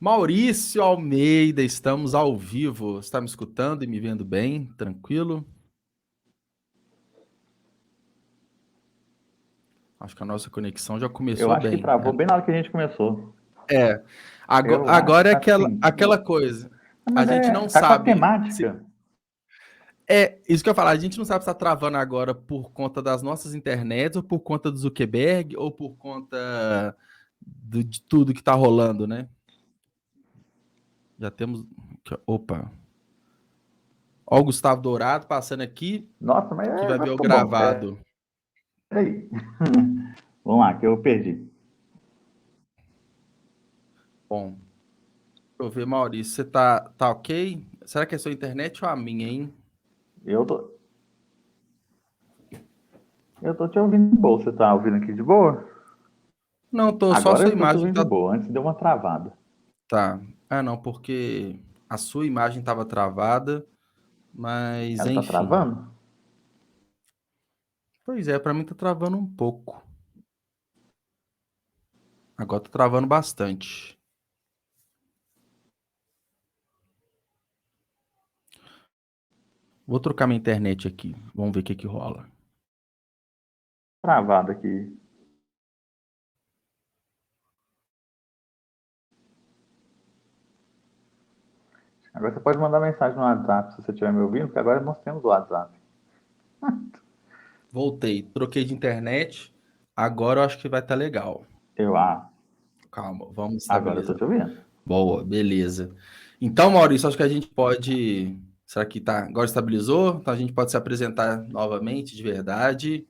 Maurício Almeida, estamos ao vivo. Você está me escutando e me vendo bem? Tranquilo? Acho que a nossa conexão já Eu começou acho que bem, travou né? bem na hora que a gente começou. É. Agora, Eu acho, agora é aquela, assim. aquela coisa. A Mas gente não tá com a sabe se. temática. É isso que eu ia falar. A gente não sabe se está travando agora por conta das nossas internets, ou por conta do Zuckerberg, ou por conta de tudo que está rolando, né? Já temos. Opa. Ó, o Gustavo Dourado passando aqui, Nossa, mas que vai agora ver o ficou bom. gravado. Peraí. Vamos lá, que eu perdi. Bom. Deixa eu ver, Maurício, você tá ok? Será que é a sua internet ou a minha, hein? Eu tô, eu tô te ouvindo de boa. Você tá ouvindo aqui de boa? Não, só a Agora sua eu tô te imagem ouvindo de tá. boa. Antes deu uma travada. Tá. Ah, não, porque a sua imagem estava travada, mas Ela tá enfim. travando? Pois é, para mim tá travando um pouco. Agora tá travando bastante. Vou trocar minha internet aqui. Vamos ver o que que rola. Travada aqui. Agora você pode mandar mensagem no WhatsApp se você estiver me ouvindo, porque agora nós temos o WhatsApp. Voltei, troquei de internet. Agora eu acho que vai estar legal. Ah, Calma, vamos agora eu tô estabilizar. te ouvindo. Boa, beleza. Então, Maurício, acho que a gente pode. Será que tá? Agora estabilizou? Então a gente pode se apresentar novamente, de verdade.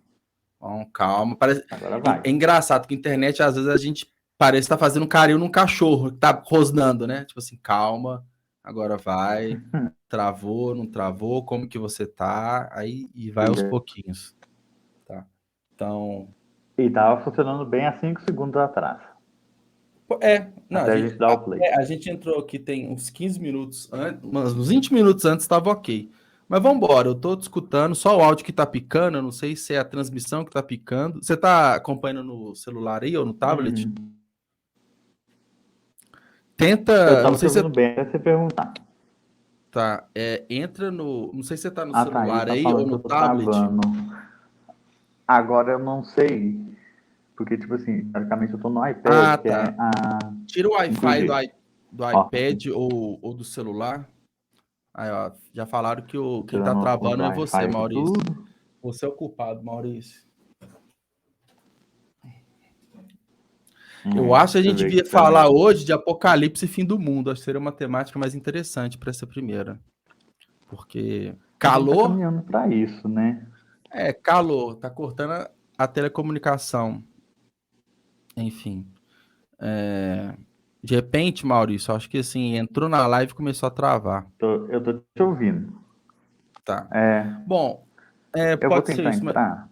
Bom, calma. Agora É vai. engraçado que a internet, às vezes, a gente parece estar fazendo um carinho num cachorro que tá rosnando, né? Tipo assim, calma, agora vai. Travou, não travou, como que você tá? Aí e vai aos pouquinhos, tá? Então. E tava funcionando bem há 5 segundos atrás. Não, Até a gente dar o play. a gente entrou aqui tem uns 15 minutos antes, uns 20 minutos antes estava ok. Mas vamos embora, eu tô te escutando, só o áudio que tá picando, eu não sei se é a transmissão que tá picando. Você tá acompanhando no celular aí ou no tablet? Uhum. Eu Tenta, não tava te sei se ouvindo você bem até você perguntar. tá, entra no, não sei se você tá no Ah, tá. Ele celular tá aí ou falando que no eu tô tablet. travando. Agora eu não sei. Porque, tipo assim, teoricamente eu tô no Ah, iPad, que é tá. a Tira o Wi-Fi 5G. do Ó, iPad ou do celular. Aí, ó, já falaram que quem tá tirando o travando do é você, Wi-Fi aqui Maurício. tudo. Você é o culpado, Maurício. Eu acho que a Deixa eu gente ver aqui devia falar também. hoje de apocalipse e fim do mundo. Acho que seria uma temática mais interessante para essa primeira. Porque A gente tá calor, caminhando pra isso, né? calor, tá cortando a telecomunicação. Enfim. É, de repente, Maurício, acho que assim, entrou na live e começou a travar. Eu tô te ouvindo. Tá. É, Bom, eu vou pode ser tentar isso, mas. entrar.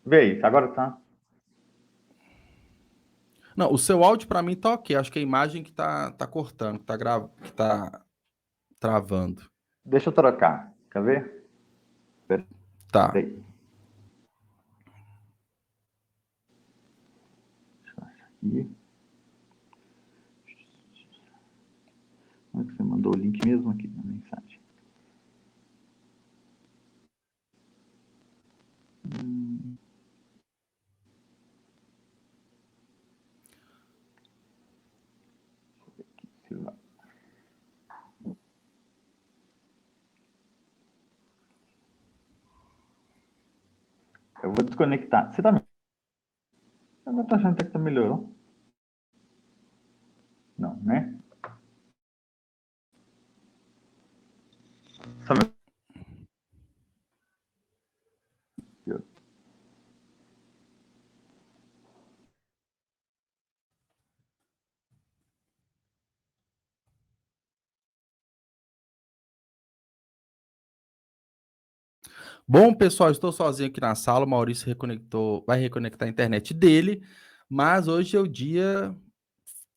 Vê isso, agora tá. Não, o seu áudio para mim tá ok. Acho que a imagem que tá cortando, que tá travando. Deixa eu trocar. Quer ver? Tá. Peraí. Aqui. Como é que você mandou o link mesmo aqui na mensagem? Eu vou desconectar. Você tá me. Eu tô achando até que tá melhorou. Não, né? Só me... Bom, pessoal, estou sozinho aqui na sala. O Maurício vai reconectar a internet dele, mas hoje é o dia.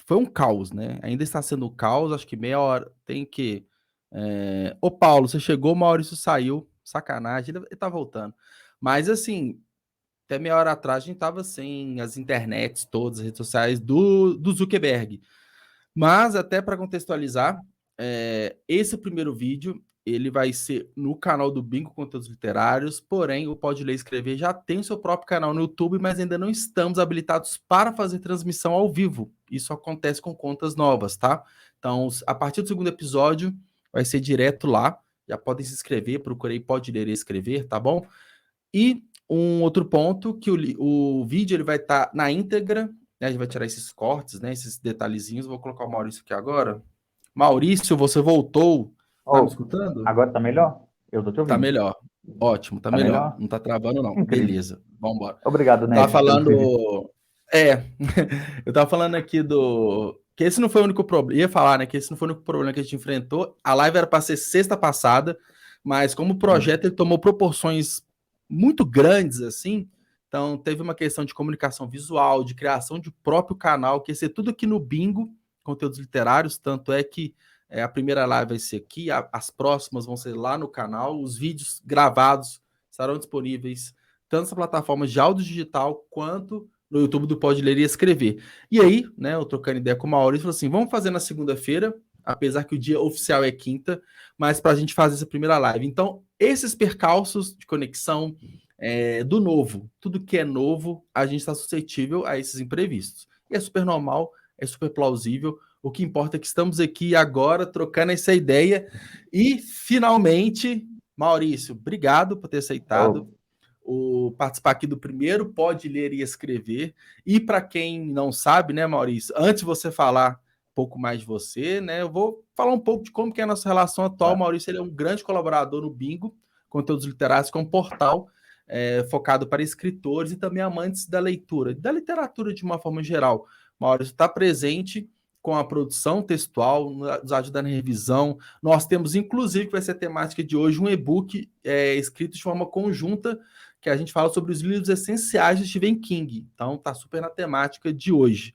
Foi um caos, né? Ainda está sendo um caos, acho que meia hora tem que. Ô, Paulo, você chegou, o Maurício saiu. Sacanagem, ele tá voltando. Mas assim, até meia hora atrás a gente tava sem as internets todas, as redes sociais do Zuckerberg. Mas até para contextualizar, esse primeiro vídeo ele vai ser no canal do Bingo Conteúdos Literários, porém o Pode Ler e Escrever já tem o seu próprio canal no YouTube, mas ainda não estamos habilitados para fazer transmissão ao vivo. Isso acontece com contas novas, tá? Então, a partir do segundo episódio, vai ser direto lá. Já podem se inscrever, procurei Pode Ler e Escrever, tá bom? E um outro ponto, que o vídeo ele vai estar na íntegra, né? A gente vai tirar esses cortes, né? Esses detalhezinhos. Vou colocar o Maurício aqui agora. Maurício, você voltou. Tá me Oh, escutando? agora tá melhor? Eu tô te Tá ouvindo. melhor. Ótimo, tá Tá melhor. melhor? Não tá travando, não. Incrível. Beleza, vamos embora. Obrigado, Eu tava Ned, pelo serviço. falando. É, eu tava falando aqui do. Que esse não foi o único problema. Ia falar, né? Que esse não foi o único problema que a gente enfrentou. A live era para ser sexta passada, mas como o projeto ele tomou proporções muito grandes, assim, então teve uma questão de comunicação visual, de criação de próprio canal, que ia ser tudo aqui no Bingo, conteúdos literários. Tanto é que a primeira live vai ser aqui, as próximas vão ser lá no canal, os vídeos gravados estarão disponíveis tanto nas plataformas de áudio digital quanto no YouTube do Pode Ler e Escrever. E aí, né, eu trocando ideia com o Maurício, falou assim, vamos fazer na segunda-feira, apesar que o dia oficial é quinta, mas para a gente fazer essa primeira live. Então, esses percalços de conexão do novo, tudo que é novo, a gente está suscetível a esses imprevistos. E é super normal, é super plausível. O que importa é que estamos aqui agora trocando essa ideia e, finalmente, Maurício, obrigado por ter aceitado Oh, participar aqui do primeiro Pode Ler e Escrever. E para quem não sabe, né, Maurício, antes de você falar um pouco mais de você, né, eu vou falar um pouco de como que é a nossa relação atual. O tá. Maurício ele é um grande colaborador no Bingo, Conteúdos Literários, que é um portal focado para escritores e também amantes da leitura, da literatura de uma forma geral. O Maurício está presente com a produção textual, nos ajuda na revisão. Nós temos, inclusive, que vai ser a temática de hoje, um e-book escrito de forma conjunta, que a gente fala sobre os livros essenciais de Stephen King. Então, tá super na temática de hoje.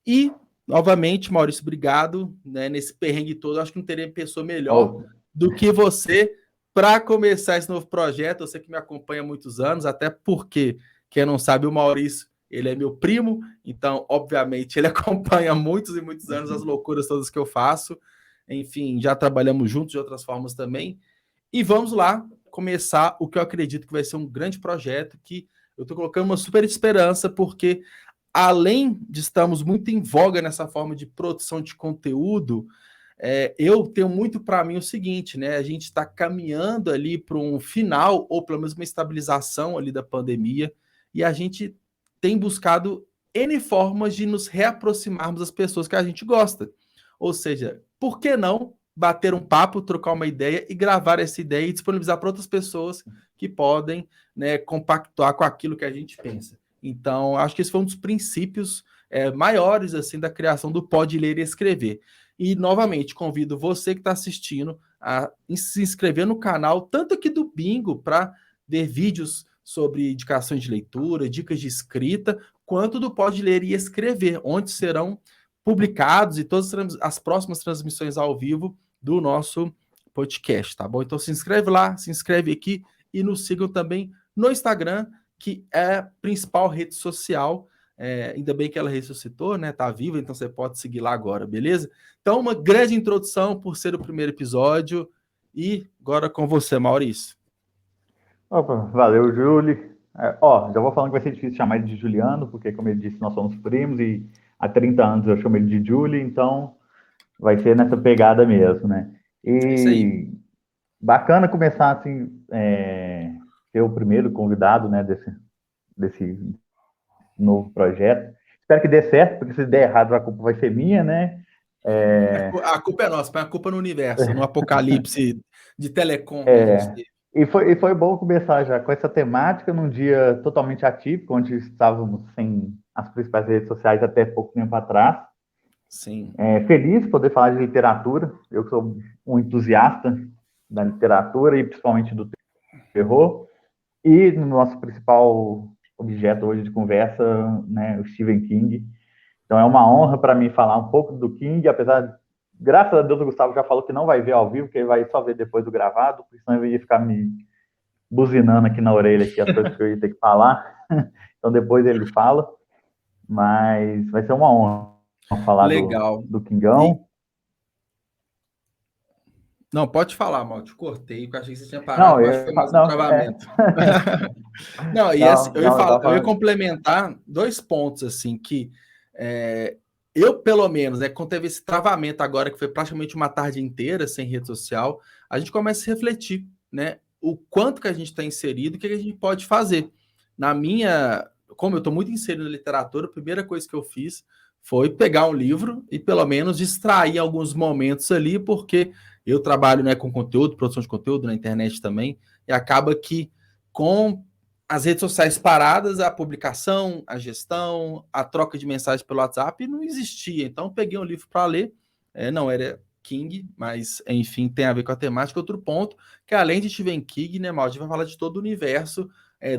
E, novamente, Maurício, obrigado. Né, nesse perrengue todo, acho que não teria pessoa melhor Oh, do que você para começar esse novo projeto. Você que me acompanha há muitos anos, até porque, quem não sabe, o Maurício, ele é meu primo, então, obviamente, ele acompanha há muitos e muitos anos as loucuras todas que eu faço. Enfim, já trabalhamos juntos de outras formas também. E vamos lá começar o que eu acredito que vai ser um grande projeto, que eu estou colocando uma super esperança, porque além de estarmos muito em voga nessa forma de produção de conteúdo, eu tenho muito para mim o seguinte, né? A gente está caminhando ali para um final, ou pelo menos uma estabilização ali da pandemia, e a gente tem buscado N formas de nos reaproximarmos das pessoas que a gente gosta. Ou seja, por que não bater um papo, trocar uma ideia e gravar essa ideia e disponibilizar para outras pessoas que podem, né, compactuar com aquilo que a gente pensa. Então, acho que esse foi um dos princípios maiores assim da criação do Pode Ler e Escrever. E, novamente, convido você que está assistindo a se inscrever no canal, tanto aqui do Bingo, para ver vídeos sobre indicações de leitura, dicas de escrita, quanto do Pode Ler e Escrever, onde serão publicados e todas as próximas transmissões ao vivo do nosso podcast, tá bom? Então se inscreve lá, se inscreve aqui e nos sigam também no Instagram, que é a principal rede social. Ainda bem que ela ressuscitou, né? Tá viva, então você pode seguir lá agora, beleza? Então, uma grande introdução por ser o primeiro episódio. E agora com você, Maurício. opa, valeu, Júlio. Ó, já vou falando que vai ser difícil chamar ele de Juliano, porque, como ele disse, nós somos primos e há 30 anos eu chamo ele de Júlio, então vai ser nessa pegada mesmo, né? É isso aí. E bacana começar assim, ser o primeiro convidado, né, desse novo projeto. Espero que dê certo, porque se der errado a culpa vai ser minha, né? É, A culpa é nossa, põe a culpa no universo, no apocalipse de telecom que a gente teve. e foi bom começar já com essa temática num dia totalmente atípico, onde estávamos sem as principais redes sociais até pouco tempo atrás. Sim. Feliz poder falar de literatura. Eu sou um entusiasta da literatura e principalmente do terror. E no nosso principal objeto hoje de conversa, né, o Stephen King. Então é uma honra para mim falar um pouco do King, apesar, graças a Deus, o Gustavo já falou que não vai ver ao vivo, que ele vai só ver depois do gravado, porque senão ele ia ficar me buzinando aqui na orelha aqui as coisas que eu ia ter que falar. Então depois ele fala, mas vai ser uma honra. falar Legal. do Kingão. Não, pode falar, mal. Te cortei, porque eu achei que você tinha parado, Não, mas acho que foi mais um não, travamento. Não, e assim, não, não, eu ia complementar 2 pontos, assim, que eu, pelo menos, né, quando teve esse travamento agora, que foi praticamente uma tarde inteira sem rede social, a gente começa a refletir, né, o quanto que a gente está inserido, o que a gente pode fazer. Como eu estou muito inserido na literatura, a primeira coisa que eu fiz foi pegar um livro e, pelo menos, distrair alguns momentos ali, porque eu trabalho, né, com conteúdo, produção de conteúdo na internet também, e acaba que com as redes sociais paradas, a publicação, a gestão, a troca de mensagens pelo WhatsApp não existia. Então, peguei um livro para ler, não era King, mas enfim, tem a ver com a temática. Outro ponto, que além de Stephen King, né, Mal, a gente vai falar de todo o universo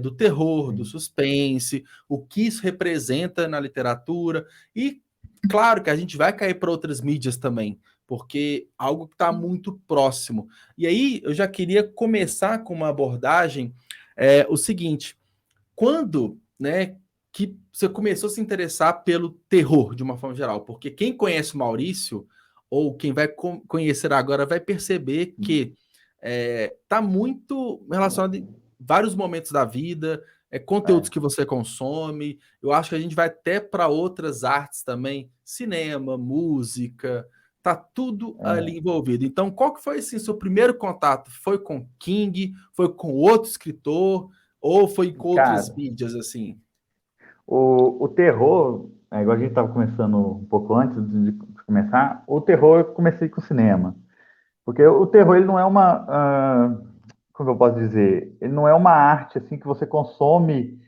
do terror, do suspense, o que isso representa na literatura, e claro que a gente vai cair para outras mídias também, porque algo que está muito próximo. E aí eu já queria começar com uma abordagem o seguinte: quando, né, que você começou a se interessar pelo terror de uma forma geral? Porque quem conhece o Maurício, ou quem vai conhecer agora, vai perceber que está muito relacionado em vários momentos da vida, conteúdos que você consome. Eu acho que a gente vai até para outras artes também, cinema, música, tá tudo ali envolvido. Então, qual que foi assim, seu primeiro contato? Foi com King? Foi com outro escritor? Ou foi com outras Cara, mídias, assim? o terror, igual a gente estava começando um pouco antes de começar, o terror eu comecei com o cinema. Porque o terror, ele não é como eu posso dizer, ele não é uma arte assim que você consome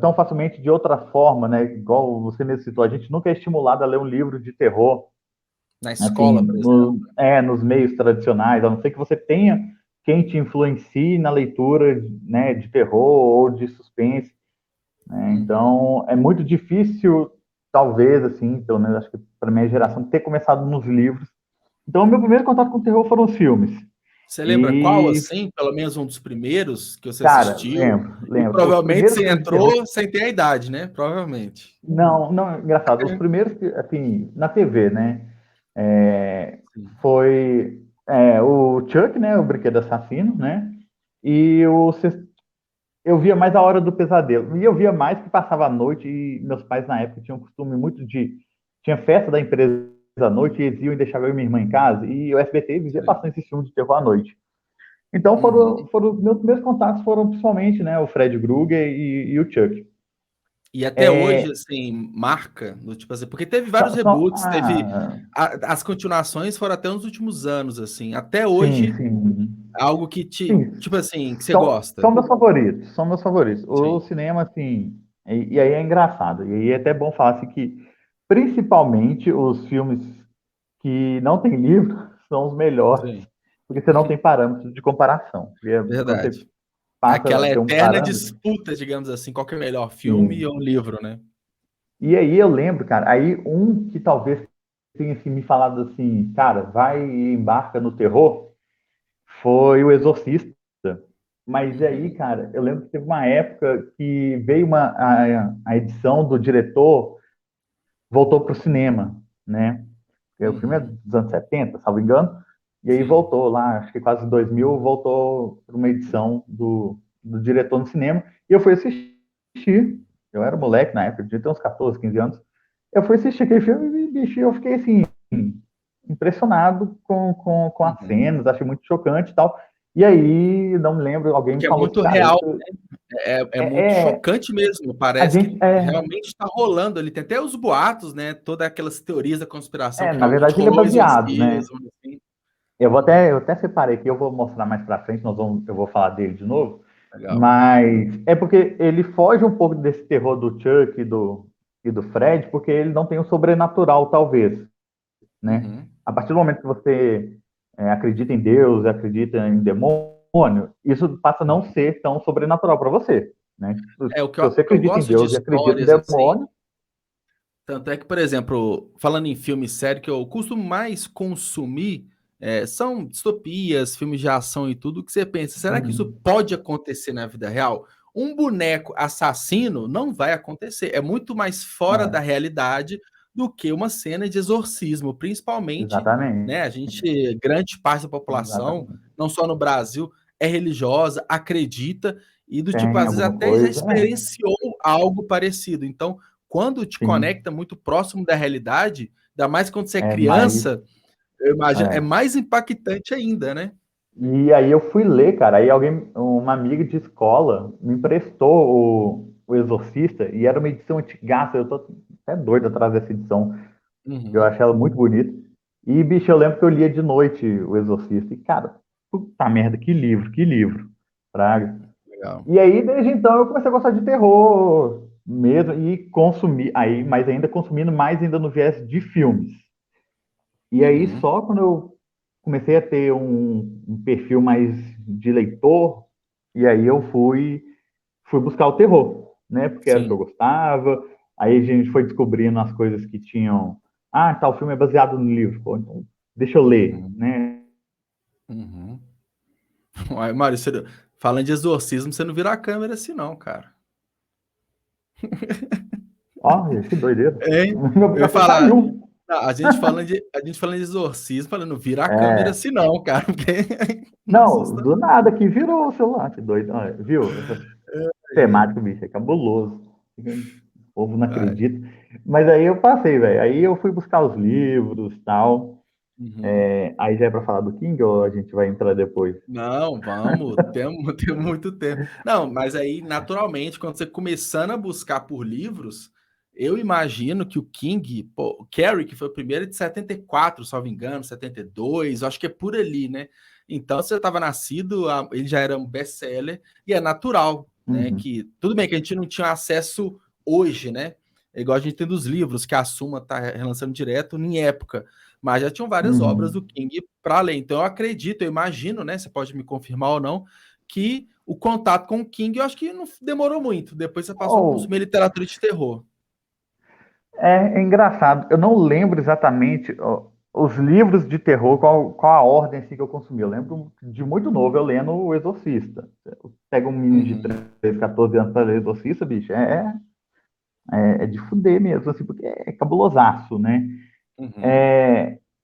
tão facilmente de outra forma, né? Igual você mesmo citou, a gente nunca é estimulado a ler um livro de terror, Na assim, escola, por exemplo. nos meios tradicionais, a não ser que você tenha quem te influencie na leitura, né, de terror ou de suspense, né? Então, é muito difícil, talvez, assim, pelo menos acho que para minha geração, ter começado nos livros. Então, o meu primeiro contato com o terror foram os filmes. Você lembra qual, E, assim, pelo menos um dos primeiros que você cara, assistiu? E lembro. Os provavelmente primeiros você filmes de terror. entrou sem ter a idade, né? Provavelmente. Não, não, engraçado. Os primeiros, assim, na TV, né? É, Sim. foi o Chuck, né? O Brinquedo Assassino, né? E eu via mais a Hora do Pesadelo. E eu via mais que passava a noite. E meus pais, na época, tinham costume muito de. Tinha festa da empresa à noite e eles iam e deixavam eu e minha irmã em casa. E o SBT vivia Sim. passando esse filme de terror à noite. Então, Uhum. meus primeiros contatos foram principalmente, né? O Fred Krueger e o Chuck. E até hoje, É, assim, marca, do tipo assim, porque teve vários são, reboots, as continuações foram até nos últimos anos, assim, até sim, hoje, sim. algo que Sim, tipo assim, que você gosta. são meus favoritos, são meus favoritos. O Sim, cinema, assim, e aí é engraçado, e aí é até bom falar assim que, principalmente os filmes que não tem livro, são os melhores, sim, porque você não tem parâmetros de comparação. Porque você verdade. É passa aquela a ter um eterna parâmetro, disputa, digamos assim, qual que é o melhor filme sim. ou um livro, né? E aí eu lembro, cara, aí um que talvez tenha assim, me falado assim, cara, vai e embarca no terror, foi O Exorcista. Mas aí, Uhum, cara, eu lembro que teve uma época que veio a edição do diretor, voltou para o cinema, né? O filme é uhum, dos anos 70, salvo engano, e aí sim, voltou lá, acho que quase 2000, voltou para uma edição do diretor no cinema, e eu fui assistir. Eu era moleque na época, devia ter uns 14, 15 anos. Eu fui assistir aquele filme e, bicho, eu fiquei assim, impressionado com as uhum. cenas, achei muito chocante e tal. E aí, não me lembro, alguém me Porque é falou assim, muito cara, real, isso é muito é, é chocante mesmo. a Parece que gente, realmente está rolando ali. Tem até os boatos, né? Todas aquelas teorias da conspiração que na realmente verdade, ele é rolou o baseado, né? exorcismo, assim. Eu até separei aqui, eu vou mostrar mais pra frente, eu vou falar dele de novo, Legal. mas é porque ele foge um pouco desse terror do Chuck e do Fred, porque ele não tem o sobrenatural, talvez, né? Uhum. A partir do momento que você acredita em Deus, acredita em demônio, isso passa a não ser tão sobrenatural para você, né? É, o que Se você eu acredita em gosto de Deus e acredita em histórias assim. demônio, Tanto é que, por exemplo, falando em filme sério, que eu costumo mais consumir são distopias, filmes de ação e tudo, que você pensa, será que isso pode acontecer na vida real? Um boneco assassino não vai acontecer, é muito mais fora da é, realidade do que uma cena de exorcismo, principalmente, Exatamente. né? A gente, grande parte da população, Exatamente. não só no Brasil, é religiosa, acredita e do tipo, Tem às vezes alguma até já coisa, experienciou algo parecido. Então, quando te sim. conecta muito próximo da realidade, ainda mais quando você é É mais. criança, eu imagino, é É. mais impactante ainda, né? E aí eu fui ler, cara. Aí uma amiga de escola, me emprestou o Exorcista, e era uma edição antigaça. Eu tô até doido atrás dessa edição. Eu Uhum. achei ela muito bonita. E, bicho, eu lembro que eu lia de noite o Exorcista. E, cara, puta merda, que livro, praga. Legal. E aí, desde então, eu comecei a gostar de terror mesmo e consumir, aí, mas ainda consumindo mais ainda no viés de filmes. E aí, Uhum. só quando eu comecei a ter um perfil mais de leitor, e aí eu fui buscar o terror, né? Porque era o que eu Sim. gostava. Aí a gente foi descobrindo as coisas que tinham. Ah, tal filme é baseado no livro. Pô, então deixa eu ler, Uhum. né? Uhum. Uai, Mário, falando de exorcismo, você não vira a câmera assim, não, cara. Ó, que doideira. Hein? Meu Eu ia cachorro falar, saiu. não, a gente falando de exorcismo, falando, não vira a câmera É. assim, não, cara, porque não Não, assusta. do nada que virou o celular. Que doido. Olha, viu? Essa temática, bicho, é cabuloso. O povo não Ai. acredita. Mas aí eu passei, velho. Aí eu fui buscar os livros e tal. Uhum. Aí já é pra falar do King ou a gente vai entrar depois? Não, vamos, temos muito tempo. Não, mas aí, naturalmente, quando você começando a buscar por livros, eu imagino que o King, pô, o Carrie, que foi o primeiro é de 74, salvo engano, 72, acho que é por ali, né? Então, você estava nascido, ele já era um best-seller, e é natural, né? Uhum, Que tudo bem que a gente não tinha acesso hoje, né? É igual a gente tem dos livros, que a Suma está relançando direto em época, mas já tinham várias obras do uhum. King para ler. Então eu acredito, eu imagino, né? Você pode me confirmar ou não, que o contato com o King eu acho que não demorou muito. Depois você passou a Oh, consumir literatura de terror. é engraçado. Eu não lembro exatamente ó, os livros de terror, qual a ordem assim, que eu consumi. Eu lembro de muito novo eu lendo O Exorcista. Pega um menino de Uhum, 13, 14 anos para ler O Exorcista, bicho, é de fuder mesmo, assim, porque é cabulosaço, né? uhum,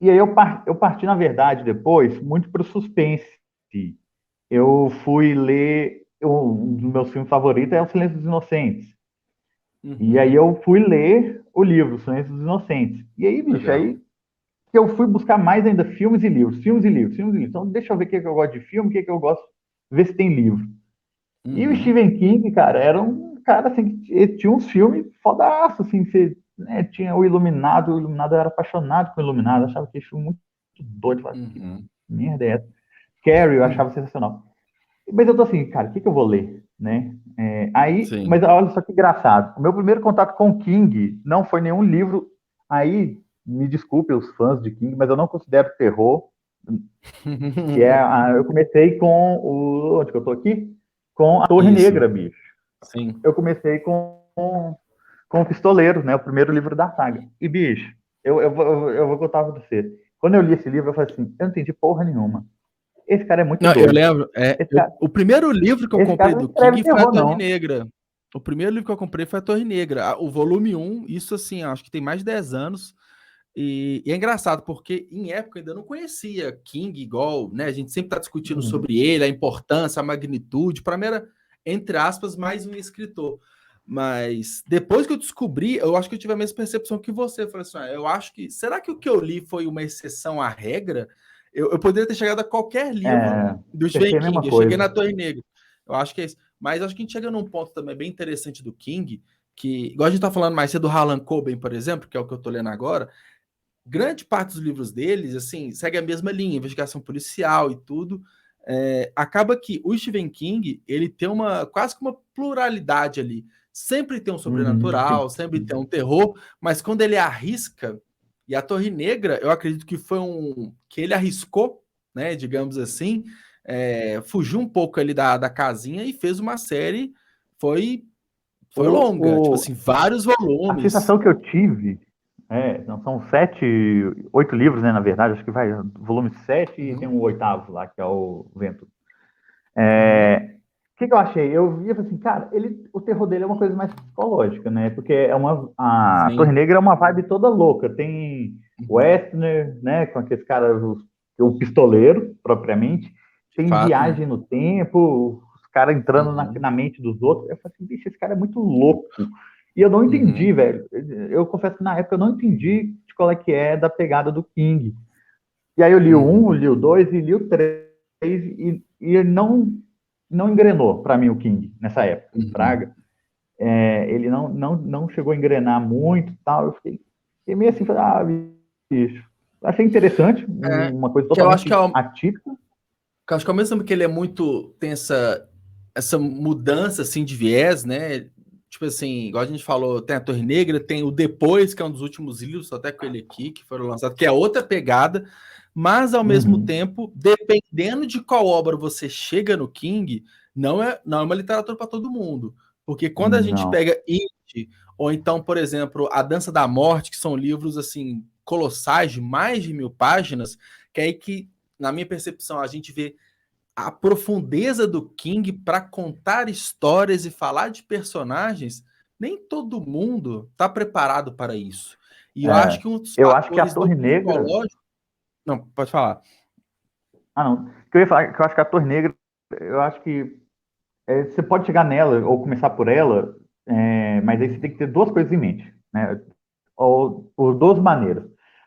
E aí eu parti, na verdade, depois, muito para o suspense. Eu fui ler. Um dos meus filmes favoritos é O Silêncio dos Inocentes. E aí uhum. eu fui ler o livro, O Silêncio dos Inocentes. E aí, bicho, Legal. aí que eu fui buscar mais ainda filmes e livros, filmes e livros, filmes e livros. Então, deixa eu ver o que, é que eu gosto de filme, o que, é que eu gosto, ver se tem livro. E o Uhum, Stephen King, cara, era um cara assim que tinha uns filmes fodaço, assim, você, né, tinha o Iluminado eu era apaixonado com o Iluminado, achava que filme muito doido, falava, que uhum, merda é essa? Carrie, eu achava sensacional. Mas eu tô assim, cara, o que, que eu vou ler, né? sim. Mas olha só que engraçado. O meu primeiro contato com King não foi nenhum livro. Aí, me desculpe os fãs de King, mas eu não considero terror, eu comecei com onde que eu tô aqui? Com a Torre Isso, Negra, bicho. sim. Eu comecei com o Pistoleiro, né? O primeiro livro da saga. E, bicho, eu vou contar pra você. Quando eu li esse livro, eu falei assim, eu não entendi porra nenhuma. Esse cara é muito Não, eu doido. lembro, Esse cara, o primeiro livro que eu esse comprei cara não do escreve King foi A terror, Torre não. Negra. O primeiro livro que eu comprei foi A Torre Negra. O volume um, isso assim, acho que tem mais de 10 anos. E é engraçado, porque em época eu ainda não conhecia King igual, né? A gente sempre está discutindo Uhum. sobre ele, a importância, a magnitude. Para mim era, entre aspas, mais um escritor. Mas depois que eu descobri, eu acho que eu tive a mesma percepção que você. Eu falei assim: eu acho que. Será que o que eu li foi uma exceção à regra? Eu poderia ter chegado a qualquer livro É, do Stephen pensei a mesma King. Eu cheguei coisa. na Torre Negra. Eu acho que é isso. Mas acho que a gente chega num ponto também bem interessante do King, que, igual a gente tá falando mais cedo do Harlan Coben, por exemplo, que é o que eu tô lendo agora, grande parte dos livros deles, assim, segue a mesma linha, investigação policial e tudo. Acaba que o Stephen King, ele tem uma quase que uma pluralidade ali. Sempre tem um Uhum, sobrenatural, sim. sempre tem um terror, mas quando ele arrisca, e a Torre Negra, eu acredito que foi que ele arriscou, né, digamos assim, fugiu um pouco ali da casinha e fez uma série, foi O, longa, tipo o, assim, vários a volumes. sensação que eu tive, não são 7, 8 livros, né, na verdade, acho que vai volume 7 e tem Uhum, um oitavo lá, que é o Vento. uhum, que eu achei? Eu vi assim, cara, o terror dele é uma coisa mais psicológica, né? Porque a Torre Sim. Negra é uma vibe toda louca. Tem Uhum. Westner, né? Com aqueles caras, o pistoleiro, propriamente. De Tem fato, né? viagem no tempo, os caras entrando Uhum. na mente dos outros. Eu falei assim, bicho, esse cara é muito louco. E eu não entendi, Uhum. velho. Eu confesso que na época eu não entendi de qual é que é da pegada do King. E aí eu li o 1, Uhum. li o 2 e li o 3 e não engrenou para mim o King nessa época, Uhum. Fraga. Ele não chegou a engrenar muito e tal. Fiquei meio assim, falei, bicho. Achei interessante, É, uma coisa que eu acho que totalmente atípica. que eu acho que ao mesmo tempo que ele é muito, tem essa mudança assim de viés, né? Tipo assim, igual a gente falou, tem a Torre Negra, tem o Depois, que é um dos últimos livros, até com ele aqui, que foram lançados, que é outra pegada, mas ao mesmo Uhum. tempo, dependendo de qual obra você chega no King, não é uma literatura para todo mundo. Porque quando a gente Não. pega It, ou então, por exemplo, A Dança da Morte, que são livros assim colossais de mais de 1000 páginas, que é aí que, na minha percepção, a gente vê a profundeza do King para contar histórias e falar de personagens. Nem todo mundo está preparado para isso. E eu acho É, que um dos eu acho que a fatores do Torre Negra. psicológico. Não, pode falar. Ah, não. O que eu ia falar, que eu acho que a Torre Negra, eu acho que você pode chegar nela ou começar por ela, mas aí você tem que ter duas coisas em mente, né? Ou por duas maneiras.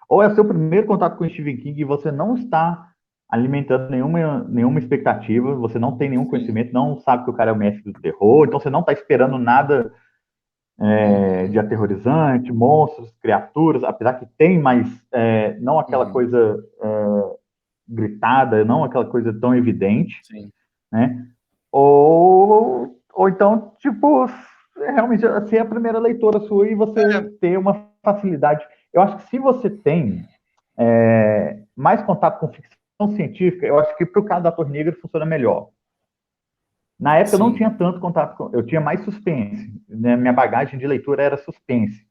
Ou é o seu primeiro contato com Stephen King e você não está alimentando nenhuma expectativa, você não tem nenhum Sim. conhecimento, não sabe que o cara é o mestre do terror, então você não está esperando nada de Uhum, aterrorizante, monstros, criaturas, apesar que tem, mas não aquela uhum, coisa gritada, não aquela coisa tão evidente, sim. né? Ou então, tipo, realmente ser a primeira leitora sua e você É, ter uma facilidade. Eu acho que se você tem mais contato com ficção científica, eu acho que para o caso da Torre Negra funciona melhor. Na época eu não sim. tinha tanto contato com, eu tinha mais suspense, né? Minha bagagem de leitura era suspense.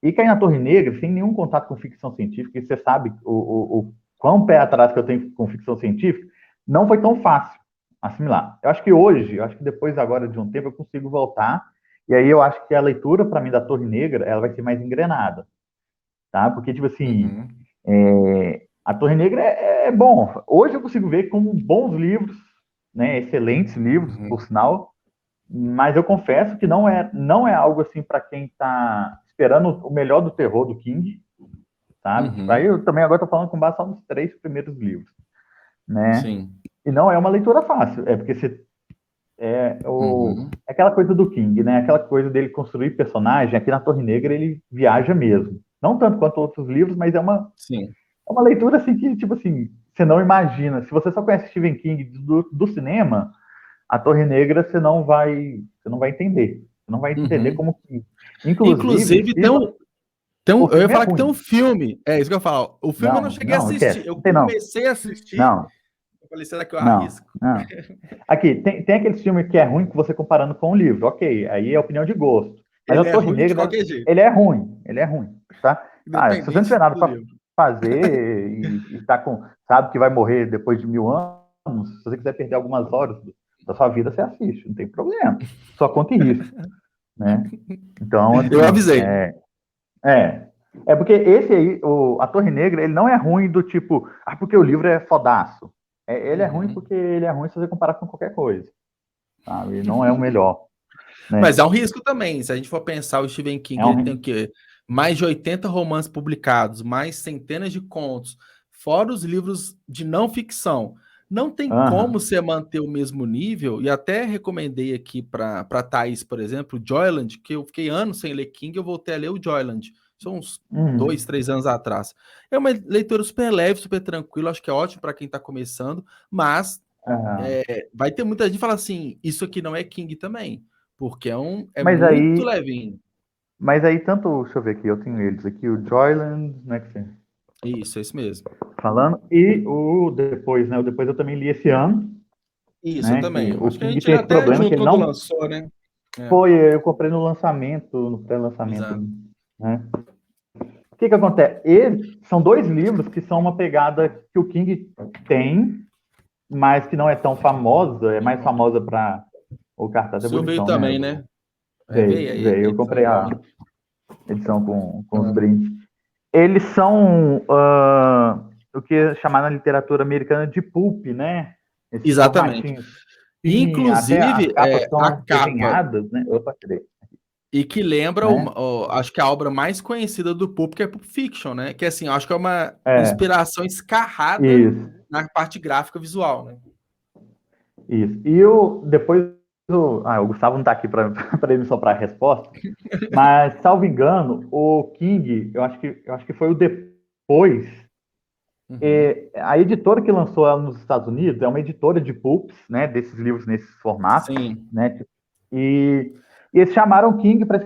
E cair na Torre Negra, sem nenhum contato com ficção científica, e você sabe o quão pé atrás que eu tenho com ficção científica, não foi tão fácil assimilar. Eu acho que hoje, eu acho que depois agora de um tempo, eu consigo voltar, e aí eu acho que a leitura, para mim, da Torre Negra, ela vai ser mais engrenada, tá? Porque, tipo assim, Uhum, a Torre Negra é bom. Hoje eu consigo ver como bons livros, né? Excelentes livros, uhum, por sinal, mas eu confesso que não é algo assim para quem está esperando o melhor do terror do King, sabe? Tipo, aí uhum, eu também agora estou falando com base só nos 3 primeiros livros, né? sim. E não é uma leitura fácil, é porque você Uhum, é aquela coisa do King, né? Aquela coisa dele construir personagem. Aqui na Torre Negra ele viaja mesmo, não tanto quanto outros livros, mas sim. é uma leitura assim que tipo assim você não imagina. Se você só conhece Stephen King do cinema, a Torre Negra você não vai entender. Você não vai entender Uhum. como que. Inclusive, Inclusive, o eu ia filme é falar que tem um ruim. filme. É isso que eu falo. O filme eu não Não, cheguei a não, assistir. esquece. Eu Não tem não. comecei a assistir. Não, Eu falei, será que eu não, arrisco? não. Aqui, tem aquele filme que é ruim que você comparando com o livro. Ok, aí é opinião de gosto. Mas a Ele é Torre ruim de Negra, qualquer jeito, ele é ruim. Ele é ruim, tá? Se você não independente tiver nada do para livro. fazer e tá sabe que vai morrer depois de 1000 anos, se você quiser perder algumas horas da sua vida, você assiste, não tem problema. Só conta e risco, né? Então, Eu assim, avisei. é. É porque esse aí, a Torre Negra, ele não é ruim do tipo, porque o livro é fodaço. Ele é ruim Uhum. porque ele é ruim se você comparar com qualquer coisa, sabe? Ele não é o melhor, Mas né? há um risco também. Se a gente for pensar, o Stephen É King ele tem o um. quê? Mais de 80 romances publicados, mais centenas de contos, fora os livros de não ficção. Não tem como Aham. você manter o mesmo nível, e até recomendei aqui para Thaís, por exemplo, Joyland, que eu fiquei anos sem ler King, eu voltei a ler o Joyland. São uns Uhum. 2, 3 anos atrás. É uma leitura super leve, super tranquila, acho que é ótimo para quem está começando, mas Aham. vai ter muita gente que fala assim, isso aqui não é King também, porque é Mas muito aí, levinho. mas aí tanto, deixa eu ver aqui, eu tenho eles aqui, o Joyland, né, que você Isso, é isso mesmo. tá falando, e o Depois, né? O Depois eu também li esse ano, Isso, eu né? Que também. o Acho que a King gente tem esse até problema que ele juntou quando não lançou, né? É, foi, eu comprei no lançamento, no pré-lançamento, exato. né? O que acontece? São 2 livros que são uma pegada que o King tem, mas que não é tão famosa, é mais famosa para O cartaz O é seu veio bonitão, né? também, né? Veio, Veio aí, veio. a Eu edição comprei a enorme. edição com os Ah, brindes. Eles são o que é chamado na literatura americana de pulp, né? Esses exatamente. formatinhos fininhos, até as Inclusive, capas a são capa, desenhadas, né? Opa, tirei, e que lembra, né? acho que a obra mais conhecida do Pulp, que é Pulp Fiction, né? Que assim, acho que é uma É, inspiração escarrada isso, na parte gráfica visual, né? isso. E depois o Gustavo não está aqui para ele soprar a resposta, mas, salvo engano, o King, eu acho que foi o depois. Uhum. A editora que lançou ela nos Estados Unidos é uma editora de pulps, né, desses livros nesses formatos, Sim. né, e, e eles chamaram o King para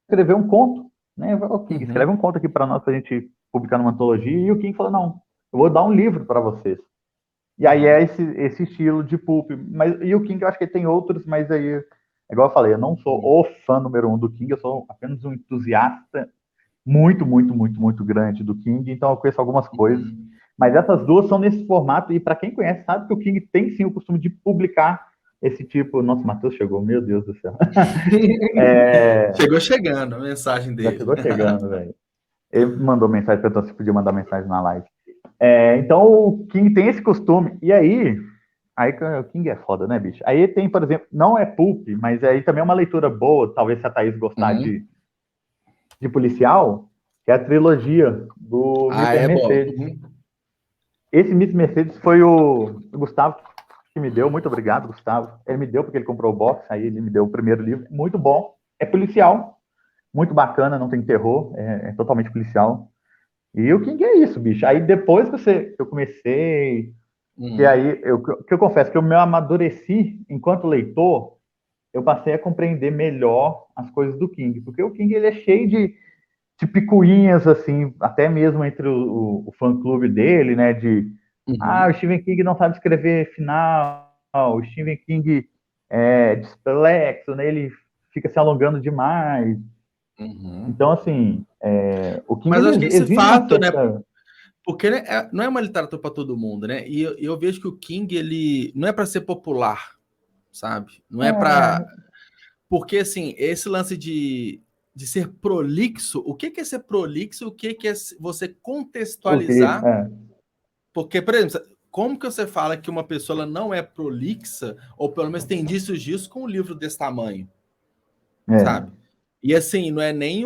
escrever um conto, né, o King, escreve Uhum. um conto aqui para nós, para a gente publicar numa antologia, e o King falou, não, eu vou dar um livro para vocês. E aí é Uhum. esse estilo de pulp, mas, e o King eu acho que ele tem outros, mas aí, igual eu falei, eu não sou Uhum. o fã número um do King, eu sou apenas um entusiasta muito, muito, muito, muito grande do King, então eu conheço algumas coisas. Uhum. Mas essas duas são nesse formato, e para quem conhece, sabe que o King tem sim o costume de publicar esse tipo. Nossa, o Matheus chegou, meu Deus do céu. É, Chegou chegando a mensagem já dele. chegou chegando, velho. Ele mandou mensagem, perguntou se podia mandar mensagem na live. Então o King tem esse costume, e aí o King é foda, né, bicho? Aí tem, por exemplo, não é pulp, mas aí também é uma leitura boa, talvez se a Thaís gostar Uhum. de policial, que é a trilogia do Ah, Mr. é bom. Mercedes. Uhum. Esse Miss Mercedes foi o Gustavo que me deu. Muito obrigado, Gustavo. Ele me deu porque ele comprou o box, aí ele me deu o primeiro livro. Muito bom. É policial, muito bacana, não tem terror, é totalmente policial. E o King é isso, bicho. Aí depois que eu comecei, que Uhum. aí eu confesso que eu me amadureci enquanto leitor, eu passei a compreender melhor as coisas do King, porque o King ele é cheio de picuinhas, assim, até mesmo entre o fã-clube dele, né, o Uhum. Stephen King não sabe escrever final, o Stephen King é dislexo, né, ele fica se alongando demais. Uhum. Então, assim, o King Mas eu acho que ele esse exige uma fato, né? certa... Porque né, não é uma literatura para todo mundo, né? E eu vejo que o King, ele não é para ser popular, sabe? Não é para. É, Porque, assim, esse lance de ser prolixo, o que é ser prolixo? O que é você o que? contextualizar? Porque, por exemplo, como que você fala que uma pessoa ela não é prolixa, ou pelo menos tem indícios disso com um livro desse tamanho, É, sabe? E assim, não é nem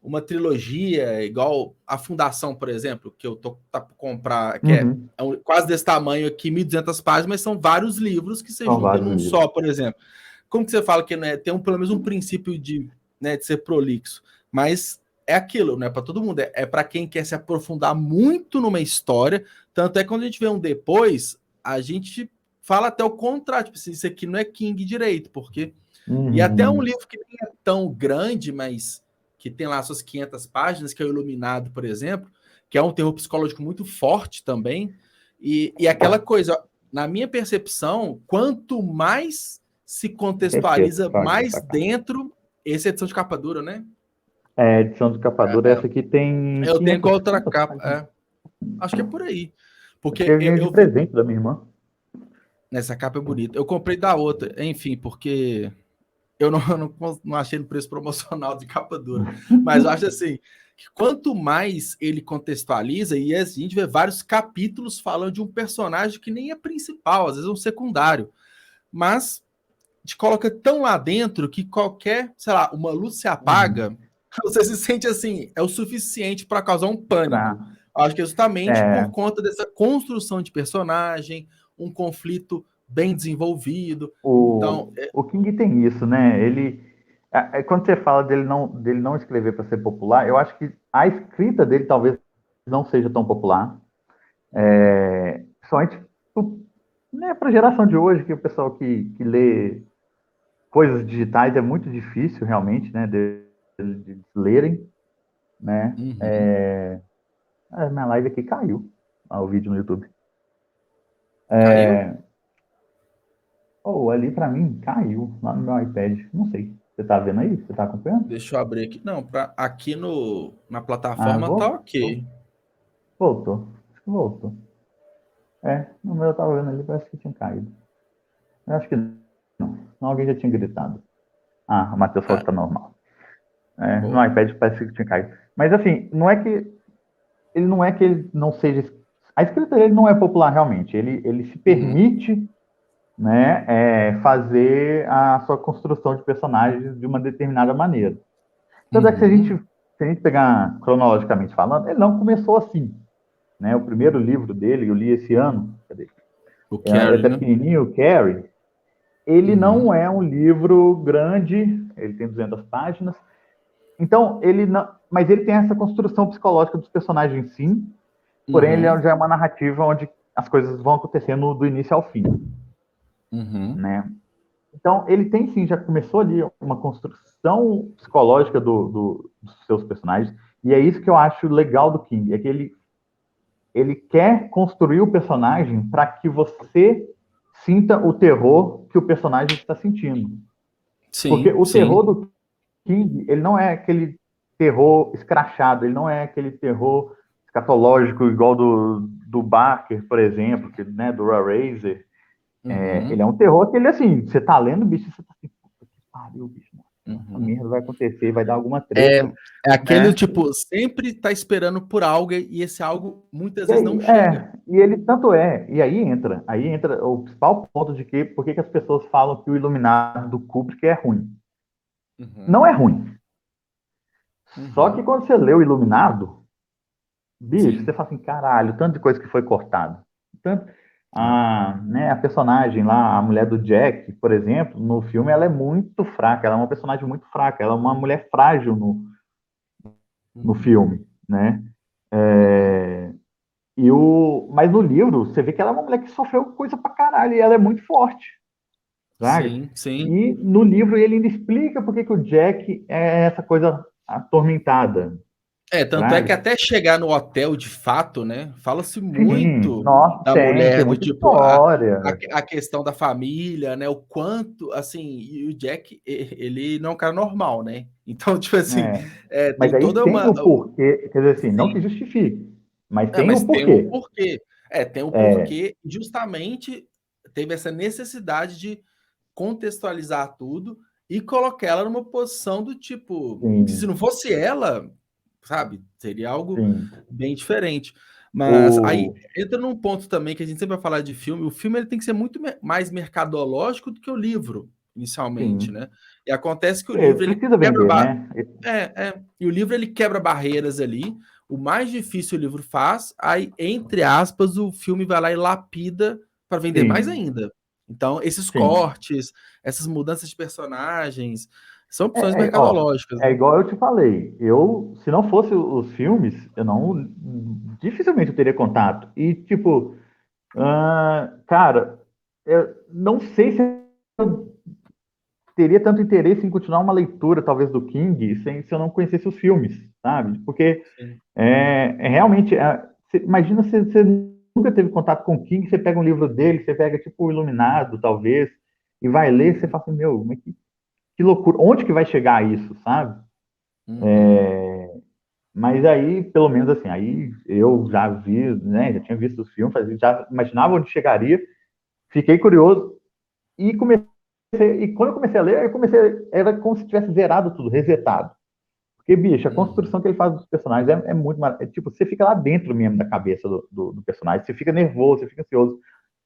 uma trilogia igual a Fundação, por exemplo, que eu tô tá para comprar, que uhum, quase desse tamanho aqui, 1.200 páginas, mas são vários livros que você são junta vários num livros. só, por exemplo. Como que você fala que né, tem pelo menos um princípio de, né, de ser prolixo? Mas é aquilo, não é para todo mundo, é para quem quer se aprofundar muito numa história. Tanto é que quando a gente vê um depois, a gente fala até o contrário, tipo assim, isso aqui não é King direito, porque e até um Uhum, livro que nem é tão grande, mas que tem lá suas 500 páginas, que é o Iluminado, por exemplo, que é um terror psicológico muito forte também. E aquela coisa, na minha percepção, quanto mais se certeza, contextualiza pode vir mais pra cá. dentro, essa edição de capa dura, né? Edição de capa dura, essa aqui tem Eu tenho com a 500, outra 500 capa. páginas. Acho que é por aí. Porque Porque eu ganhei de eu vi. presente da minha irmã. Nessa capa é bonita. Eu comprei da outra, enfim, porque eu não achei no preço promocional de capa dura. Mas eu acho assim, que quanto mais ele contextualiza, e a gente vê vários capítulos falando de um personagem que nem é principal, às vezes é um secundário, mas te coloca tão lá dentro que qualquer, sei lá, uma luz se Uhum. apaga, você se sente assim, é o suficiente para causar um pânico. Pra, Acho que é justamente por é, conta dessa construção de personagem, um conflito bem desenvolvido. o, Então, o King tem isso, né? Quando você fala dele não escrever para ser popular, eu acho que a escrita dele talvez não seja tão popular. uhum, Principalmente né, para a geração de hoje, que o pessoal que lê coisas digitais é muito difícil realmente, né? De lerem, né? uhum. Minha live aqui caiu, o vídeo no YouTube. Caiu? Ou ali para mim caiu lá no meu iPad. Não sei. Você tá vendo aí? Você tá acompanhando? Deixa eu abrir aqui. Não, aqui na plataforma tá Voltou. ok. Voltou. Acho que voltou. No meu eu tava vendo ali, parece que tinha caído. Eu acho que não. Não, alguém já tinha gritado. Ah, o Matheus falou Ah, que tá normal. É, no boa. iPad parece que tinha caído. Mas assim, não é que ele não seja. A escrita dele não é popular realmente. Ele se Uhum, permite, né, fazer a sua construção de personagens de uma determinada maneira. Tanto é que uhum. se a gente pegar cronologicamente falando, ele não começou assim. Né? O primeiro livro dele, eu li esse ano, cadê? O É Carrie, até né? pequenininho, o Carrie. Ele Uhum, não é um livro grande, ele tem 200 páginas. Então, ele não, mas ele tem essa construção psicológica dos personagens, sim. Porém, ele uhum, já é uma narrativa onde as coisas vão acontecendo do início ao fim, uhum. né? Então, ele tem sim, já começou ali uma construção psicológica dos seus personagens, e é isso que eu acho legal do King, é que ele quer construir o personagem para que você sinta o terror que o personagem está sentindo. Porque Sim, o terror sim. do King, ele não é aquele terror escrachado, ele não é aquele terror escatológico igual do Barker, por exemplo, que, né, do Hellraiser. Ele Uhum, é um terror que ele, assim, você tá lendo, bicho, você tá assim, puta que pariu, bicho, nossa, uhum. merda vai acontecer, vai dar alguma É, treta, é aquele, né? tipo, sempre tá esperando por algo e esse algo muitas E vezes não aí, chega. e ele tanto e aí entra o principal ponto de que, por que as pessoas falam que o Iluminado do Kubrick é ruim. Não Uhum, é ruim. Só que uhum. quando você lê o Iluminado, bicho, você Sim. fala assim, caralho, tanto de coisa que foi cortado. Tanto, É. a personagem lá, a mulher do Jack, por exemplo, no filme ela é muito fraca, ela é uma personagem muito fraca, ela é uma mulher frágil no Uhum, filme, né? uhum. É, mas no livro, você vê que ela é uma mulher que sofreu coisa pra caralho, e ela é muito forte, sabe? Sim, sim. E no livro ele ainda explica por que que o Jack é essa coisa atormentada, É, tanto é que sabe? até chegar no hotel de fato, né? Fala-se Sim, muito nossa, da tem mulher, do muita tipo, a, história. a questão da família, né? O quanto, assim, e o Jack, ele não é um cara normal, né? Então, tipo assim, É. Mas tem aí toda tem uma. o porquê, quer dizer assim, não que Sim, justifique, mas é, tem mas o tem um porquê. porquê. É, tem um É, porquê, justamente teve essa necessidade de contextualizar tudo e colocar ela numa posição do tipo, que se sim, não fosse ela, sabe, seria algo sim. bem diferente. Mas aí O, entra num ponto também que a gente sempre vai falar de filme, o filme ele tem que ser muito mais mercadológico do que o livro, inicialmente, sim. né? E acontece que o É, livro ele precisa quebra vender, né? e o livro ele quebra barreiras ali. O mais difícil o livro faz, aí entre aspas o filme vai lá e lapida para vender mais Sim, ainda. Então, esses sim. cortes, essas mudanças de personagens, são opções Ó, mercadológicas, é né? igual eu te falei. Se não fosse os filmes, eu não, dificilmente eu teria contato. E tipo, cara, eu não sei se eu teria tanto interesse em continuar uma leitura, talvez, do King, se eu não conhecesse os filmes, sabe? Porque Sim. realmente, imagina se você nunca teve contato com o King, você pega um livro dele, você pega tipo o Iluminado, talvez, e vai ler, você fala assim, meu, mas que loucura, onde que vai chegar isso, sabe? Uhum. Mas aí, pelo menos assim, aí eu já vi, né, já tinha visto os filmes, já imaginava onde chegaria, fiquei curioso e comecei, e quando eu comecei a ler, era como se tivesse zerado tudo, resetado. Porque, bicho, a Uhum. construção que ele faz dos personagens é muito tipo, você fica lá dentro mesmo da cabeça do personagem, você fica nervoso, você fica ansioso.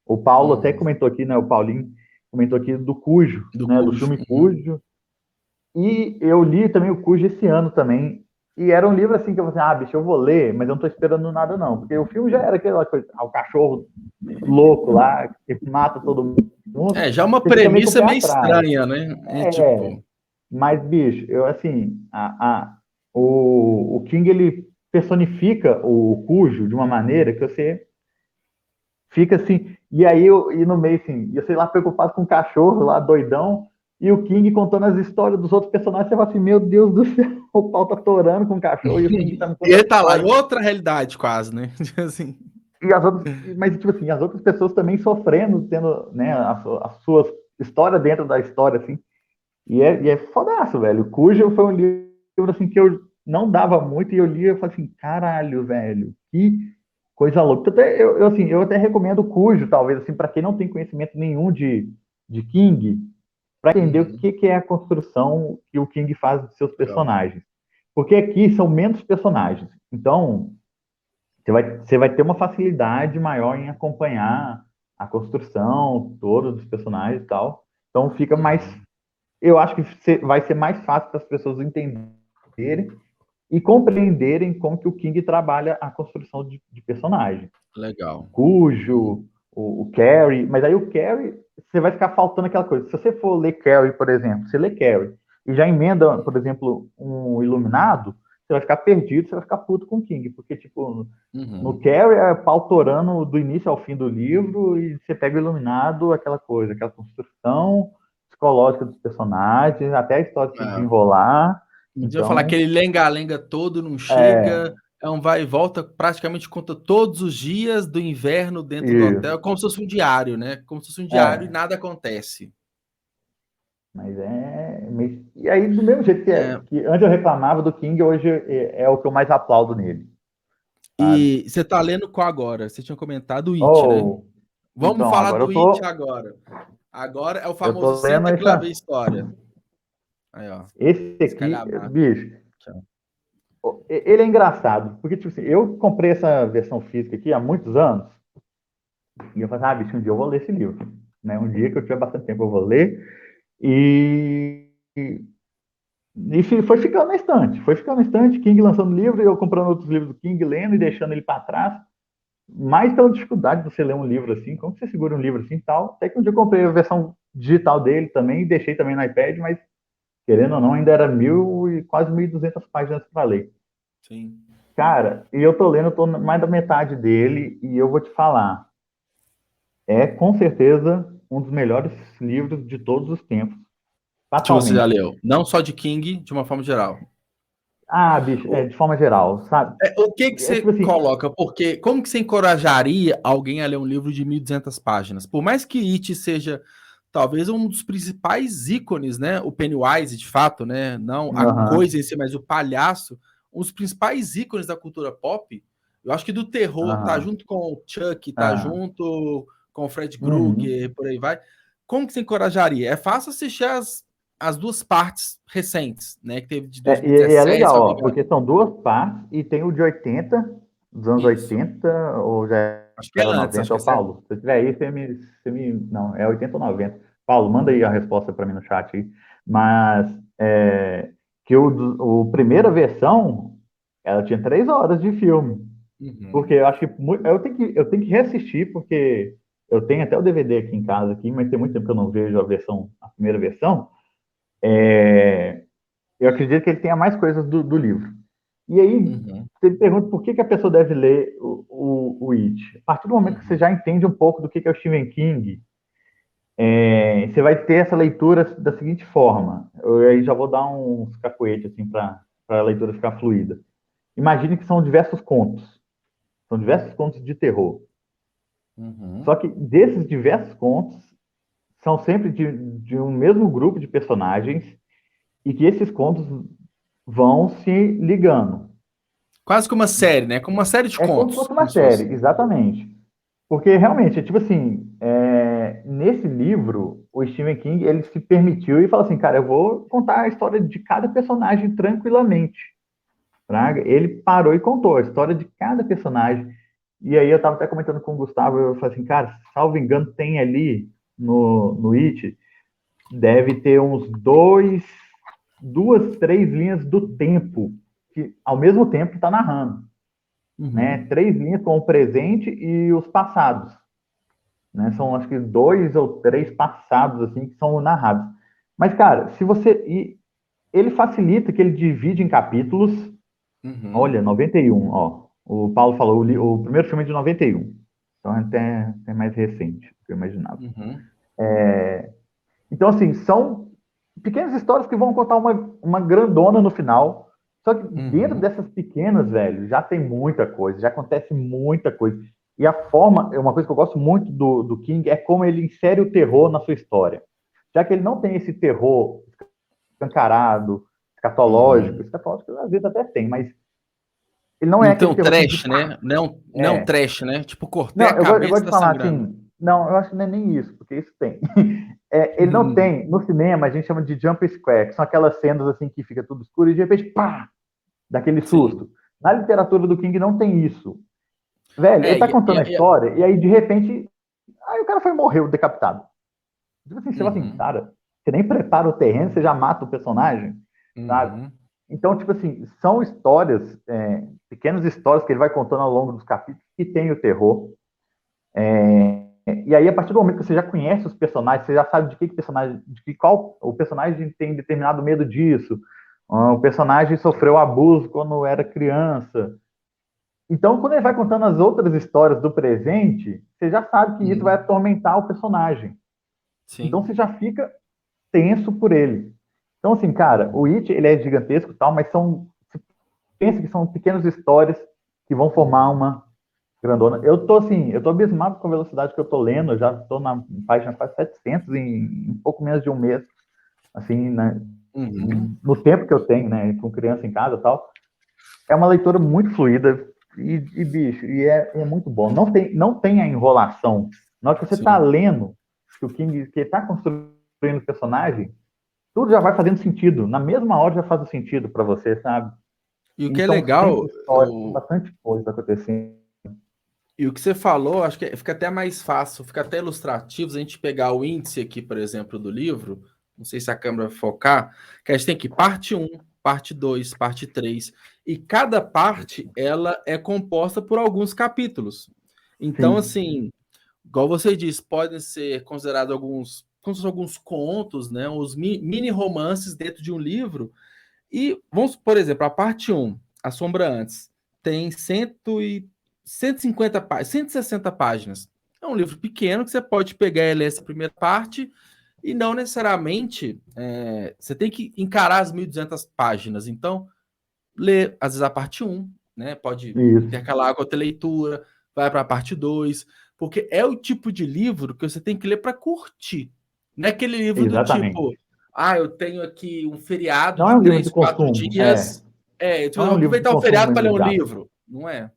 O Paulo até Uhum. comentou aqui, né? O Paulinho comentou aqui do Cujo, Do né? Do Cujo. filme Uhum. Cujo. E eu li também o Cujo esse ano também. E era um livro assim que eu falei assim, bicho, eu vou ler, mas eu não tô esperando nada, não. Porque o filme já era aquela coisa, o cachorro louco lá, que mata todo mundo. É, já uma Você fica meio com o premissa pé meio atrás. estranha, né? É É, tipo. mas, bicho, eu assim, o King ele personifica o Cujo de uma maneira que você fica assim, e aí e no meio assim, eu sei lá, preocupado com o cachorro lá, doidão, e o King contando as histórias dos outros personagens, você fala assim, meu Deus do céu, o pau tá torando com o cachorro e o King tá me E contando ele tá lá em história. outra realidade, quase, né? Assim. E as outras, mas tipo assim, as outras pessoas também sofrendo, tendo, né, as suas histórias dentro da história, assim. E é fodaço, velho. Cujo foi um livro assim que eu não dava muito e eu li e falei assim, caralho, velho, que coisa louca. Assim, eu até recomendo Cujo, talvez, assim, para quem não tem conhecimento nenhum de King, para entender o que é a construção que o King faz dos seus personagens. Porque aqui são menos personagens. Então, você vai ter uma facilidade maior em acompanhar a construção toda dos personagens e tal. Então fica mais. Eu acho que vai ser mais fácil para as pessoas entenderem e compreenderem como que o King trabalha a construção de personagem. Legal. Cujo, o Carrie, mas aí o Carrie, você vai ficar faltando aquela coisa. Se você for ler Carrie, por exemplo, você lê Carrie e já emenda, por exemplo, um Iluminado, você vai ficar perdido, você vai ficar puto com o King, porque, tipo, no Carrie é pau torando do início ao fim do livro e você pega o Iluminado, aquela coisa, aquela construção psicológica dos personagens, até a história se desenrolar. Então, eu falar aquele lenga-lenga todo não chega, é um vai e volta, praticamente conta todos os dias do inverno dentro do hotel, como se fosse um diário, né? Como se fosse um diário e nada acontece. Mas E aí, do mesmo jeito que antes eu reclamava do King, hoje é o que eu mais aplaudo nele. Sabe? E você tá lendo qual agora? Você tinha comentado o It, né? Vamos então, falar do It agora. Agora é o famoso senta que lá vem história. Aí, ó. Esse aqui, bicho, ele é engraçado, porque, tipo assim, eu comprei essa versão física aqui há muitos anos, e eu falei, bicho, um dia eu vou ler esse livro, né? Um dia que eu tiver bastante tempo eu vou ler, e foi ficando na estante, King lançando livro, e eu comprando outros livros do King, lendo e deixando ele para trás, mais pela dificuldade de você ler um livro assim, como você segura um livro assim e tal, até que um dia eu comprei a versão digital dele também, e deixei também no iPad, mas querendo ou não, ainda era quase 1.200 páginas para ler. Sim. Cara, e eu tô lendo, tô mais da metade dele, e eu vou te falar, é com certeza um dos melhores livros de todos os tempos. Que você já leu. Não só de King, de uma forma geral. Bicho, de forma geral, sabe? O que você tipo assim, coloca? Porque como que você encorajaria alguém a ler um livro de 1.200 páginas? Por mais que It seja talvez um dos principais ícones, né? O Pennywise, de fato, né? Não a coisa em si, mas o palhaço, um dos principais ícones da cultura pop. Eu acho que do terror tá junto com o Chuck, tá junto com o Fred Krueger, por aí vai. Como que você encorajaria? É fácil assistir as duas partes recentes, né? Que teve de 2017. E é legal, porque são duas partes, e tem o de 80, dos anos 80, ou já acho que é antes, 90, Paulo. Se você tiver aí, não, é 80 ou 90. Paulo, manda aí a resposta para mim no chat aí. Mas que a primeira versão, ela tinha 3 horas de filme. Porque eu acho que eu tenho que reassistir, porque eu tenho até o DVD aqui em casa, aqui, mas tem muito tempo que eu não vejo a primeira versão. Eu acredito que ele tenha mais coisas do livro. E aí, você me pergunta por que a pessoa deve ler o It. A partir do momento que você já entende um pouco do que é o Stephen King, você vai ter essa leitura da seguinte forma. Eu aí já vou dar uns cacoetes assim, para a leitura ficar fluida. Imagine que são diversos contos. São diversos contos de terror. Só que desses diversos contos, são sempre de um mesmo grupo de personagens, e que esses contos vão se ligando. Quase como uma série, né? Como uma série de contos. Como se fosse uma série, exatamente. Porque, realmente, tipo assim, nesse livro, o Stephen King, ele se permitiu e falou assim, cara, eu vou contar a história de cada personagem tranquilamente. Praga. Ele parou e contou a história de cada personagem. E aí eu tava até comentando com o Gustavo, eu falei assim, cara, salvo engano, tem ali no It, deve ter uns 2, 3 linhas do tempo, que ao mesmo tempo que está narrando. Né? 3 linhas com o presente e os passados. Né? São, acho que 2 ou 3 passados assim que são narrados. Mas, cara, se você... ele facilita que ele divide em capítulos. Olha, 91, ó. O Paulo falou, o primeiro filme é de 91. Então é até mais recente do que eu imaginava. Então, assim, são pequenas histórias que vão contar uma grandona no final. Só que dentro dessas pequenas, velho, já tem muita coisa, já acontece muita coisa. E a forma, uma coisa que eu gosto muito do King é como ele insere o terror na sua história. Já que ele não tem esse terror escancarado, escatológico. Escatológico às vezes até tem, mas ele não é aquele terror trash, né? Não um trash, né? Tipo, cortei a cabeça, eu vou te falar assim, não, eu acho que não é nem isso, porque isso tem. Ele não tem, no cinema a gente chama de jump scare, que são aquelas cenas assim que fica tudo escuro e de repente, pá, daquele susto. Sim. Na literatura do King não tem isso. Velho, ele tá contando a história e aí de repente, aí o cara morreu decapitado. Tipo assim, você fala assim, cara, você nem prepara o terreno, você já mata o personagem, sabe? Então, tipo assim, são histórias, pequenas histórias que ele vai contando ao longo dos capítulos que tem o terror. E aí, a partir do momento que você já conhece os personagens, você já sabe de que personagem, qual o personagem tem determinado medo disso. O personagem sofreu abuso quando era criança. Então, quando ele vai contando as outras histórias do presente, você já sabe que isso vai atormentar o personagem. Sim. Então, você já fica tenso por ele. Então, assim, cara, o It, ele é gigantesco e tal, mas você pensa que são pequenas histórias que vão formar uma grandona. Eu tô abismado com a velocidade que eu tô lendo, eu já tô na página quase 700 em um pouco menos de um mês, assim, né? No tempo que eu tenho, né, com criança em casa e tal. É uma leitura muito fluida bicho, é muito bom. Não tem a enrolação. Na hora que você tá lendo, que o King que tá construindo o personagem, tudo já vai fazendo sentido. Na mesma hora já faz sentido para você, sabe? E o que é legal, tem bastante coisa acontecendo. E o que você falou, acho que fica até mais fácil, fica até ilustrativo se a gente pegar o índice aqui, por exemplo, do livro, não sei se a câmera vai focar, que a gente tem aqui parte 1, parte 2, parte 3, e cada parte, ela é composta por alguns capítulos. Então, assim, igual você disse, podem ser considerados alguns contos, né, os mini romances dentro de um livro, e vamos, por exemplo, a parte 1, A Sombra Antes, tem 150 páginas, 160 páginas. É um livro pequeno que você pode pegar e ler essa primeira parte e não necessariamente você tem que encarar as 1.200 páginas. Então, lê, às vezes, a parte 1, né? Pode intercalar com outra leitura, vai para a parte 2, porque é o tipo de livro que você tem que ler para curtir. Não é aquele livro do tipo, eu tenho aqui um feriado não de é um 3, 4 consumo, dias. Eu vou aproveitar o feriado para ler um livro. Não é?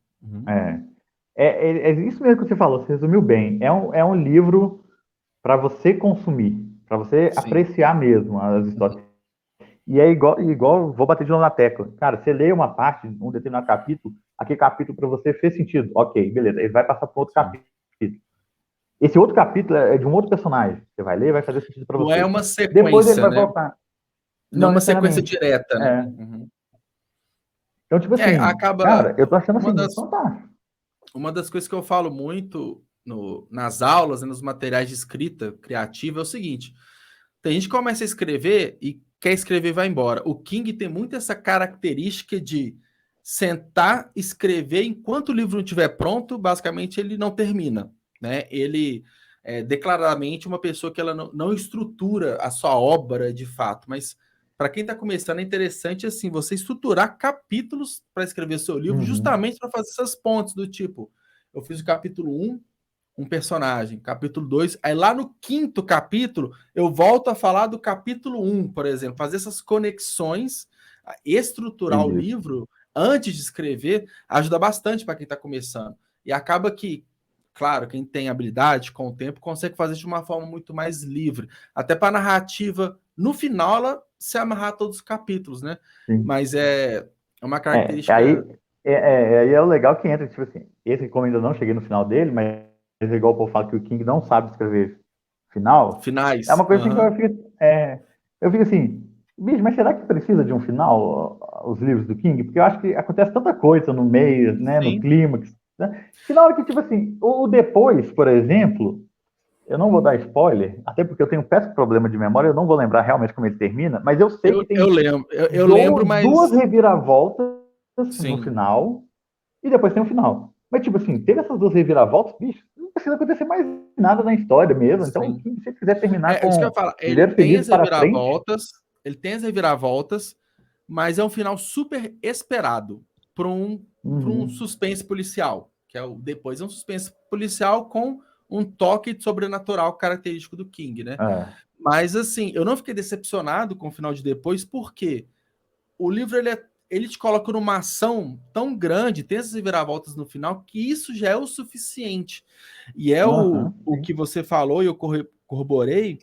É isso mesmo que você falou, você resumiu bem. É um livro para você consumir, para você apreciar mesmo as histórias. E é igual, vou bater de novo na tecla. Cara, você lê uma parte, um determinado capítulo, aquele capítulo para você fez sentido. Ok, beleza. Ele vai passar para outro capítulo. Esse outro capítulo é de um outro personagem. Você vai ler, vai fazer sentido para você. Não é uma sequência, depois ele vai voltar. Não é uma sequência direta, né? Então, tipo assim, cara, eu tô achando assim, fantástico. Uma das coisas que eu falo muito nas aulas, nos materiais de escrita criativa é o seguinte: tem gente que começa a escrever e quer escrever e vai embora. O King tem muito essa característica de sentar, escrever, enquanto o livro não estiver pronto, basicamente ele não termina, né? Ele é declaradamente uma pessoa que ela não estrutura a sua obra de fato, mas para quem está começando é interessante assim você estruturar capítulos para escrever seu livro, justamente para fazer essas pontes do tipo, eu fiz o capítulo 1, um personagem, capítulo 2, aí lá no 5º capítulo eu volto a falar do capítulo 1, por exemplo, fazer essas conexões, estruturar o livro antes de escrever ajuda bastante para quem está começando. E acaba que, claro, quem tem habilidade com o tempo consegue fazer de uma forma muito mais livre, até para a narrativa no final ela se amarrar todos os capítulos, né? Sim. Mas é uma característica. Aí é o legal que entra, tipo assim, esse como ainda não cheguei no final dele, mas é igual o povo fala que o King não sabe escrever finais. É uma coisa que eu fico assim, bicho, mas será que precisa de um final os livros do King? Porque eu acho que acontece tanta coisa no meio, né, no clímax, né? Que na hora que, tipo assim, o depois, por exemplo, eu não vou dar spoiler, até porque eu tenho um péssimo problema de memória, eu não vou lembrar realmente como ele termina, mas eu sei que tem eu lembro, mas duas reviravoltas no final, e depois tem um final. Mas, tipo assim, teve essas duas reviravoltas, bicho, não precisa acontecer mais nada na história mesmo. Então, se você quiser terminar com isso que eu falo, ele tem as reviravoltas, mas é um final super esperado para um suspense policial, que é depois é um suspense policial com um toque sobrenatural característico do King, né? Mas, assim, eu não fiquei decepcionado com o final de depois, porque o livro, ele te coloca numa ação tão grande, tem essas reviravoltas no final, que isso já é o suficiente. E é o que você falou, e eu corroborei,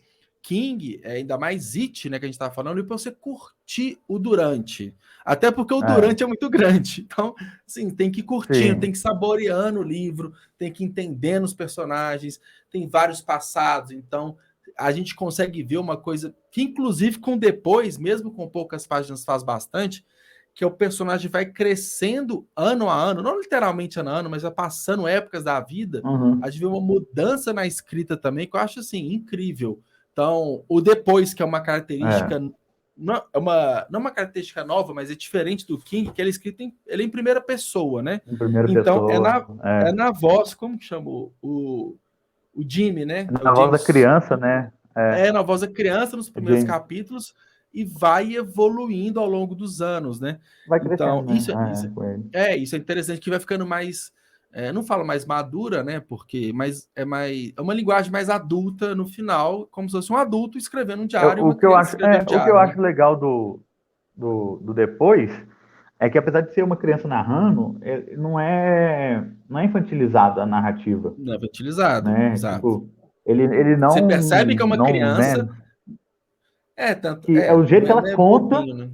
King, ainda mais It, né, que a gente tava falando, e para você curtir o durante. Até porque o durante é muito grande. Então, assim, tem que ir curtindo, Sim. tem que ir saboreando o livro, tem que ir entendendo os personagens, tem vários passados, então a gente consegue ver uma coisa que, inclusive, com depois, mesmo com poucas páginas, faz bastante, que o personagem vai crescendo ano a ano, não literalmente ano a ano, mas vai passando épocas da vida, a gente vê uma mudança na escrita também, que eu acho, assim, incrível. Então, o depois, que é uma característica, não é uma característica nova, mas é diferente do King, que ele é escrito ele é em primeira pessoa, né? Em primeira Então, pessoa. é na voz, como que chama o Jimmy, né? É Na o voz da James. criança, né? É na voz da criança nos primeiros James. capítulos e vai evoluindo ao longo dos anos, né? Vai Então, crescendo, né? Com ele. isso é interessante, que vai ficando mais, não falo mais madura, né? Porque é uma linguagem mais adulta no final, como se fosse um adulto escrevendo um diário e uma criança escrevendo O que eu diário, né? acho legal do depois é que, apesar de ser uma criança narrando, não é infantilizada a narrativa, Não é utilizado, né? exato. Tipo, ele Você percebe que é uma não, criança, né? tanto, Que é o jeito que não ela é conta, bobinho, né?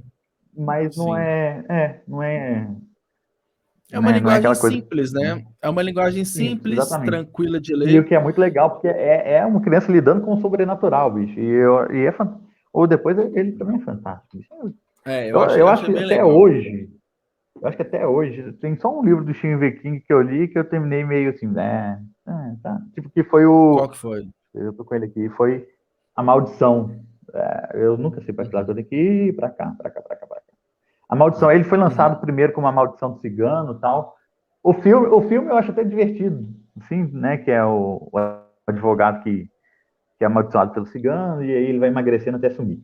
mas Sim. É uma né? Não é linguagem aquela coisa. simples, né? É uma linguagem Simples, simples, exatamente. tranquila de E o ler. que é muito legal, porque é uma criança lidando com o sobrenatural, bicho. Ou depois ele também é fantástico, bicho. Eu acho Achei que bem legal. até hoje, tem só um livro do Stephen V. King que eu li que eu terminei meio assim, né? Tá. Tipo, que foi Qual que foi? eu tô com ele aqui, foi A Maldição. Eu nunca sei para que lado eu Uhum. tenho que ir, para cá, para cá, para cá, para cá. A Maldição, ele foi lançado Uhum. primeiro como A Maldição do Cigano e tal. O filme eu acho até divertido, assim, né? Que é o advogado que é amaldiçoado pelo cigano, e aí ele vai emagrecendo até sumir.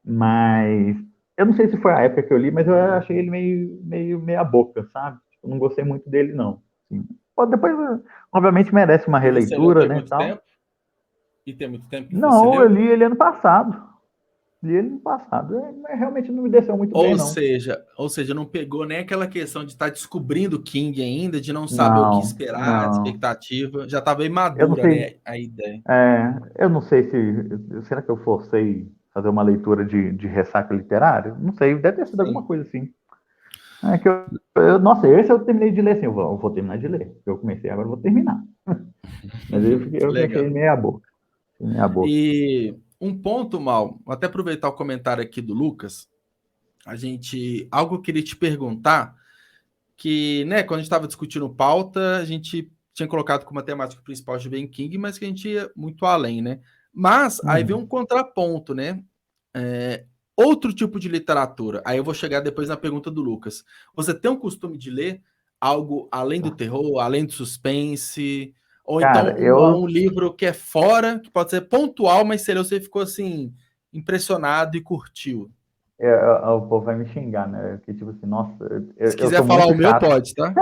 Mas eu não sei se foi a época que eu li, mas eu achei ele meio meia boca, sabe? Eu não gostei muito dele, não. Assim, depois, obviamente, merece uma E você leu releitura, tem né, muito tal. tempo? E tem muito tempo que você Não, eu leu? li ele ano passado. Li ele ano passado. Mas realmente não me desceu muito bem, não. Ou seja, não pegou nem aquela questão de estar descobrindo King ainda, de não saber o que Não, esperar, a não. expectativa. Já está bem Eu não madura, sei. né, a ideia. Eu não sei se. Será que eu forcei fazer uma leitura de ressaca literária? Não sei, deve ter sido alguma Sim. coisa assim. Nossa, esse eu terminei de ler assim. Eu vou terminar de ler. Eu comecei, agora eu vou terminar. Mas eu achei Legal. meia boca. Meia boca. E um ponto, Mal, vou até aproveitar o comentário aqui do Lucas. Algo que eu queria te perguntar, que, né, quando a gente estava discutindo pauta, a gente tinha colocado como a temática principal Stephen King, mas que a gente ia muito além, né? Mas aí vem um contraponto, né? Outro tipo de literatura. Aí eu vou chegar depois na pergunta do Lucas. Você tem um costume de ler algo além do terror, além do suspense, ou então Cara, um livro que é fora, que pode ser pontual, mas se você ficou assim impressionado e curtiu? o povo vai me xingar, né? Porque, tipo assim, nossa, Se eu quiser sou falar muito o meu, chato. pode, tá?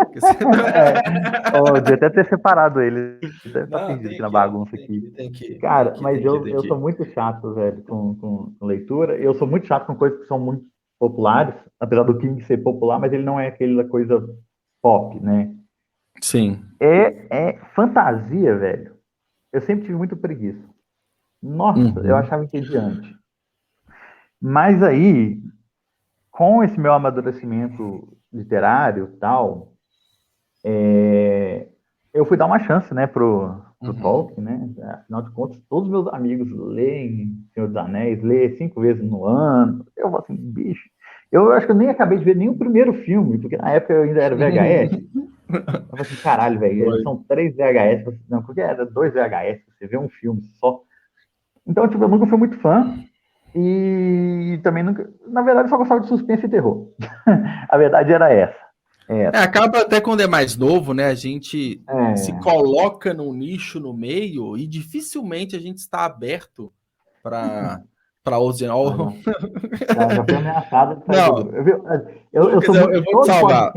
Eu devia até ter separado ele. Deve estar Não, perdido tem aqui na aqui, ó. bagunça Tem aqui. aqui, tem aqui, tem Cara, aqui, mas tem aqui, tem eu sou aqui. muito chato, velho, com leitura. Eu sou muito chato com coisas que são muito populares, apesar do King ser popular, mas ele não é aquela coisa pop, né? Sim. É fantasia, velho. Eu sempre tive muita preguiça. Nossa, eu Uhum. achava entediante. Mas aí, com esse meu amadurecimento literário e tal, eu fui dar uma chance, né, pro Uhum. Tolkien, né? Afinal de contas, todos meus amigos leem Senhor dos Anéis, lê 5 vezes no ano. Eu falo assim, bicho. Eu acho que eu nem acabei de ver nenhum primeiro filme, porque na época eu ainda era VHS. Eu falei assim, caralho, velho, Foi. são 3 VHS. Não, porque era 2 VHS, você vê um filme só. Então, tipo, eu nunca fui muito fã. E também nunca. Na verdade, eu só gostava de suspense e terror. A verdade era essa. Acaba até quando é mais novo, né? A gente se É, coloca num nicho no meio e dificilmente a gente está aberto para outros. ah, já fui ameaçado de sair do Não, grupo. Eu Lucas, sou muito. eu vou te salvar.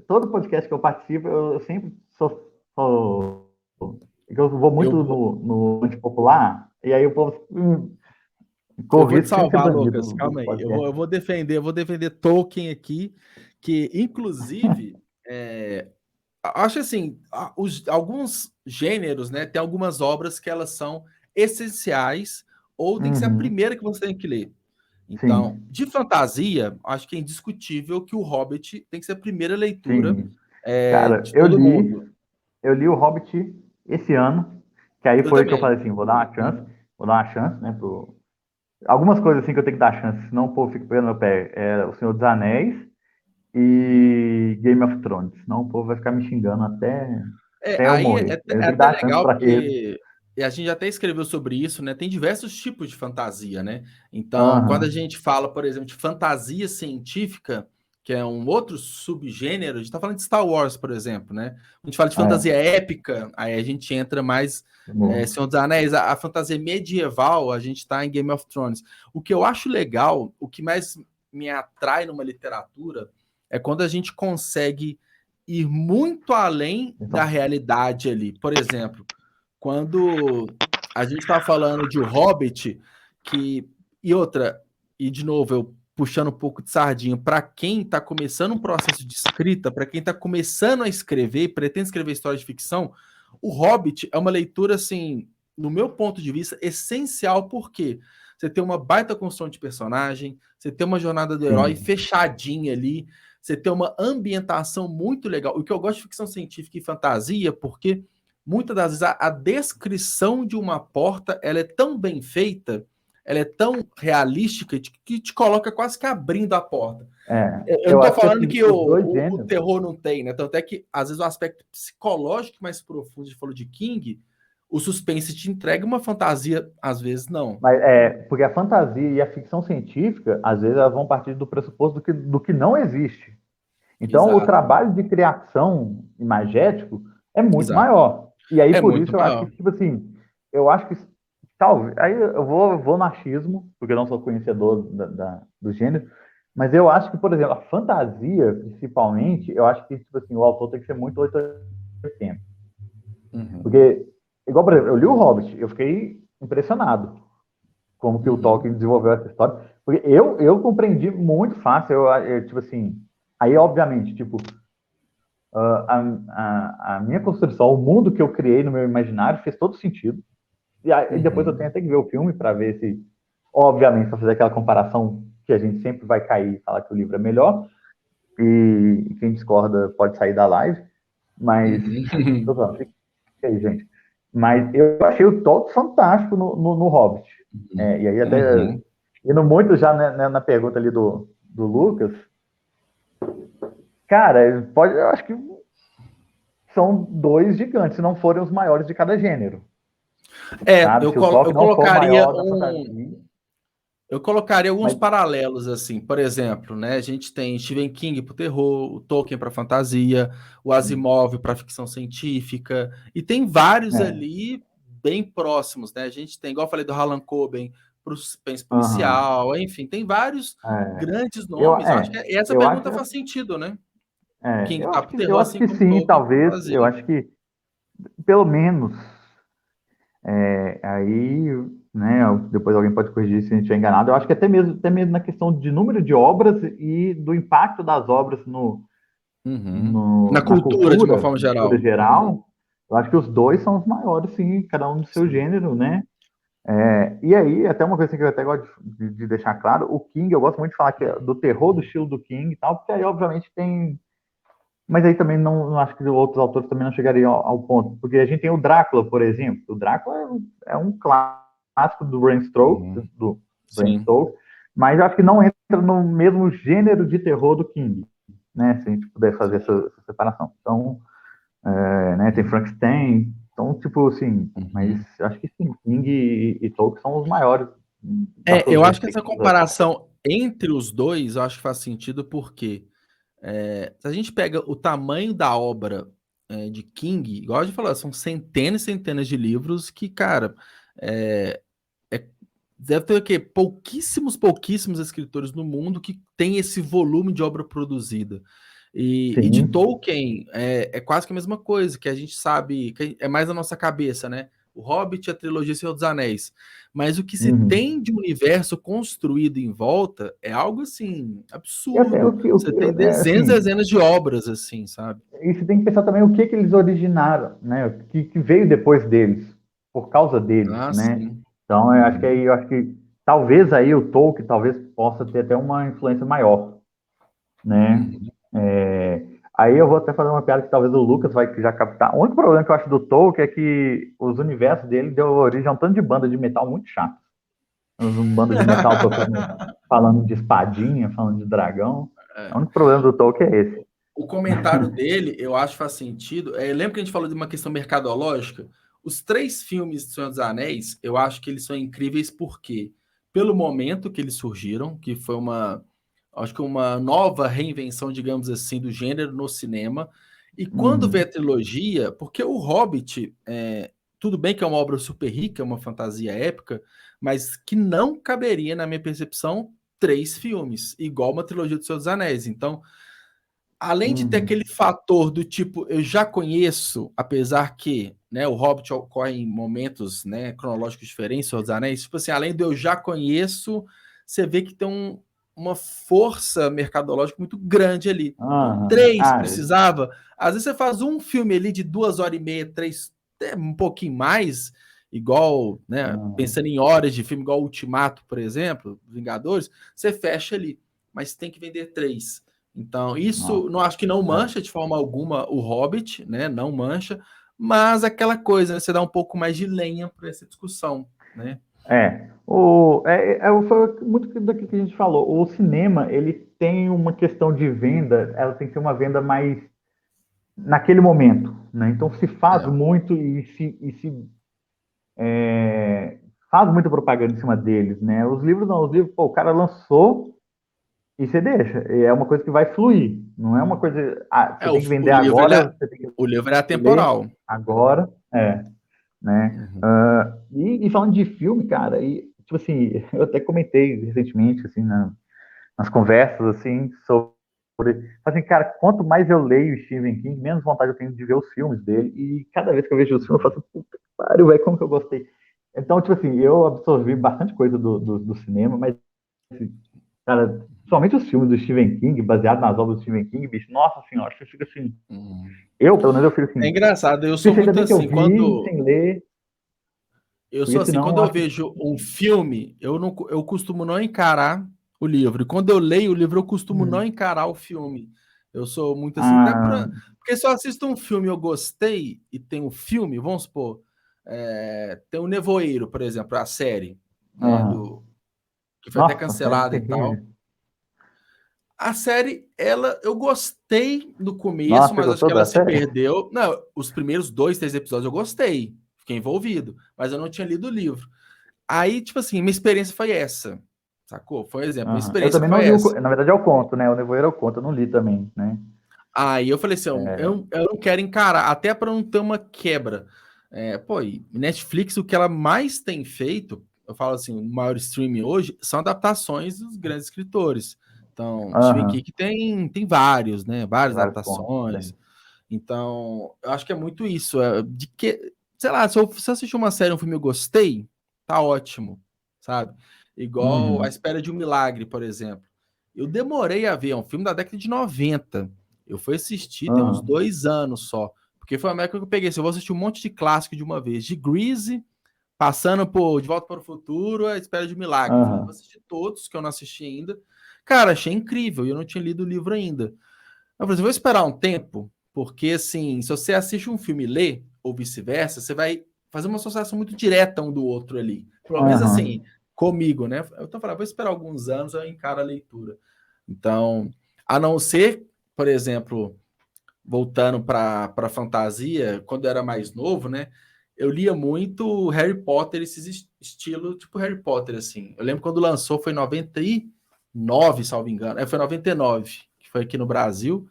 Todo podcast que eu participo, eu sempre eu vou Eu muito vou, no antipopular, e aí o povo eu corre vou te risco sempre de ser salvar, banido Lucas. do Calma aí. podcast. Eu vou defender Tolkien aqui, que inclusive acho assim, alguns gêneros, né? Tem algumas obras que elas são essenciais ou tem que ser a Uhum. primeira que você tem que ler. Então, Sim, de fantasia, acho que é indiscutível que o Hobbit tem que ser a primeira leitura sim. Cara, de todo mundo. eu li o Hobbit esse ano, que aí Eu foi que eu também. falei assim, vou dar uma chance, né, algumas coisas assim que eu tenho que dar chance, senão o povo fica pegando meu pé. É O Senhor dos Anéis e Game of Thrones. Senão o povo vai ficar me xingando até eu Aí morrer. Eu é tenho que até dar chance legal pra eles. porque e a gente até escreveu sobre isso, né? Tem diversos tipos de fantasia, né? Então, quando a Aham, gente fala, por exemplo, de fantasia científica, que é um outro subgênero, a gente está falando de Star Wars, por exemplo, né? A gente fala de fantasia é. épica, aí a gente entra mais Bom. Senhor dos Anéis, a fantasia medieval, a gente está em Game of Thrones. O que eu acho legal, o que mais me atrai numa literatura é quando a gente consegue ir muito além da Então, realidade ali. Por exemplo, quando a gente está falando de O Hobbit, que e outra, e de novo, eu puxando um pouco de sardinha, para quem está começando um processo de escrita, para quem está começando a escrever, pretende escrever história de ficção, O Hobbit é uma leitura, assim, no meu ponto de vista, essencial, porque você tem uma baita construção de personagem, você tem uma jornada do herói sim. fechadinha ali, você tem uma ambientação muito legal. O que eu gosto de ficção científica e fantasia, porque muitas das vezes a descrição de uma porta ela é tão bem feita, ela é tão realística que te coloca quase que abrindo a porta. Eu não Eu estou acho que falando assim, que os dois o gêneros. terror não tem, né? Tanto é que, às vezes, o aspecto psicológico mais profundo, a gente falou de King, o suspense te entrega uma fantasia, às vezes, não. Mas porque a fantasia e a ficção científica, às vezes, elas vão partir do pressuposto do que não existe. Então, o Exato, trabalho de criação imagético é muito exato. maior. E aí, É por muito isso, eu acho que, maior. tipo assim, eu acho que, talvez, aí eu vou no achismo, porque eu não sou conhecedor do gênero, mas eu acho que, por exemplo, a fantasia, principalmente, eu acho que, tipo assim, o autor tem que ser muito 880. Uhum, Porque, igual, por exemplo, eu li o Hobbit, eu fiquei impressionado como que o uhum, Tolkien desenvolveu essa história, porque eu compreendi muito fácil, tipo assim, aí, obviamente, tipo, a minha construção, o mundo que eu criei no meu imaginário fez todo sentido. E aí, depois eu tenho uhum. até que ver o filme para ver se, obviamente, para fazer aquela comparação que a gente sempre vai cair e falar que o livro é melhor. E quem discorda pode sair da live. Mas, tô Uhum. falando, fica aí, gente. Mas eu achei o Tolkien fantástico no Hobbit. E aí, até Uhum. indo muito já né, na pergunta ali do Lucas, cara, eu acho que são dois gigantes, se não forem os maiores de cada gênero. Sabe? Se o Eu Tolkien não for o colocaria maior da fantasia, eu colocaria alguns mas. paralelos assim, por exemplo, né? A gente tem Stephen King para o terror, o Tolkien para fantasia, o Asimov para ficção científica, e tem vários É, ali bem próximos, né? A gente tem, igual eu falei do Harlan Coben para o suspense aham, policial, enfim, tem vários é, grandes eu, nomes. Eu acho que é, essa eu acho, pergunta faz sentido, né? King eu tá acho pro que, eu terror, acho assim que como sim, Tolkien para talvez. Eu fantasia. acho que, pelo menos, aí, né, depois alguém pode corrigir se a gente estiver enganado. Eu acho que até mesmo na questão de número de obras e do impacto das obras Uhum. Na na cultura, de uma forma cultura geral. Uhum. geral, eu acho que os dois são os maiores, sim, cada um do seu Sim. gênero, né? E aí, até uma coisa que eu até gosto de deixar claro, o King, eu gosto muito de falar que é do terror do estilo do King e tal, porque aí, obviamente, tem. Mas aí também não acho que outros autores também não chegariam ao ponto, porque a gente tem o Drácula, por exemplo. O Drácula é um clássico do Bram Stoker, Uhum. Bram Sim. Stoker, mas acho que não entra no mesmo gênero de terror do King, né? Se a gente puder fazer essa separação. Então, né, tem Frankenstein, então, tipo assim, mas Uhum. acho que sim, King e Tolkien são os maiores das suas Eu acho que essa respectivas obras. comparação entre os dois, eu acho que faz sentido porque se a gente pega o tamanho da obra de King, igual a gente falou, são centenas e centenas de livros que, cara, é, é- deve ter o quê? Pouquíssimos escritores no mundo que tem esse volume de obra produzida. E de Sim. Tolkien é quase que a mesma coisa, que a gente sabe, que é mais na nossa cabeça, né? O Hobbit, a trilogia Senhor dos Anéis. Mas o que se Uhum. tem de universo construído em volta é algo assim, E até absurdo. Você tem dezenas e assim, dezenas de obras, assim, sabe? e você tem que pensar também o que eles originaram, né? O que veio depois deles, por causa deles, Ah, né? sim. Então, eu acho que talvez aí o Tolkien talvez possa ter até uma influência maior, né? Uhum. Aí eu vou até fazer uma piada que talvez o Lucas vai já captar. O único problema que eu acho do Tolkien é que os universos dele deu origem a um tanto de banda de metal muito chato. Um bando de metal tocando, falando de espadinha, falando de dragão. O único problema do Tolkien é esse. O comentário dele, eu acho que faz sentido. Lembra que a gente falou de uma questão mercadológica? Os três filmes do Senhor dos Anéis, eu acho que eles são incríveis porque, pelo momento que eles surgiram, que foi acho que uma nova reinvenção, digamos assim, do gênero no cinema. E quando vê a trilogia, porque o Hobbit, tudo bem que é uma obra super rica, é uma fantasia épica, mas que não caberia, na minha percepção, três filmes, igual uma trilogia do Senhor dos Anéis. Então, além de ter aquele fator do tipo, eu já conheço, apesar que, né, o Hobbit ocorre em momentos, né, cronológicos diferentes, Senhor dos Anéis, tipo assim, além do eu já conheço, você vê que tem uma força mercadológica muito grande ali. Então, três Ah, precisava. Às vezes você faz um filme ali de 2 horas e meia, três, até um pouquinho mais, igual, né, pensando em horas de filme, igual Ultimato, por exemplo, Vingadores, você fecha ali, mas tem que vender três. Então, isso não acho que não mancha de forma alguma o Hobbit, né? Não mancha, mas aquela coisa, né? Você dá um pouco mais de lenha para essa discussão, né? Foi muito daquilo que a gente falou. O cinema, ele tem uma questão de venda, ela tem que ser uma venda mais naquele momento, né? Então se faz É, muito faz muita propaganda em cima deles, né? Os livros não, os livros, pô, o cara lançou e você deixa. É uma coisa que vai fluir, não é uma coisa, é você o, tem que o vender livro, agora, você tem que o livro é ler atemporal. agora, né? Uhum. E falando de filme, cara, tipo assim, eu até comentei recentemente, assim, nas conversas, assim, sobre. Assim, cara, quanto mais eu leio Stephen King, menos vontade eu tenho de ver os filmes dele. E cada vez que eu vejo os filmes, eu faço, puta que pariu, velho, como que eu gostei. Então, tipo assim, eu absorvi bastante coisa do cinema, mas, assim, cara, somente os filmes do Stephen King, baseado nas obras do Stephen King, bicho, nossa senhora, você fica assim. Uhum. Pelo menos, eu fico É assim. engraçado, eu sou Bicho, ainda muito bem que eu assim, vi sem ler, porque senão quando eu eu acho que. vejo um filme, eu costumo não encarar o livro. E quando eu leio o livro, eu costumo não Hum, encarar o filme. Eu sou muito assim, ah, porque se eu assisto um filme e eu gostei e tem um filme, vamos supor, tem o Nevoeiro, por exemplo, a série, né, ah, que foi até nossa, série cancelada e tal. terrível. A série, eu gostei no começo, Nossa, você mas acho que gostou ela da se série? perdeu. Não, os primeiros 2, 3 episódios eu gostei, fiquei envolvido, mas eu não tinha lido o livro. Aí, tipo assim, minha experiência foi essa, sacou? Foi um exemplo, minha Eu experiência também não foi li essa. Na verdade, é o conto, né? O Nevoeiro é o conto, eu não li também, né? Aí eu falei assim, eu não quero encarar, até para não ter uma quebra. Pô, e Netflix, o que ela mais tem feito, eu falo assim, o maior streaming hoje, são adaptações dos grandes escritores. Então, Stephen Aham, King tem vários, né? tem Várias vários contos, adaptações. tem. Então, eu acho que é muito isso. De que, sei lá, se eu assistir uma série, um filme e eu gostei, tá ótimo, sabe? Igual A Uhum, Espera de um Milagre, por exemplo. Eu demorei a ver, é um filme da década de 90. Eu fui assistir tem uns aham, 2 anos só. Porque foi uma época que eu peguei. Se eu vou assistir um monte de clássico de uma vez, de Grease, passando por De Volta para o Futuro, A Espera de um Milagre. Eu falei, vou aham, assistir todos que eu não assisti ainda. Cara, achei incrível e eu não tinha lido o livro ainda. Eu falei assim, vou esperar um tempo, porque assim, se você assiste um filme e lê, ou vice-versa, você vai fazer uma associação muito direta um do outro ali. Pelo menos aham, assim, comigo, né? Eu tô falando, vou esperar alguns anos, eu encaro a leitura. Então, a não ser, por exemplo, voltando para fantasia, quando eu era mais novo, né? Eu lia muito Harry Potter, esses estilo tipo Harry Potter, assim. Eu lembro quando lançou, foi em 99, salvo engano. Foi 99, que foi aqui no Brasil.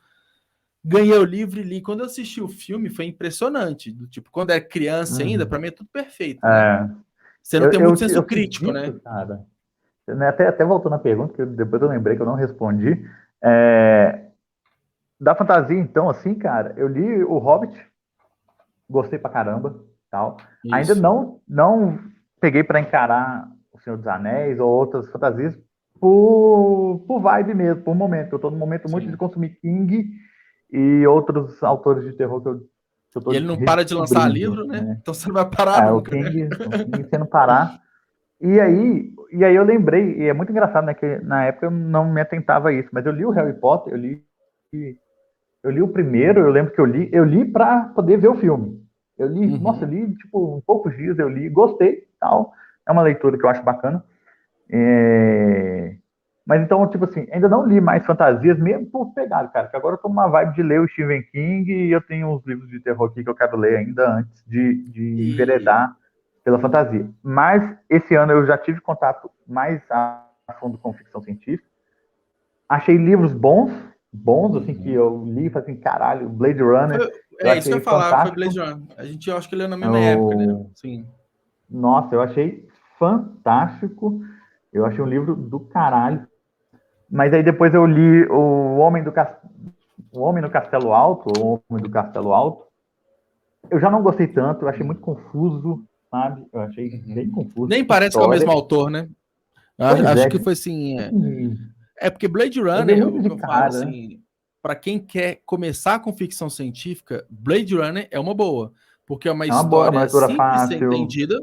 Ganhei o livro e li. Quando eu assisti o filme, foi impressionante. Do tipo, quando era criança ainda, para uhum. mim é tudo perfeito, né? É, Você não tem muito senso eu crítico, acredito, né? cara. Né, até voltando à pergunta, que depois eu lembrei que eu não respondi. É, da fantasia, então, assim, cara, eu li O Hobbit, gostei pra caramba, tal. Ainda Isso. não peguei para encarar O Senhor dos Anéis ou outras fantasias por vibe mesmo, por momento. Eu tô num momento muito de Sim. consumir King e outros autores de terror que eu tô E ele não para de lançar redescobrindo, livro, né? né? Então você não vai parar O nunca, né? King, se não parar. E aí eu lembrei, e é muito engraçado, né, que na época eu não me atentava a isso, mas eu li o Harry Potter, eu li o primeiro, eu lembro que eu li para poder ver o filme. Nossa, eu Uhum. li, tipo, em poucos dias eu li, gostei, tal. É uma leitura que eu acho bacana. É, Mas então, tipo assim, ainda não li mais fantasias, mesmo por pegada, cara, que agora eu tô numa vibe de ler o Stephen King e eu tenho uns livros de terror aqui que eu quero ler ainda antes de E enveredar pela fantasia. Mas esse ano eu já tive contato mais a fundo com ficção científica. Achei livros bons, assim, que uhum. eu li e falei assim, caralho, Blade Runner, eu É isso que eu achei ia falar, foi Blade fantástico. Runner. A gente, eu acho que leu na mesma época, né? O... Sim. Nossa, eu achei fantástico. Eu achei um livro do caralho. Mas aí depois eu li O Homem no Castelo Alto, O Homem do Castelo Alto. Eu já não gostei tanto, eu achei muito confuso, sabe? Eu achei bem Uhum. confuso. Nem parece que é o mesmo História. autor, né? Pois Acho é, que foi assim. assim, É porque Blade eu dei Runner, muito o de que eu falo cara, né? assim, para quem quer começar com ficção científica, Blade Runner é uma boa, porque é uma É uma história leitura simples de ser fácil. entendida.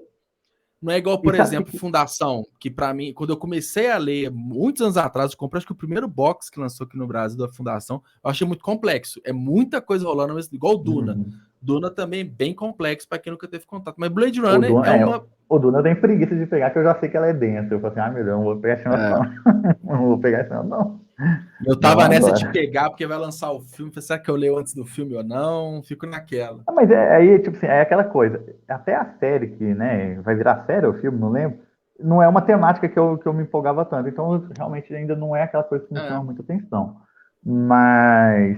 Não é igual, E por sabe o exemplo, Fundação, que para mim, quando eu comecei a ler muitos anos atrás, eu comprei acho que o primeiro box que lançou aqui no Brasil da Fundação, eu achei muito complexo. É muita coisa rolando, mas igual Duna. Uhum. Duna também é bem complexo para quem nunca teve contato. Mas Blade O Runner Duna, é uma. o Duna eu tenho preguiça de pegar, que eu já sei que ela é densa. Eu falo assim, ah, meu Deus, não vou pegar esse não. É, Não vou pegar esse não. eu Não tava nessa de agora. pegar, porque vai lançar o filme. Será que eu leio antes do filme ou não? Fico naquela. Ah, mas aí, tipo assim, é aquela coisa. Até a série que, né, vai virar série ou filme, não lembro, não é uma temática que eu me empolgava tanto. Então, realmente, ainda não é aquela coisa que me chama É. muita atenção. Mas,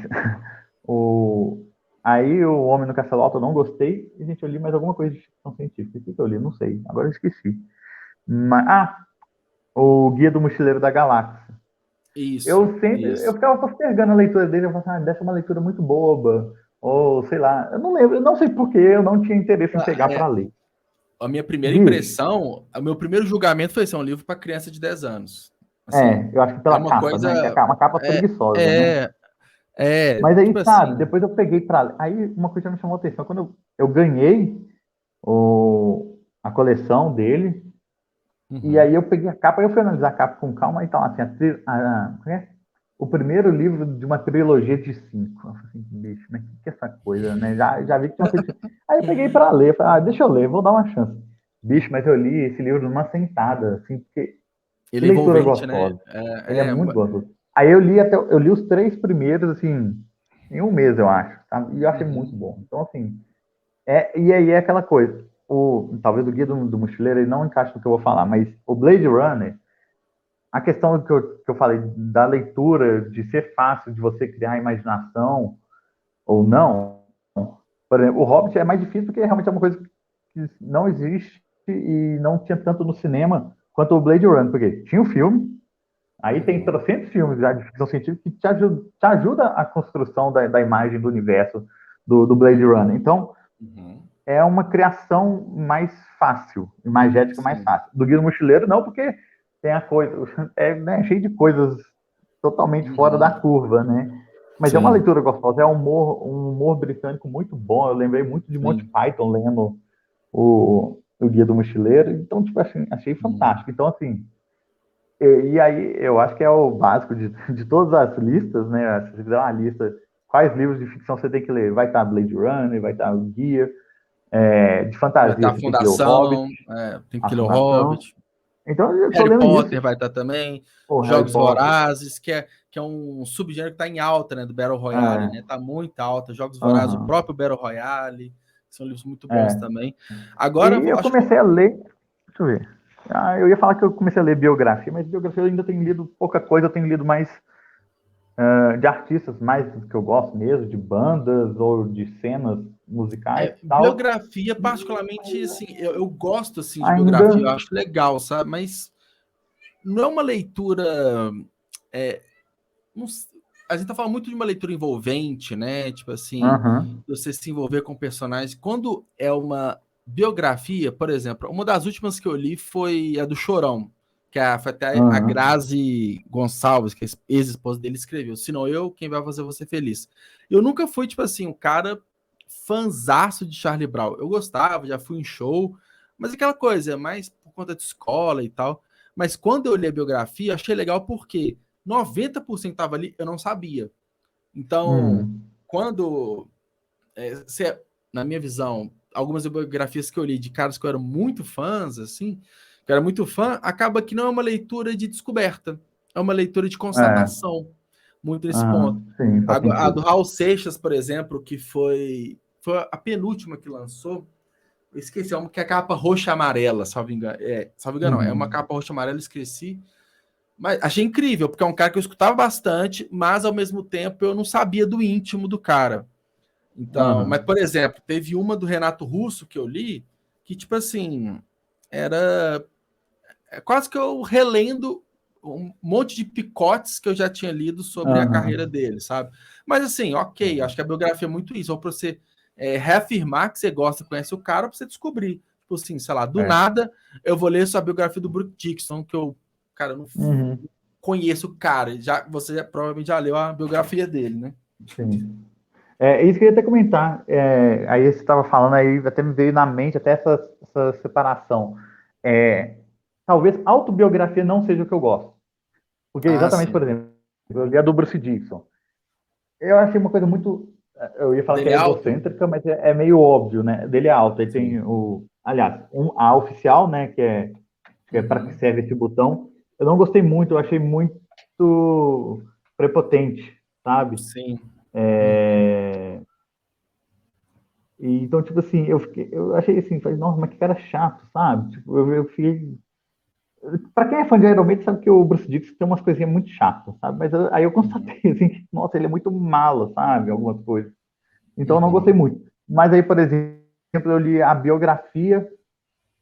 o... aí, O Homem no Castelo Alto eu não gostei. E, gente, eu li mais alguma coisa de ficção científica. O que que eu li? Não sei. Agora eu esqueci. O Guia do Mochileiro da Galáxia. Isso, Eu isso. ficava postergando a leitura dele, eu falava assim, deve ser uma leitura muito boba, ou sei lá, eu não lembro, eu não sei porquê, eu não tinha interesse em pegar para É, ler. a minha primeira Bicho, impressão, o meu primeiro julgamento foi ser um livro para criança de 10 anos. Assim, eu acho que é pela uma capa, né? Que coisa. é uma capa É, preguiçosa, né? é, é Mas aí, tipo sabe, assim. depois eu peguei para ler. Aí uma coisa me chamou a atenção, quando eu ganhei a coleção dele, e Uhum. aí eu peguei a capa, aí eu fui analisar a capa com calma, e tá lá assim, como é? O primeiro livro de uma trilogia de 5. Eu falei assim, bicho, mas que é essa coisa, né? Já vi que tinha uma coisa assim. Aí eu peguei para ler, falei, deixa eu ler, vou dar uma chance. Bicho, mas eu li esse livro numa sentada, assim, porque que Ele é leitura envolvente, né? gostosa. Ele é muito gostoso. Aí eu li os três primeiros, assim, em um mês, eu acho, tá? E eu achei muito Uhum. bom. Então, assim, e aí é aquela coisa. Talvez o Guia do Mochileiro ele não encaixe no que eu vou falar, mas o Blade Runner, a questão que eu falei da leitura, de ser fácil de você criar imaginação ou não, por exemplo, o Hobbit é mais difícil porque realmente é uma coisa que não existe e não tinha tanto no cinema quanto o Blade Runner, porque tinha o filme, aí tem Uhum. trocentos filmes já de ficção científica que te ajuda a construção da imagem do universo do Blade Runner. Então, Uhum. é uma criação mais fácil, imagética mais Sim. fácil. Do Guia do Mochileiro, não, porque tem a coisa, né, cheio de coisas totalmente fora da Uhum. curva, né? Mas é uma Sim. leitura gostosa, um humor britânico muito bom. Eu lembrei muito de Monty Sim. Python lendo o Guia do Mochileiro, então, tipo assim, achei Uhum. fantástico. Então, assim, e aí eu acho que é o básico de todas as listas, né? Se você fizer uma lista, quais livros de ficção você tem que ler? Vai estar Blade Runner, vai estar o Guia, de Vai estar fantasia, a você tem que ler o Hobbit, Fundação, tem a que ler o Fundação. Hobbit. Então, eu tô Harry lendo isso, Potter vai estar também. o Harry Jogos Potter. Vorazes, que é um subgênero que está em alta, né? Do Battle Royale, né? É, Tá muito alta. Jogos Vorazes, o aham, próprio Battle Royale, que são livros muito bons é. também. E Agora, eu acho que. comecei a ler, deixa eu ver. Eu ia falar que eu comecei a ler biografia, mas biografia eu ainda tenho lido pouca coisa, eu tenho lido mais de artistas, mais que eu gosto mesmo, de bandas ou de cenas musicais e tal. Biografia, particularmente, assim, eu gosto assim de Ainda. biografia, eu acho legal, sabe? Mas não é uma leitura. é, não s- a gente tá falando muito de uma leitura envolvente, né? Tipo assim, Aham, você se envolver com personagens. Quando é uma biografia, por exemplo, uma das últimas que eu li foi a do Chorão, foi até a aham. Grazi Gonçalves, que é a ex-esposa dele, escreveu. Se não eu, quem vai fazer você feliz? Eu nunca fui, tipo assim, um cara fanzaço de Charlie Brown. Eu gostava, já fui em show, mas aquela coisa, mais por por conta de escola e tal. Mas quando eu li a biografia, achei legal porque 90% estava ali, eu não sabia. Então, quando na minha visão, algumas biografias que eu li de caras que eu era muito fãs, assim, que eu era muito fã, acaba que não é uma leitura de descoberta, é uma leitura de constatação, muito nesse ponto. Sim, faz A sentido. do Raul Seixas, por exemplo, que foi a penúltima que lançou, eu esqueci, é uma que é a capa roxa e amarela, salvo engano. Salvo engano, não, é uma capa roxa e amarela, esqueci. Mas achei incrível, porque é um cara que eu escutava bastante, mas ao mesmo tempo eu não sabia do íntimo do cara. Então, mas, por exemplo, teve uma do Renato Russo que eu li, que, tipo assim, era quase que eu relendo um monte de picotes que eu já tinha lido sobre a carreira dele, sabe? Mas assim, ok, acho que a biografia é muito isso, ou para você reafirmar que você gosta, conhece o cara, ou para você descobrir. Tipo assim, sei lá, do nada, eu vou ler sua biografia do Bruce Dickinson, que eu, cara, não conheço o cara, provavelmente já leu a biografia dele, né? Sim. Isso que eu ia até comentar. Aí você estava falando, aí até me veio na mente até essa separação. Talvez autobiografia não seja o que eu gosto. Porque Ah, exatamente, por sim. exemplo, eu li a do Bruce Dickinson. Eu achei uma coisa muito. Eu ia falar que Dele é é alto? egocêntrica, mas é meio óbvio, né? Dele é alto. Aí Sim. tem o. Aliás, a oficial, né? Que é para que Uhum. serve esse botão. Eu não gostei muito, eu achei muito prepotente, sabe? Sim. É, então, tipo assim, eu achei assim, falei, nossa, mas que cara chato, sabe? Tipo, eu fiquei. Pra quem é fã de Iron Maiden, sabe que o Bruce Dickinson tem umas coisinhas muito chatas, sabe? Mas aí eu Uhum. constatei, assim, que, nossa, ele é muito malo, sabe? Algumas coisas. Então eu não gostei Uhum. muito. Mas aí, por exemplo, eu li a biografia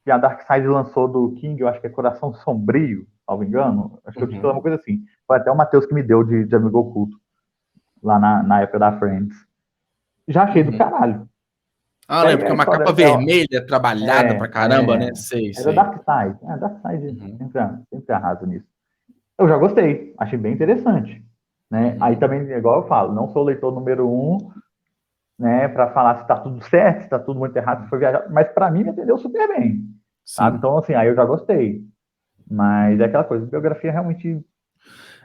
que a Dark Side lançou do King, eu acho que é Coração Sombrio, se não me engano. Acho que o título é uma Uhum. coisa assim. Foi até o Matheus que me deu de Amigo Oculto, lá na época da Friends. Já achei do Uhum. caralho. Ah, E eu aí lembro que a é uma capa história vermelha, trabalhada pra é, caramba, né? é, Sei, é da sei. Dark Side. Dark Side Uhum. sempre arrasa nisso. Eu já gostei, achei bem interessante. Né? Aí Uhum. também, igual eu falo, não sou o leitor número um, né, para falar se está tudo certo, se está tudo muito errado, se foi viajar, mas para mim me entendeu super bem. Sabe? Sim. Então, assim, aí eu já gostei. Mas é aquela coisa, biografia realmente.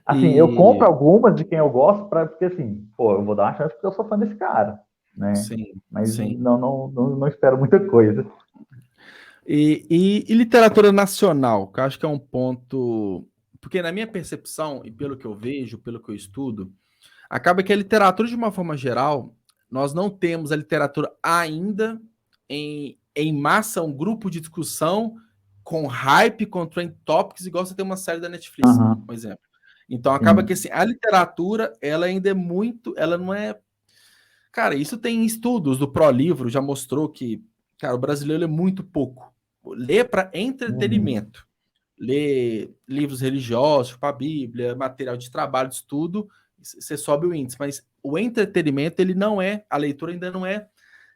Assim, eu compro E algumas de quem eu gosto, porque assim, pô, eu vou dar uma chance porque eu sou fã desse cara, né? sim, Mas sim. não espero muita coisa. E literatura nacional, que eu acho que é um ponto. Porque na minha percepção, e pelo que eu vejo, pelo que eu estudo, acaba que a literatura, de uma forma geral, nós não temos a literatura ainda em massa, um grupo de discussão com hype, com trend topics, igual você tem uma série da Netflix, Aham, por exemplo. Então acaba que sim. assim, a literatura, ela ainda é muito, ela não é. Cara, isso tem estudos do ProLivro, já mostrou que, cara, o brasileiro lê muito pouco. Lê para Uhum, entretenimento. Lê livros religiosos, tipo a Bíblia, material de trabalho, de estudo, você sobe o índice, mas o entretenimento, ele não é, a leitura ainda não é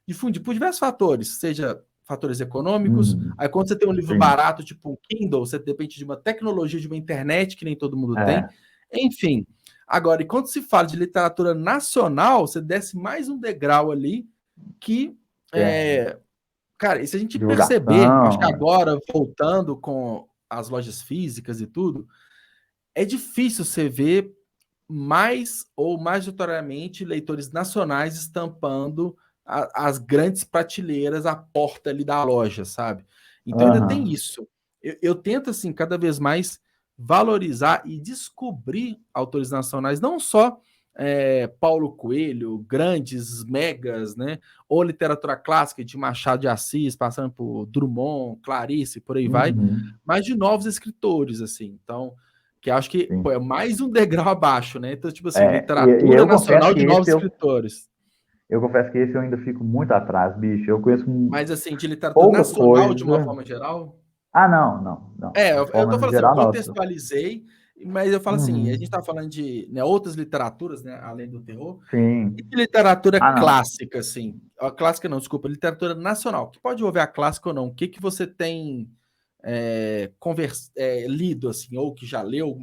difundida por diversos fatores, seja fatores econômicos, uhum, aí quando você tem um livro sim. barato, tipo um Kindle, você depende de uma tecnologia, de uma internet que nem todo mundo tem, É, enfim. Agora, e quando se fala de literatura nacional, você desce mais um degrau ali que, é. é, cara, e se a gente perceber, acho que Divulgação. agora, voltando com as lojas físicas e tudo, é difícil você ver mais ou majoritariamente leitores nacionais estampando as grandes prateleiras à porta ali da loja, sabe? Então ainda tem Aham. isso. Eu tento, assim, cada vez mais valorizar e descobrir autores nacionais, não só Paulo Coelho, grandes, megas, né? Ou literatura clássica de Machado de Assis, passando por Drummond, Clarice, por aí vai, Uhum, mas de novos escritores, assim. Então, que acho que pô, sim. é mais um degrau abaixo, né? Então, tipo assim, E literatura eu confesso nacional que de esse novos escritores. eu confesso que esse eu ainda fico muito atrás, bicho. Eu conheço Mas, assim, de literatura pouca nacional de uma coisa. forma geral. Ah, não. É, De eu tô forma falando assim, eu geral, não. contextualizei, mas eu falo assim, a gente tá Uhum, falando de, né, outras literaturas, né, além do terror, e sim. de literatura Ah, não. clássica, assim. A clássica não, desculpa, literatura nacional, que pode envolver a clássica ou não. O que que você tem lido, assim, ou que já leu,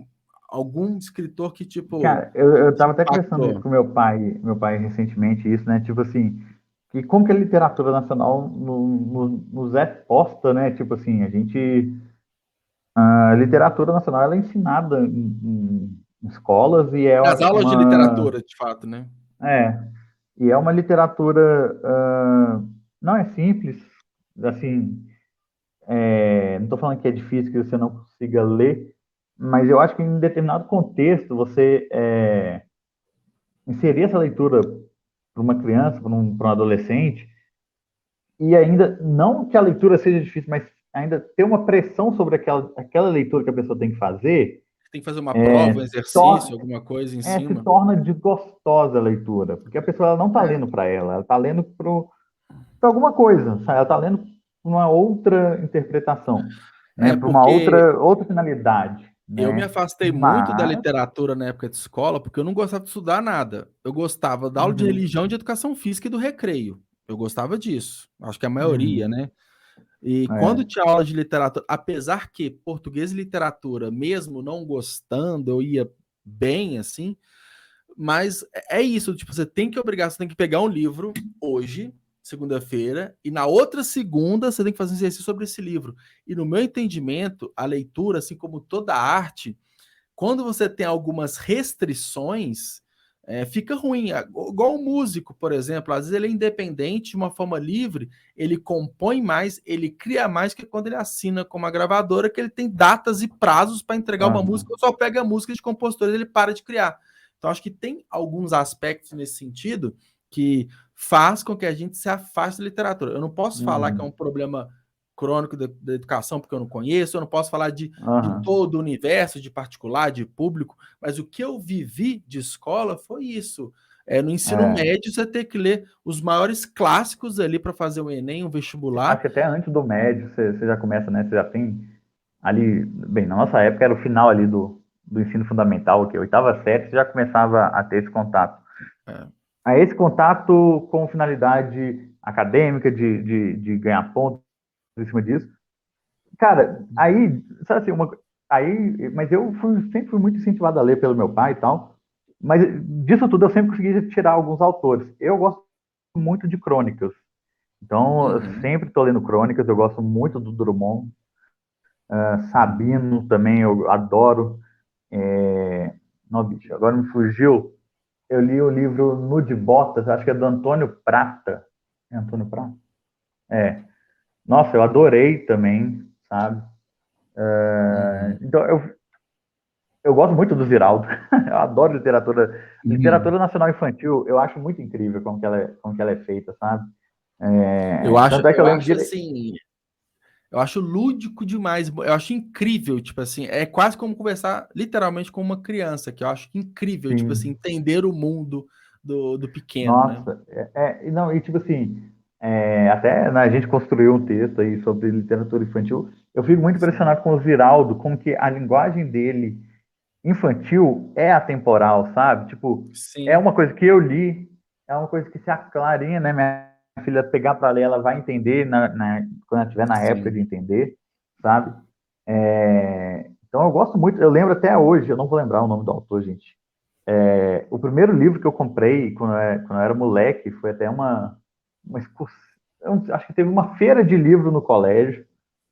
algum escritor que, tipo, Cara, eu te tava até conversando isso impactou? com meu pai recentemente, isso, né? Tipo assim, que como que a literatura nacional nos é posta, né? Tipo assim, a gente. A literatura nacional ela é ensinada em escolas e é Nas aulas de uma, literatura, de fato, né? é, e é uma literatura, não é simples, assim, não estou falando que é difícil, que você não consiga ler, mas eu acho que em determinado contexto você inserir essa leitura para uma criança, para um adolescente, e ainda, não que a leitura seja difícil, mas ainda ter uma pressão sobre aquela leitura que a pessoa tem que fazer, Tem que fazer uma prova, um tor- exercício, alguma coisa em se cima. torna desgostosa a leitura, porque a pessoa ela não está É, lendo para ela está lendo para alguma coisa, sabe? Ela está lendo para uma outra interpretação, né? é Para uma porque outra finalidade, eu me né? afastei muito da Mas, literatura na época de escola, porque eu não gostava de estudar nada. Eu gostava da aula de uhum, religião, de educação física e do recreio. Eu gostava disso. Acho que a maioria, uhum, né? E quando é, tinha aula de literatura, apesar que português e literatura, mesmo não gostando, eu ia bem assim, mas é isso, tipo, você tem que obrigar, você tem que pegar um livro hoje, segunda-feira, e na outra segunda você tem que fazer um exercício sobre esse livro. E no meu entendimento, a leitura, assim como toda arte, quando você tem algumas restrições, fica ruim. Igual o músico, por exemplo, às vezes ele é independente, de uma forma livre, ele compõe mais, ele cria mais que quando ele assina com uma gravadora, que ele tem datas e prazos para entregar uma uhum, música, ou só pega a música de compositores e ele para de criar. Então, acho que tem alguns aspectos nesse sentido que faz com que a gente se afaste da literatura. Eu não posso falar que é um uhum, problema crônico da educação, porque eu não conheço, eu não posso falar de uhum, todo o universo, de particular, de público, mas o que eu vivi de escola foi isso. No ensino é. médio, você tem que ler os maiores clássicos ali para fazer o Enem, o Acho vestibular. que até antes do médio você já começa, né? Você já tem ali, bem, na nossa época era o final ali do ensino fundamental, que oitava série, você já começava a ter esse contato. É. A esse contato com finalidade acadêmica, de ganhar pontos em cima disso. Cara, aí, sabe assim, mas sempre fui muito incentivado a ler pelo meu pai e tal, mas disso tudo eu sempre consegui tirar alguns autores. Eu gosto muito de crônicas, então eu Uhum. sempre estou lendo crônicas, eu gosto muito do Drummond, Sabino também, eu adoro. Não, bicho, agora me fugiu. Eu li o livro Nu de Botas, acho que é do Antônio Prata. É Antônio Prata? É. Nossa, eu adorei também, sabe? Uhum. Então, eu gosto muito do Ziraldo. Eu adoro literatura. Uhum. Literatura nacional infantil, eu acho muito incrível como que ela é feita, sabe? Eu acho, Tanto é que eu eu lembro acho de. assim, eu acho lúdico demais, eu acho incrível, tipo assim, é quase como conversar literalmente com uma criança, que eu acho incrível, tipo assim, Sim, entender o mundo do pequeno, né? nossa. Não, e tipo assim, até né, a gente construiu um texto aí sobre literatura infantil. Eu fico muito Sim. impressionado com o Ziraldo, como que a linguagem dele infantil é atemporal, sabe? Tipo, é Sim. uma coisa que eu li, é uma coisa que se a Clarinha, né, minha filha pegar para ler, ela vai entender quando ela estiver na época de Sim. entender, sabe? Então eu gosto muito, eu lembro até hoje, eu não vou lembrar o nome do autor, gente. O primeiro livro que eu comprei quando eu era moleque foi até uma excursão, acho que teve uma feira de livro no colégio,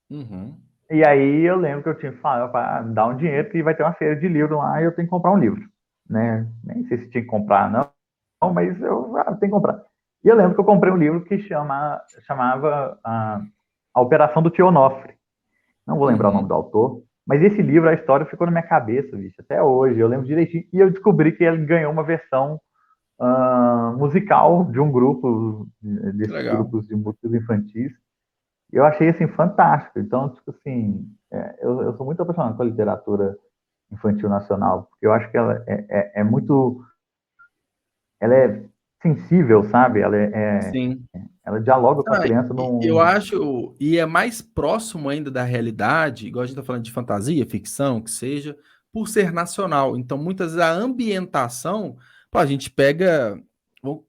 Uhum. e aí eu lembro que eu tinha que falar, me dá um dinheiro que vai ter uma feira de livro lá e eu tenho que comprar um livro, né? Nem sei se tinha que comprar, não, mas eu tenho que comprar. E eu lembro que eu comprei um livro que chamava A Operação do Tio Onofre. Não vou lembrar o nome Uhum. do autor, mas esse livro, a história ficou na minha cabeça, bicho, até hoje. Eu lembro direitinho. E eu descobri que ele ganhou uma versão musical de um grupo, Que desses legal. grupos de músicos infantis. Eu achei assim fantástico. Então, tipo assim, eu sou muito apaixonado pela literatura infantil nacional, porque eu acho que ela é muito, ela é sensível, sabe? Sim. Ela dialoga com a Ah, criança eu num. acho, e é mais próximo ainda da realidade, igual a gente tá falando de fantasia, ficção, que seja, por ser nacional. Então, muitas vezes a ambientação, pô, a gente pega,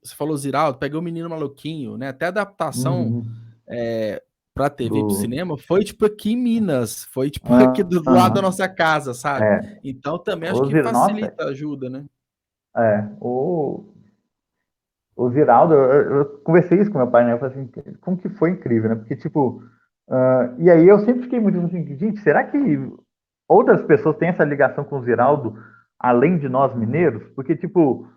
você falou Ziraldo, pega o Menino Maluquinho, né? Até a adaptação Uhum, é, para TV e para do. cinema foi tipo aqui em Minas, foi tipo aqui do lado da Aham, nossa casa, sabe? é. Então também acho que Nossa, facilita, ajuda, né? é. O Ziraldo, eu conversei isso com meu pai, né? Eu falei assim, como que foi incrível, né? Porque, tipo, e aí eu sempre fiquei muito assim, gente, será que outras pessoas têm essa ligação com o Ziraldo, além de nós mineiros, porque, tipo,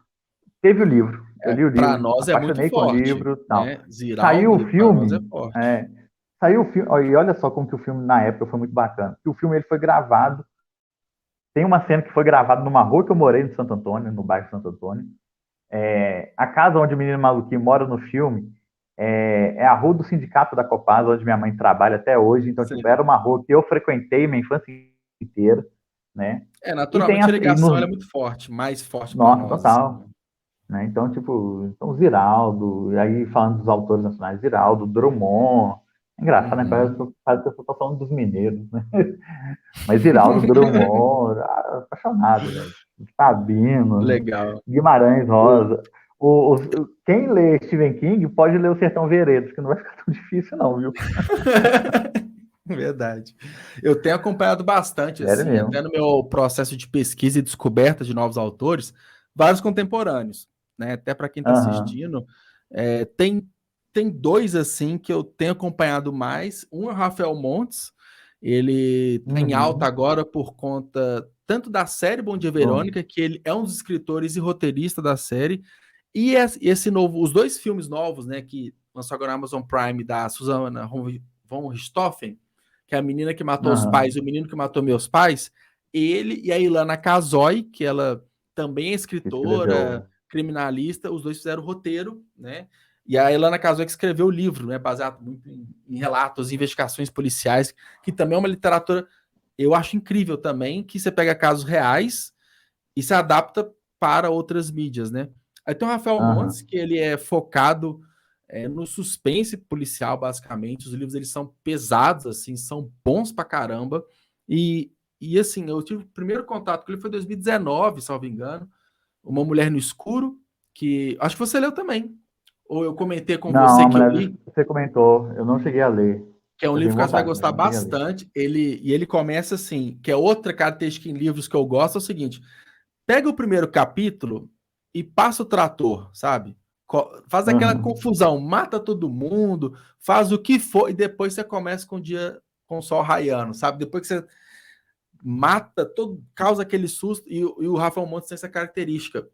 teve o livro, eu li o Para livro, nós é muito apaixonei com o forte, livro e tal. né? Saiu o Ziraldo, para nós é filme, forte. é, saiu o filme, e olha só como que o filme, na época, foi muito bacana. Que o filme ele foi gravado, tem uma cena que foi gravada numa rua que eu morei no Santo Antônio, no bairro Santo Antônio. A casa onde o menino maluquinho mora no filme é a rua do Sindicato da Copasa, onde minha mãe trabalha até hoje. Então, tipo, Sim. era uma rua que eu frequentei minha infância inteira, né? E tem Naturalmente a ligação ela é muito forte, mais forte para nossa, nós, assim, total. né? Né? Então, tipo, então Ziraldo, e aí falando dos autores nacionais, Ziraldo, Drummond. É engraçado, né? Uhum. Parece que eu tô falando dos mineiros, né? Mas Ziraldo, Drummond, apaixonado, velho. Sabino, Legal. Guimarães O- Rosa. Quem lê Stephen King pode ler O Sertão Veredas, que não vai ficar tão difícil, não, viu? Verdade. Eu tenho acompanhado bastante, Sério assim, até mesmo. no meu processo de pesquisa e descoberta de novos autores, vários contemporâneos, né? Até para quem está Aham. assistindo, tem dois, assim, que eu tenho acompanhado mais. Um é o Rafael Montes, ele está em alta Uhum. agora por conta tanto da série Bom Dia Bom. Verônica, que ele é um dos escritores e roteirista da série, e esse novo, os dois filmes novos, né, que lançou agora na Amazon Prime, da Susana von Richthofen, que é a menina que matou os pais Aham. e o menino que matou meus pais, ele e a Ilana Kazoy, que ela também é Que escritora, escreveu. criminalista, os dois fizeram o roteiro, né? E a Ilana Kazoy que escreveu o livro, né, baseado muito em relatos, investigações policiais, que também é uma literatura, eu acho incrível também, que você pega casos reais e se adapta para outras mídias, né? Aí tem o Rafael Montes, Aham. que ele é focado no suspense policial, basicamente. Os livros eles são pesados, assim, são bons pra caramba. E assim, eu tive o primeiro contato com ele foi em 2019, salvo engano. Uma Mulher no Escuro, que acho que você leu também. Ou eu comentei com Não, você a que eu mulher li, você comentou, eu não cheguei a ler. que é um Eu tenho livro que você vai vontade, mas gostar não cheguei a ler. bastante. Ele começa assim, que é outra característica em livros que eu gosto, é o seguinte: pega o primeiro capítulo e passa o trator, sabe? Faz aquela Aham. confusão, mata todo mundo, faz o que for, e depois você começa com o dia com o sol raiando, sabe? Depois que você mata, todo, causa aquele susto, e o Rafael Montes tem essa característica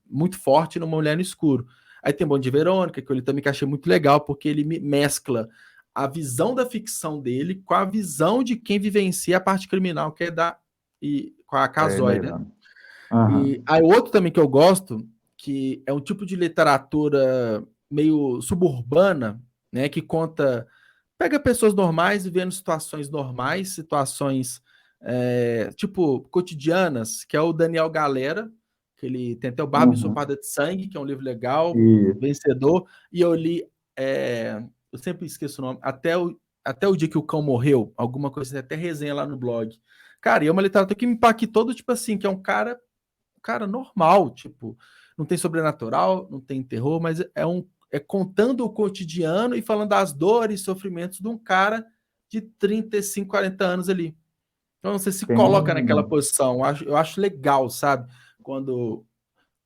muito forte numa Mulher no Escuro. Aí tem Bom de Verônica, que eu também que achei muito legal, porque ele mescla a visão da ficção dele com a visão de quem vivencia a parte criminal, que é com a Da Casoy, né? Irlanda. Aham. E aí outro também que eu gosto, que é um tipo de literatura meio suburbana, né, que conta, pega pessoas normais vivendo situações normais, situações tipo cotidianas, que é o Daniel Galera, que ele tem até o Barba Uhum. Ensopada de Sangue, que é um livro legal, Isso. vencedor, e eu li, eu sempre esqueço o nome, até o dia que o cão morreu, alguma coisa, até resenha lá no blog. Cara, e é uma literatura que me impactou, tipo assim, que é um cara normal, tipo, não tem sobrenatural, não tem terror, mas é contando o cotidiano e falando das dores e sofrimentos de um cara de 35, 40 anos ali. Então você se Tem coloca naquela um. posição. Eu acho legal, sabe? Quando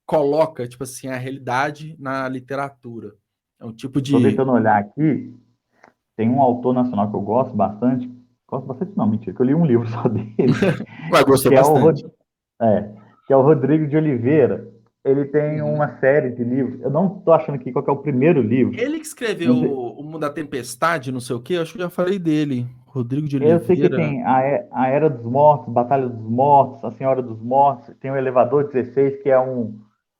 coloca, tipo assim, a realidade na literatura. É um tipo Eu tô de. tentando olhar aqui. Tem um autor nacional que eu gosto bastante. Gosto bastante, não, mentira, que eu li um livro só dele, Mas gostou que é o, bastante. é, que é o Rodrigo de Oliveira. Ele tem Uhum. uma série de livros. Eu não tô achando aqui qual que é o primeiro livro. Ele que escreveu Não sei. O Mundo da Tempestade, não sei o quê, eu acho que eu já falei dele. Rodrigo de Eu sei que Oliveira. tem a Era dos Mortos, Batalha dos Mortos, A Senhora dos Mortos, tem o Elevador 16, que é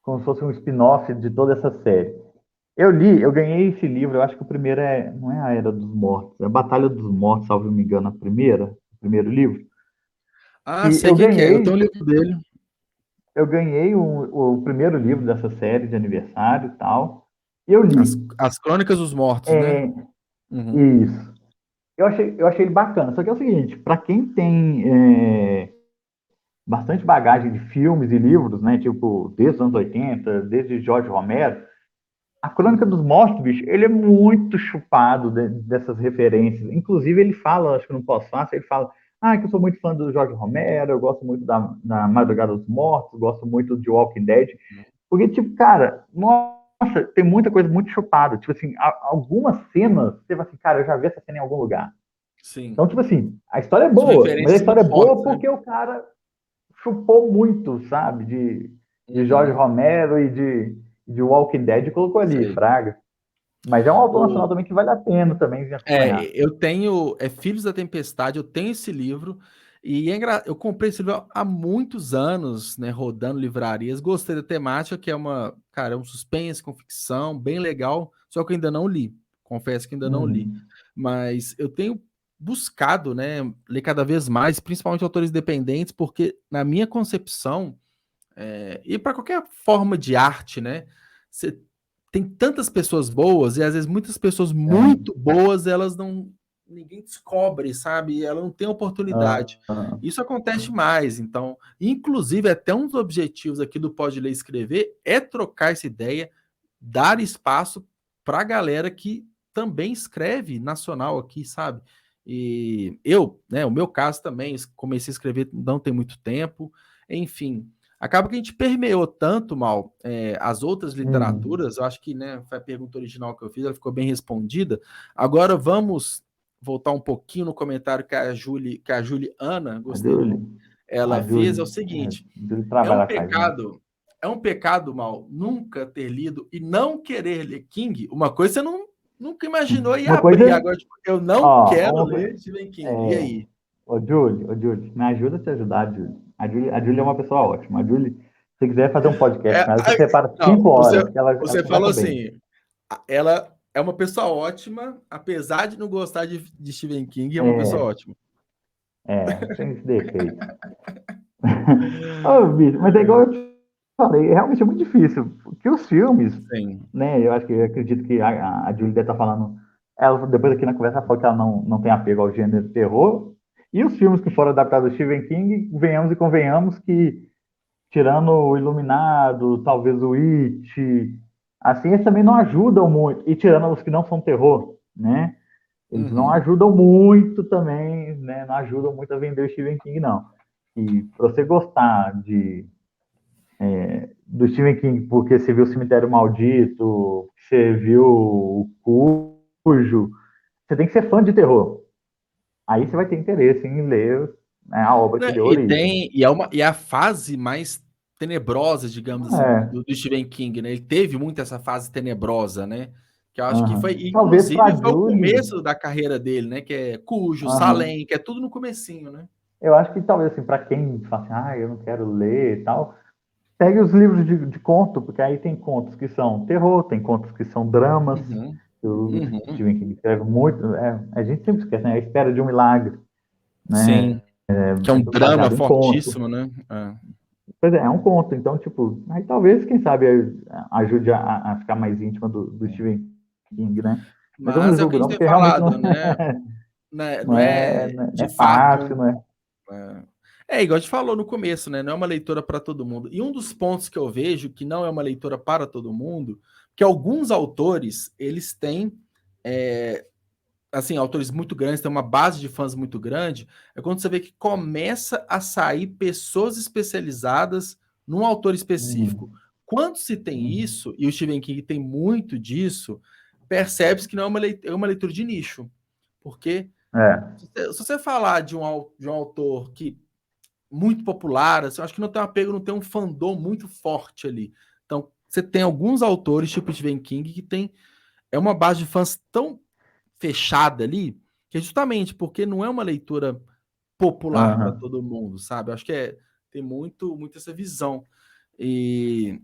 como se fosse um spin-off de toda essa série. Eu ganhei esse livro, eu acho que o primeiro não é a Era dos Mortos, é a Batalha dos Mortos, salvo me engano, o primeiro livro. Ah, Que sei quem que é. Eu tenho o livro dele. eu ganhei o primeiro livro dessa série de aniversário e tal, e eu As, li. as Crônicas dos Mortos, né? É, Uhum. isso. Eu achei ele bacana, só que é o seguinte, para quem tem bastante bagagem de filmes e livros, né? Tipo, desde os anos 80, desde Jorge Romero. A Crônica dos Uhum. Mortos, bicho, ele é muito chupado dessas referências. Inclusive, ele fala, acho que no pós-fácil, ele fala: que eu sou muito fã do Jorge Romero, eu gosto muito da Madrugada dos Mortos, gosto muito de Walking Dead. Porque, tipo, cara, nossa, tem muita coisa muito chupada. Tipo assim, algumas cenas, você vai assim, cara, eu já vi essa cena em algum lugar. Sim. Então, tipo assim, a história é São boa, mas a referências história muito é boa fortes, né? porque o cara chupou muito, sabe? De Jorge Uhum, Romero e de Walking Dead e colocou ali, sei. Fraga. Mas é um autor nacional O, também que vale a pena também vir acompanhar. eu tenho Filhos da Tempestade, eu tenho esse livro, e eu comprei esse livro há muitos anos, né, rodando livrarias, gostei da temática, que cara, é um suspense com ficção, bem legal, só que eu ainda não li, confesso que ainda não li, Uhum. mas eu tenho buscado, né, ler cada vez mais, principalmente autores independentes, porque na minha concepção, e para qualquer forma de arte, né? Você tem tantas pessoas boas e às vezes muitas pessoas É. muito boas, elas não ninguém descobre, sabe? Ela não tem oportunidade. Ah, Isso acontece mais, então, inclusive até um dos objetivos aqui do Pode Ler e Escrever é trocar essa ideia, dar espaço para a galera que também escreve nacional aqui, sabe? E eu, né, o meu caso também, comecei a escrever não tem muito tempo, enfim, acaba que a gente permeou tanto, Mal, as outras uhum. literaturas, eu acho que, né, foi a pergunta original que eu fiz, ela ficou bem respondida. Agora vamos voltar um pouquinho no comentário que a Juliana, A gostei Julie, do, ela a fez, é o Julie, a seguinte, Julie é um trabalha com a gente. pecado, Mal, nunca ter lido e não querer ler King, uma coisa você nunca imaginou e Uma abrir, coisa, agora, tipo, eu não quero ó, ler Stephen King, e é, aí? Ô, Julie, me ajuda a te ajudar, Julie. A Julie é uma pessoa ótima. A Julie, se quiser fazer um podcast com ela, você separa Não, 5 horas, que ela você falou conversa bem. assim, ela é uma pessoa ótima, apesar de não gostar de Stephen King, é uma pessoa É, ótima. tem esse defeito. Ô, bicho, mas é igual eu te falei, realmente é muito difícil, porque os filmes, Sim. né, eu acredito que a Julie deve estar falando, ela, depois aqui na conversa, ela falou que ela não tem apego ao gênero de terror, e os filmes que foram adaptados do Stephen King, venhamos e convenhamos que, tirando o Iluminado, talvez o It, assim, eles também não ajudam muito, e tirando os que não são terror, né, eles não Uhum. ajudam muito também, né, não ajudam muito a vender o Stephen King, não. E para você gostar do Stephen King porque você viu o Cemitério Maldito, você viu o Cujo, você tem que ser fã de terror. Aí você vai ter interesse em ler, né, a obra que Né, deu origem. e é a fase mais tenebrosa, digamos assim, É, do Stephen King, né? Ele teve muito essa fase tenebrosa, né? Que eu acho que foi, talvez para inclusive, a foi o Julie, começo da carreira dele, né? Que é Cujo, aham. Salem, que é tudo no comecinho, né? Eu acho que talvez assim, para quem fala assim, eu não quero ler e tal, pegue os livros de conto, porque aí tem contos que são terror, tem contos que são dramas. Uhum, O uhum, Stephen King escreve muito, a gente sempre esquece, né? A Espera de um Milagre, sim, né? que é É um tudo drama baseado em conto. fortíssimo, né? Pois é um conto. Então, tipo, aí talvez, quem sabe, ajude a ficar mais íntima do Stephen King, né? Mas eu não Mas é o que julgo, a gente não, tem porque realmente não, falado, né? não Não é, é não de é fato fácil, não é? igual a gente falou no começo, né? Não é uma leitura para todo mundo. E um dos pontos que eu vejo que não é uma leitura para todo mundo, que alguns autores, eles têm, é, assim, autores muito grandes, têm uma base de fãs muito grande, é quando você vê que começa a sair pessoas especializadas num autor específico. Uhum, Quando se tem uhum. isso, e o Stephen King tem muito disso, percebe-se que não é uma leitura de nicho. Porque É, se você falar de um autor que muito popular, assim, eu acho que não tem um apego, não tem um fandom muito forte ali. Então, você tem alguns autores, tipo Stephen King, que tem uma base de fãs tão fechada ali, que é justamente porque não é uma leitura popular para aham. todo mundo, sabe? Eu acho que tem muito essa visão. E,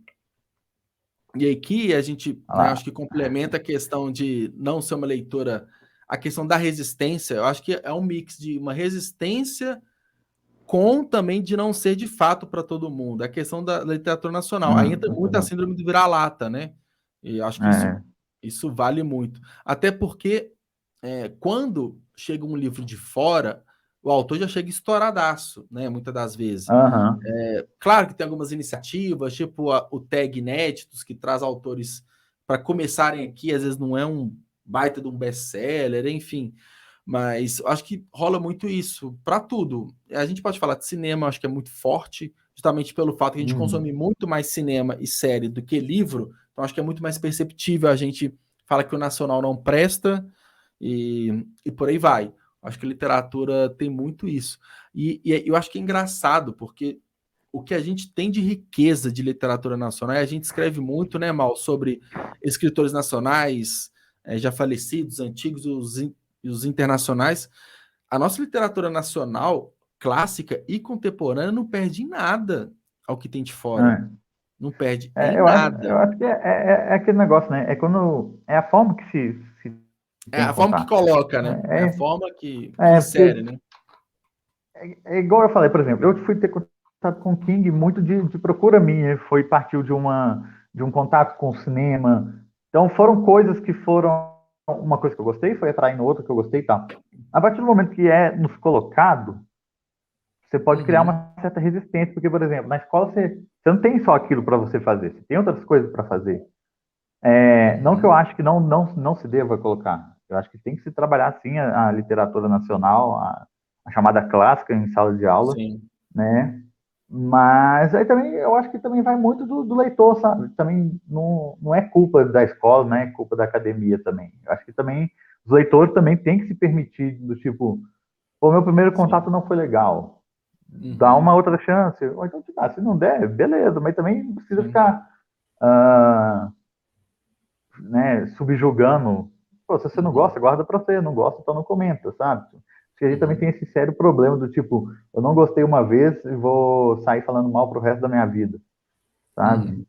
e aqui a gente, Olha né, acho lá. que complementa a questão de não ser uma leitura, a questão da resistência, eu acho que é um mix de uma resistência com também de não ser de fato para todo mundo. É a questão da literatura nacional. Aí entra muito a Aham. síndrome do vira-lata, né? E eu acho que É. isso vale muito. Até porque quando chega um livro de fora, o autor já chega estouradaço, né? Muitas das vezes. Aham. Claro que tem algumas iniciativas, tipo o Tag Inéditos, que traz autores para começarem aqui, às vezes não é um baita de um best-seller, enfim. Mas eu acho que rola muito isso para tudo. A gente pode falar de cinema, acho que é muito forte, justamente pelo fato que a gente consome Uhum. muito mais cinema e série do que livro. Então acho que é muito mais perceptível a gente fala que o nacional não presta e por aí vai. Acho que a literatura tem muito isso. E eu acho que é engraçado, porque o que a gente tem de riqueza de literatura nacional, a gente escreve muito, né, Mal, sobre escritores nacionais, já falecidos, antigos e os internacionais. A nossa literatura nacional, clássica e contemporânea, não perde em nada ao que tem de fora. Não perde em Eu nada. acho que é aquele negócio, né? É quando é a forma que se É tem que a forma que contar. coloca, né? É a É, forma que insere, porque né? é igual eu falei, por exemplo, eu fui ter contato com o King muito de procura minha, partiu de um contato com o cinema. Então foram coisas que foram uma coisa que eu gostei, foi atraindo outra que eu gostei e tal. A partir do momento que é nos colocado, você pode criar Uhum, uma certa resistência, porque, por exemplo, na escola você não tem só aquilo para você fazer, você tem outras coisas para fazer. Não que eu uhum, acho que não se deva colocar. Eu acho que tem que se trabalhar, sim, a literatura nacional, a chamada clássica em sala de aula, sim. né? Mas aí também, eu acho que também vai muito do leitor, sabe? Também não é culpa da escola, não é culpa da academia também. Eu acho que também os leitores também têm que se permitir, do tipo, o meu primeiro Sim. contato não foi legal, dá Uhum, uma outra chance. Ou então, se não der, beleza, mas também não precisa sim. ficar ah, né, subjugando. Pô, se você não Uhum, gosta, guarda pra você. Não gosta, então não comenta, sabe? Porque a gente também tem uhum, esse sério problema do tipo, eu não gostei uma vez e vou sair falando mal pro resto da minha vida, sabe? uhum.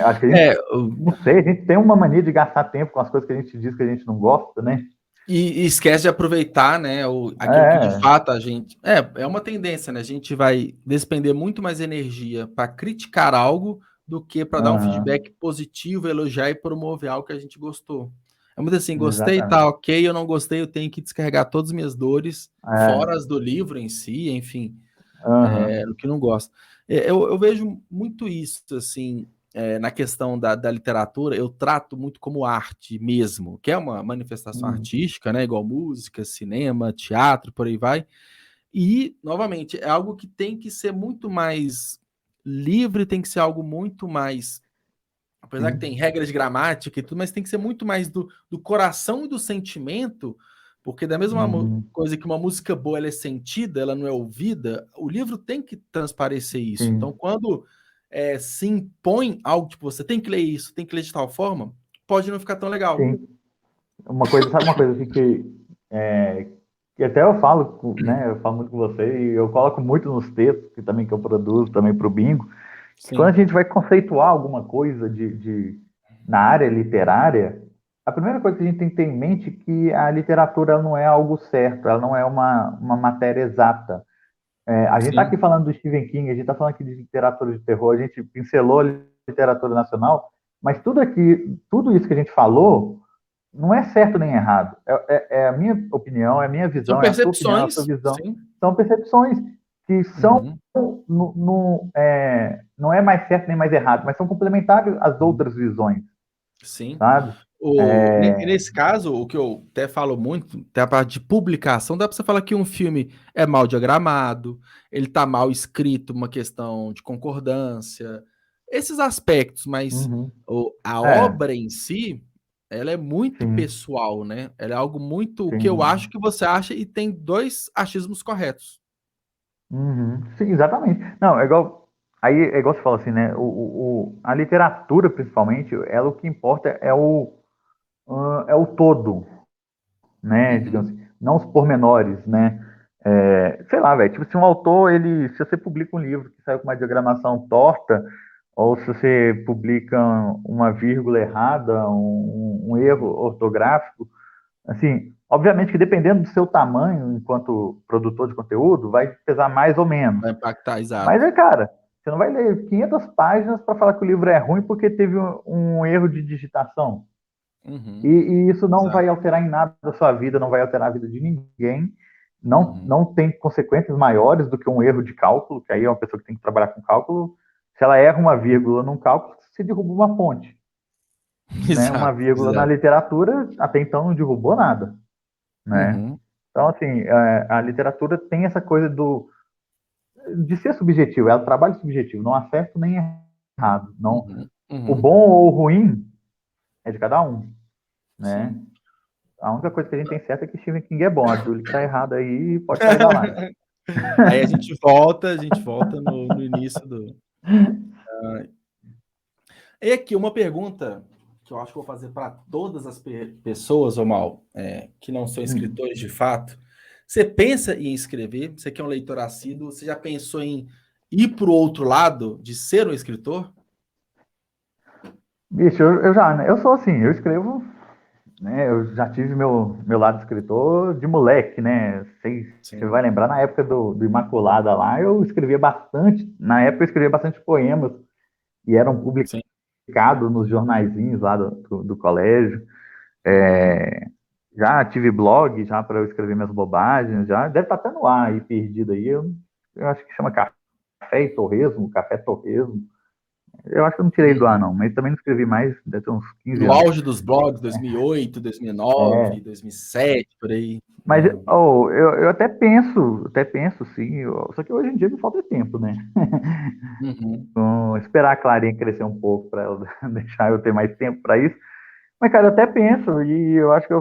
Acho que a gente, É, não sei, a gente tem uma mania de gastar tempo com as coisas que a gente diz que a gente não gosta, né? e esquece de aproveitar, né, aquilo que de É, fato a gente. É uma tendência, né? A gente vai despender muito mais energia para criticar algo do que para dar um aham, feedback positivo, elogiar e promover algo que a gente gostou. É muito assim, gostei, tá exatamente. ok, eu não gostei, eu tenho que descarregar todas as minhas dores, fora É, as do livro em si, enfim, aham, no que não gosto. Eu vejo muito isso, assim, na questão da literatura, eu trato muito como arte mesmo, que é uma manifestação uhum, artística, né? Igual música, cinema, teatro, por aí vai. E, novamente, é algo que tem que ser muito mais livre, tem que ser algo muito mais. Apesar que tem sim, regras de gramática e tudo, mas tem que ser muito mais do coração e do sentimento, porque da mesma uhum, coisa que uma música boa ela é sentida, ela não é ouvida, o livro tem que transparecer isso. Então, sim, quando se impõe algo, tipo, você tem que ler isso, tem que ler de tal forma, pode não ficar tão legal. sim. Uma coisa, sabe uma coisa assim é, que até eu falo, né? Eu falo muito com você e eu coloco muito nos textos que eu produzo também para o Bingo, que quando a Sim, gente vai conceituar alguma coisa na área literária, a primeira coisa que a gente tem que ter em mente é que a literatura ela não é algo certo, ela não é uma matéria exata. A gente está sim, aqui falando do Stephen King, a gente está falando aqui de literatura de terror, a gente pincelou a literatura nacional, mas tudo isso que a gente falou não é certo nem errado. É a minha opinião, é a minha são visão, é a sua opinião, é a sua percepções, visão. sim. São percepções que são, Uhum, não é mais certo nem mais errado, mas são complementares às uhum, outras visões, sim. sabe? É, Nesse caso, o que eu até falo muito, até a parte de publicação, dá para você falar que um filme é mal diagramado, ele tá mal escrito, uma questão de concordância, esses aspectos, mas uhum, a é, obra em si, ela é muito sim, pessoal, né? Ela é algo muito o que eu acho sim. que você acha e tem dois achismos corretos. Uhum, sim, exatamente. Não, é igual. Aí é igual você fala assim, né? A literatura, principalmente, ela o que importa é o todo, né? Digamos Uhum, assim, não os pormenores, né? Sei lá, velho. Tipo, se um autor, se você publica um livro que saiu com uma diagramação torta, ou se você publica uma vírgula errada, um erro ortográfico, assim, obviamente que dependendo do seu tamanho enquanto produtor de conteúdo, vai pesar mais ou menos. vai impactar, Mas exato. cara, você não vai ler 500 páginas para falar que o livro é ruim porque teve um erro de digitação. Uhum, E isso não vai exato. alterar em nada a sua vida, não vai alterar a vida de ninguém. Uhum, Não tem consequências maiores do que um erro de cálculo, que aí é uma pessoa que tem que trabalhar com cálculo. Se ela erra uma vírgula num cálculo, você derruba uma ponte. Né? Uma exato, vírgula na exato. literatura, até então, não derrubou nada. Né? Uhum, Então, assim, a literatura tem essa coisa de ser subjetivo, ela trabalha subjetivo, não há certo nem errado. Não, uhum, o uhum, bom ou o ruim é de cada um. Né? sim. A única coisa que a gente tem certo é que Stephen King é bom. A Julie que tá errada aí pode sair da live. Aí a gente volta no início do. E aqui, uma pergunta que eu acho que vou fazer para todas as pessoas, ou mal, que não são escritores de fato. Você pensa em escrever? Você que é um leitor assíduo, você já pensou em ir para o outro lado de ser um escritor? Bicho, eu já, né? Eu sou assim, eu escrevo, né? Eu já tive meu lado escritor de moleque, né? Você Sim, vai lembrar, na época do Imaculada lá, eu escrevia bastante. Na época eu escrevia bastante poemas e eram sim. publicados nos jornaizinhos lá do colégio. É, já tive blog já para eu escrever minhas bobagens, já deve estar até no ar aí, perdido aí. Eu acho que chama Café e Torresmo, Café Torresmo. Eu acho que eu não tirei do ar, Uhum. não, mas também não escrevi mais, deve ter uns 15 No anos. auge dos blogs, 2008, 2009, É, 2007, por aí. mas Uhum. eu até penso, sim. Só que hoje em dia me falta tempo, né? Uhum. Esperar a Clarinha crescer um pouco para ela deixar eu ter mais tempo para isso. Mas, cara, eu até penso, e eu acho que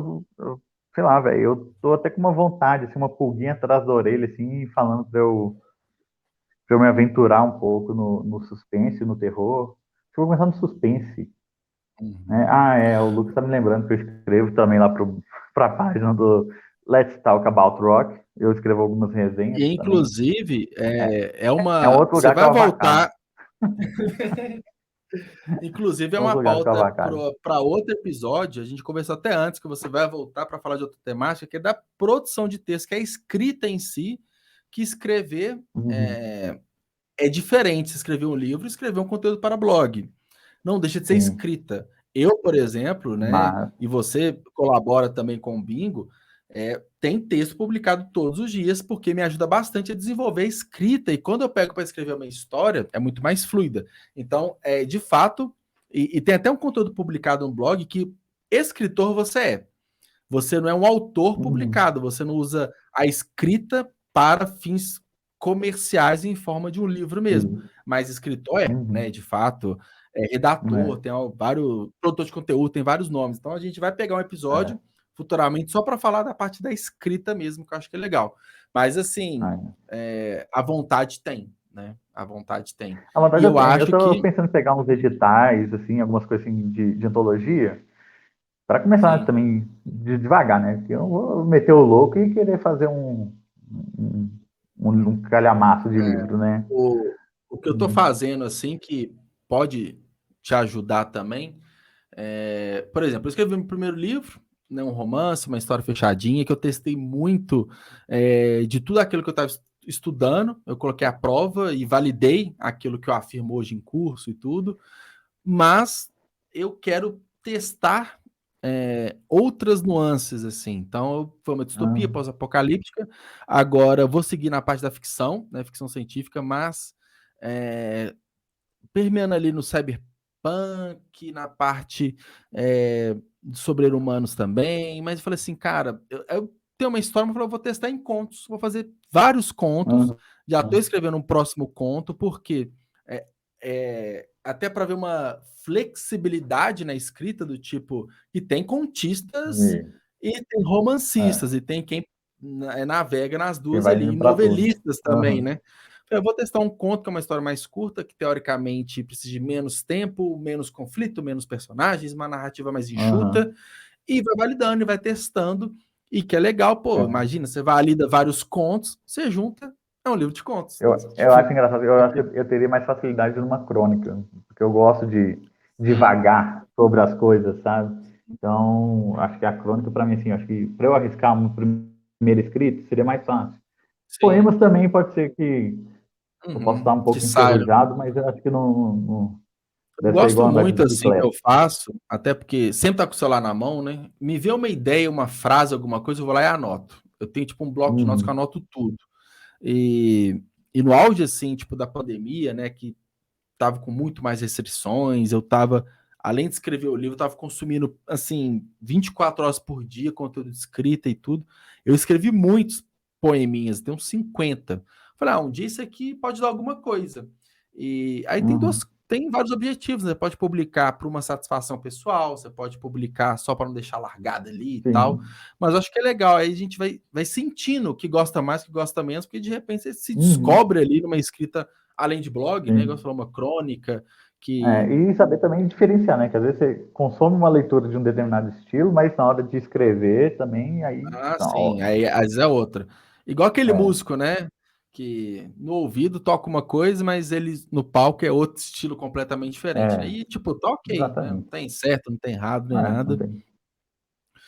sei lá, velho, eu tô até com uma vontade, assim, uma pulguinha atrás da orelha, assim, falando pra eu me aventurar um pouco no suspense, no terror. Acho que eu vou começar no suspense, né? Uhum. O Lucas tá me lembrando que eu escrevo também lá pra página do Let's Talk About Rock. Eu escrevo algumas resenhas E, também. inclusive, É um outro você lugar que vai eu avacalho. voltar. Inclusive, é É um outro uma lugar que eu pauta avacalho. para outro episódio. A gente conversou até antes que você vai voltar para falar de outra temática, que é da produção de texto, que é a escrita em si, que escrever Uhum, é diferente. Se escrever um livro, escrever um conteúdo para blog. Não deixa de ser sim, escrita. Eu, por exemplo, né, mas... e você colabora também com o Bingo, tem texto publicado todos os dias, porque me ajuda bastante a desenvolver a escrita. E quando eu pego para escrever uma história, é muito mais fluida. Então, de fato, e tem até um conteúdo publicado no blog que escritor você é. Você não é um autor Uhum, publicado, você não usa a escrita para fins comerciais em forma de um livro mesmo. sim, Mas escritor né? uhum, De fato, redator, é, tem vários produtor de conteúdo, tem vários nomes. Então a gente vai pegar um episódio é, futuramente só para falar da parte da escrita mesmo, que eu acho que é legal. Mas assim, é. a vontade tem, né? A vontade tem. A E vontade eu eu tenho. Eu acho tô que pensando em pegar uns editais, assim, algumas coisas assim, de antologia, para começar sim. também devagar, né? Porque eu não vou meter o louco e querer fazer um, um calhamaço de livro, né? O que eu estou fazendo assim que pode te ajudar também. Por exemplo, eu escrevi meu primeiro livro, né, um romance, uma história fechadinha, que eu testei muito de tudo aquilo que eu estava estudando. Eu coloquei à prova e validei aquilo que eu afirmo hoje em curso e tudo, mas eu quero testar outras nuances, assim. Então, foi uma distopia Ah, pós-apocalíptica. Agora, eu vou seguir na parte da ficção, né, ficção científica, mas é, permeando ali no cyberpunk, na parte de sobre-humanos também, mas eu falei assim, cara, eu tenho uma história, mas eu vou testar em contos, vou fazer vários contos, ah, já estou ah, escrevendo um próximo conto, porque até para ver uma flexibilidade na escrita do tipo que tem contistas e, e tem é, romancistas, e tem quem navega nas que duas vai ali, e indo para tudo. novelistas também, Aham, né? Eu vou testar um conto que é uma história mais curta, que teoricamente precisa de menos tempo, menos conflito, menos personagens, uma narrativa mais aham, enxuta, e vai validando e vai testando. E que é legal, pô, é. imagina, você valida vários contos, você junta, é um livro de contos. Eu acho Tipo, engraçado, eu acho que eu teria mais facilidade numa crônica, porque eu gosto de hum, divagar sobre as coisas, sabe? Então, acho que a crônica, para mim, assim, acho que para eu arriscar um primeiro escrito, seria mais fácil. sim. Poemas também pode ser que eu possa estar Uhum, um que pouco saia. enferrujado, mas eu acho que não Eu deve ser gosto igual andar de muito assim que bicicleta. eu faço, até porque sempre tá com o celular na mão, né? Me vê uma ideia, uma frase, alguma coisa, eu vou lá e anoto. Eu tenho tipo um bloco de notas que eu Uhum, anoto tudo. E, e no auge, assim, tipo, da pandemia, né, que tava com muito mais restrições, eu tava, além de escrever o livro, eu tava consumindo, assim, 24 horas por dia, conteúdo de escrita e tudo. Eu escrevi muitos poeminhas, tem uns 50. Falei, um dia isso aqui pode dar alguma coisa. E aí uhum. tem vários objetivos, né? Você pode publicar para uma satisfação pessoal, você pode publicar só para não deixar largada ali e tal. Sim. Mas eu acho que é legal, aí a gente vai sentindo o que gosta mais, o que gosta menos, porque de repente você se Uhum. descobre ali numa escrita, além de blog, né? Igual você Sim. falou, uma crônica, que. E saber também diferenciar, né? Que às vezes você consome uma leitura de um determinado estilo, mas na hora de escrever também, aí, Ah, sim, não, aí às vezes é outra. Igual aquele é, músico, né? Que no ouvido toca uma coisa, mas ele no palco é outro estilo completamente diferente. é, Aí, tipo, tá ok, né? Não exatamente. tem certo, não tem errado, nem Não nada. tem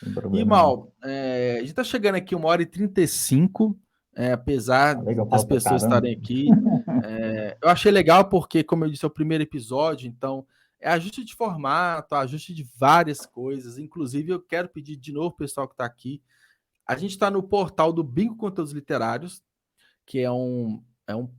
E, problema não. Mal, a gente tá chegando aqui 1h35, apesar Ah, legal, das fala pra pessoas caramba. estarem aqui. Eu achei legal porque, como eu disse, é o primeiro episódio, então é ajuste de formato, ajuste de várias coisas. Inclusive, eu quero pedir de novo, pessoal que está aqui, a gente está no portal do Bingo Conteúdos Literários, que é um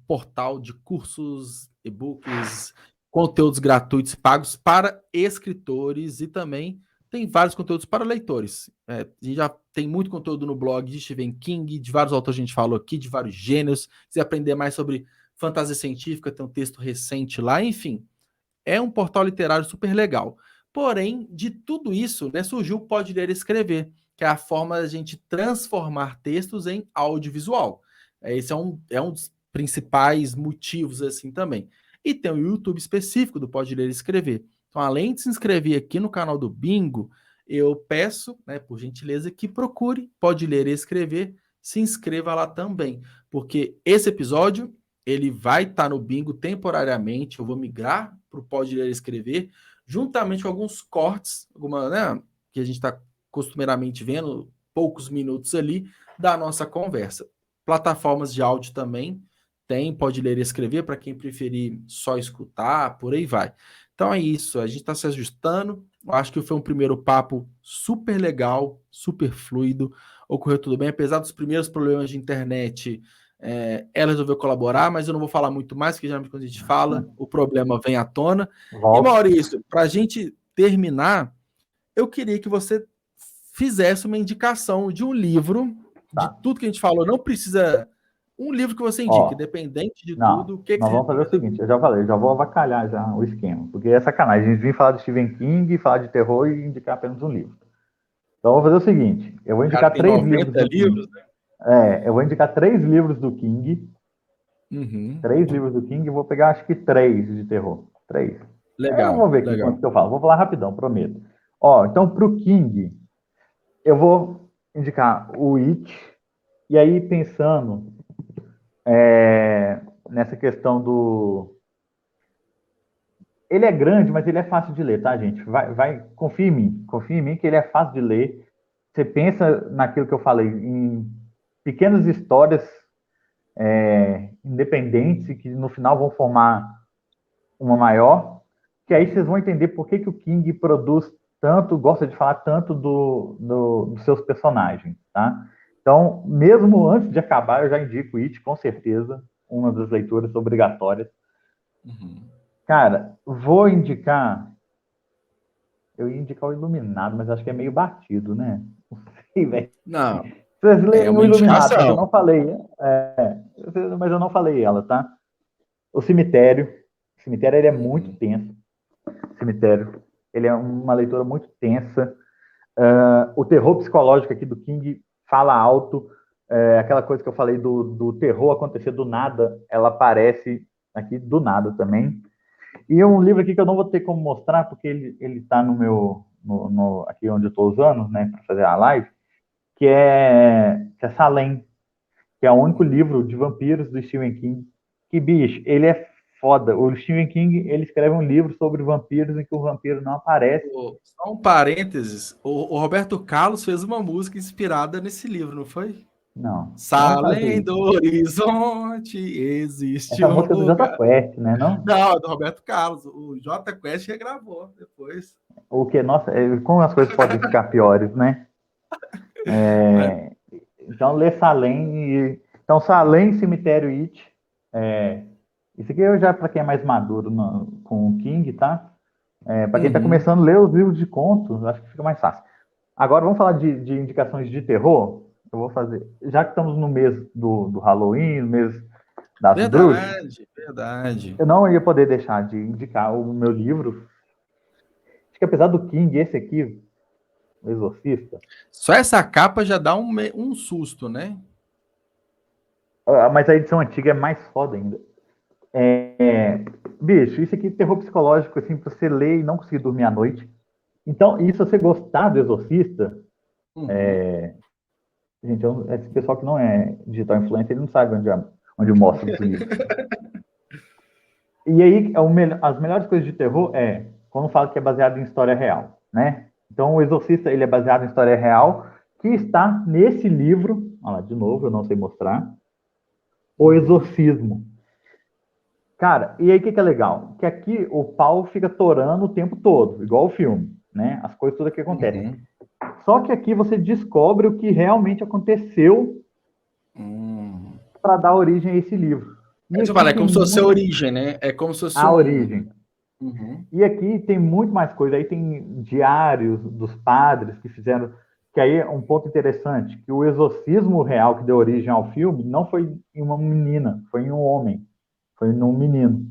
portal de cursos, e-books, conteúdos gratuitos pagos para escritores e também tem vários conteúdos para leitores. A gente já tem muito conteúdo no blog de Stephen King, de vários autores que a gente falou aqui, de vários gêneros. Se quiser aprender mais sobre fantasia científica, tem um texto recente lá, enfim. É um portal literário super legal. Porém, de tudo isso, né, surgiu o Pode Ler e Escrever, que é a forma da gente transformar textos em audiovisual. Esse é um dos principais motivos assim também. E tem o YouTube específico do Pode Ler e Escrever. Então, além de se inscrever aqui no canal do Bingo, eu peço, né, por gentileza, que procure Pode Ler e Escrever, se inscreva lá também, porque esse episódio ele vai estar no Bingo temporariamente. Eu vou migrar para o Pode Ler e Escrever, juntamente com alguns cortes, né, que a gente está costumeiramente vendo, poucos minutos ali, da nossa conversa. Plataformas de áudio também tem, Pode Ler e Escrever, para quem preferir só escutar, por aí vai. Então é isso, a gente está se ajustando. Eu acho que foi um primeiro papo super legal, super fluido, ocorreu tudo bem, apesar dos primeiros problemas de internet. Ela resolveu colaborar, mas eu não vou falar muito mais, porque geralmente quando a gente fala, o problema vem à tona. E Volta. Maurício, para a gente terminar, eu queria que você fizesse uma indicação de um livro, de Tá. tudo que a gente falou. Não precisa um livro que você indique, Ó, independente de tudo, não, o que nós você vamos fazer o recomenda? seguinte, eu já falei, eu já vou avacalhar já o esquema, porque é sacanagem, a gente vir falar de Stephen King, falar de terror e indicar apenas um livro. Então eu vou fazer o seguinte, eu vou O cara indicar tem três livros 90 do King. livros, né? Eu vou indicar três livros do King, Uhum. três livros do King, e vou pegar acho que três de terror. Três. Eu vou Legal, ver aqui quanto legal. que eu falo, vou falar rapidão, prometo. Ó, então pro King, eu vou indicar o It, e aí pensando nessa questão do. Ele é grande, mas ele é fácil de ler, tá, gente? Confia em mim que ele é fácil de ler. Você pensa naquilo que eu falei, em pequenas histórias independentes e que no final vão formar uma maior, que aí vocês vão entender por que o King produz tanto, gosta de falar tanto dos seus personagens, tá? Então, mesmo antes de acabar, eu já indico It, com certeza, uma das leituras obrigatórias. Uhum. Cara, vou indicar. Eu ia indicar o Iluminado, mas acho que é meio batido, né? Não sei, velho. Não, Vocês é leram o uma Iluminado, mas eu indicação. não falei. Mas eu não falei ela, tá? O Cemitério. O Cemitério ele é muito Uhum. tenso. O Cemitério. Ele é uma leitura muito tensa. O terror psicológico aqui do King fala alto. Aquela coisa que eu falei do terror acontecer do nada, ela aparece aqui do nada também. E um livro aqui que eu não vou ter como mostrar, porque ele tá no meu. Aqui onde eu estou usando, né, para fazer a live, que é Salem, que é o único livro de vampiros do Stephen King. Que, bicho, ele é foda. O Stephen King, ele escreve um livro sobre vampiros em que o vampiro não aparece. Só um parênteses, o Roberto Carlos fez uma música inspirada nesse livro, não foi? Não, vamos fazer Além isso. do horizonte existe Essa um música é do Jota lugar. Quest, né, não? Não, é do Roberto Carlos. O J Quest regravou depois. O que, nossa, como as coisas podem ficar piores, né? Mas, Então, lê Salem. Então, Salem, Cemitério It. Isso aqui eu já, para quem é mais maduro com o King, tá? Para quem está uhum. começando a ler os livros de contos, acho que fica mais fácil. Agora, vamos falar de indicações de terror. Eu vou fazer. Já que estamos no mês do Halloween, no mês das bruxas. Verdade, verdade. Eu não ia poder deixar de indicar o meu livro. Acho que apesar do King, esse aqui, O Exorcista, Só essa capa já dá um susto, né? mas a edição antiga é mais foda ainda. Bicho, isso aqui é terror psicológico, assim, pra você ler e não conseguir dormir à noite. Então, e se você gostar do Exorcista, Uhum. gente, esse pessoal que não é digital influencer, ele não sabe onde mostra os livros. E aí, as melhores coisas de terror quando fala que é baseado em história real, né? Então, o Exorcista, ele é baseado em história real, que está nesse livro, olha lá, de novo, eu não sei mostrar, O Exorcismo. Cara, e aí o que é legal? Que aqui o pau fica torando o tempo todo, igual o filme, né? As coisas tudo que acontecem. Uhum. Só que aqui você descobre o que realmente aconteceu Hum. para dar origem a esse livro. E Mas eu aqui falo, é tem como se fosse a muito origem, né? É como se fosse a um. origem. Uhum. E aqui tem muito mais coisa. Aí tem diários dos padres que fizeram. Que aí é um ponto interessante: que o exorcismo real que deu origem ao filme não foi em uma menina, foi em um homem, foi num menino.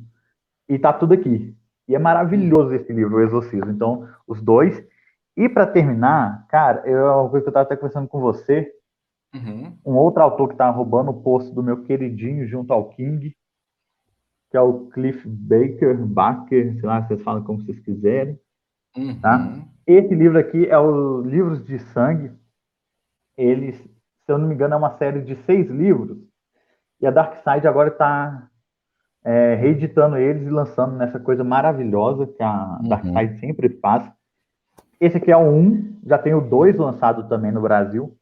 E tá tudo aqui. E é Uhum. maravilhoso esse livro, O Exorcismo. Então, os dois. E para terminar, cara, uma coisa que eu estava até conversando com você, Uhum. um outro autor que está roubando o posto do meu queridinho junto ao King, que é o Cliff Barker, sei lá, vocês falam como vocês quiserem, tá? Uhum. Esse livro aqui é o Livros de Sangue. Eles, se eu não me engano, é uma série de 6 livros. E a Dark Side agora está reeditando eles e lançando nessa coisa maravilhosa que a Dark Uhum. Side sempre faz. Esse aqui é o 1, já tem o 2 lançado também no Brasil.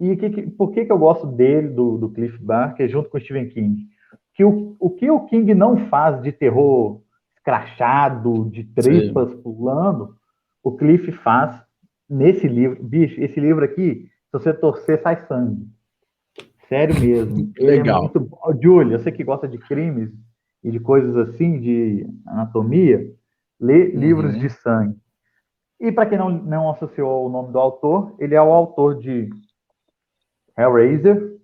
E por que eu gosto dele, do Cliff Barker, junto com o Stephen King? Que o que o King não faz de terror escrachado, de Sei. tripas pulando, o Cliff faz nesse livro. Bicho, esse livro aqui, se você torcer, sai sangue. Sério mesmo. Ele é Legal. muito bom. Ô, Júlio, você que gosta de crimes e de coisas assim, de anatomia, lê livros de Uhum. sangue. E para quem não associou o nome do autor, ele é o autor de Hellraiser,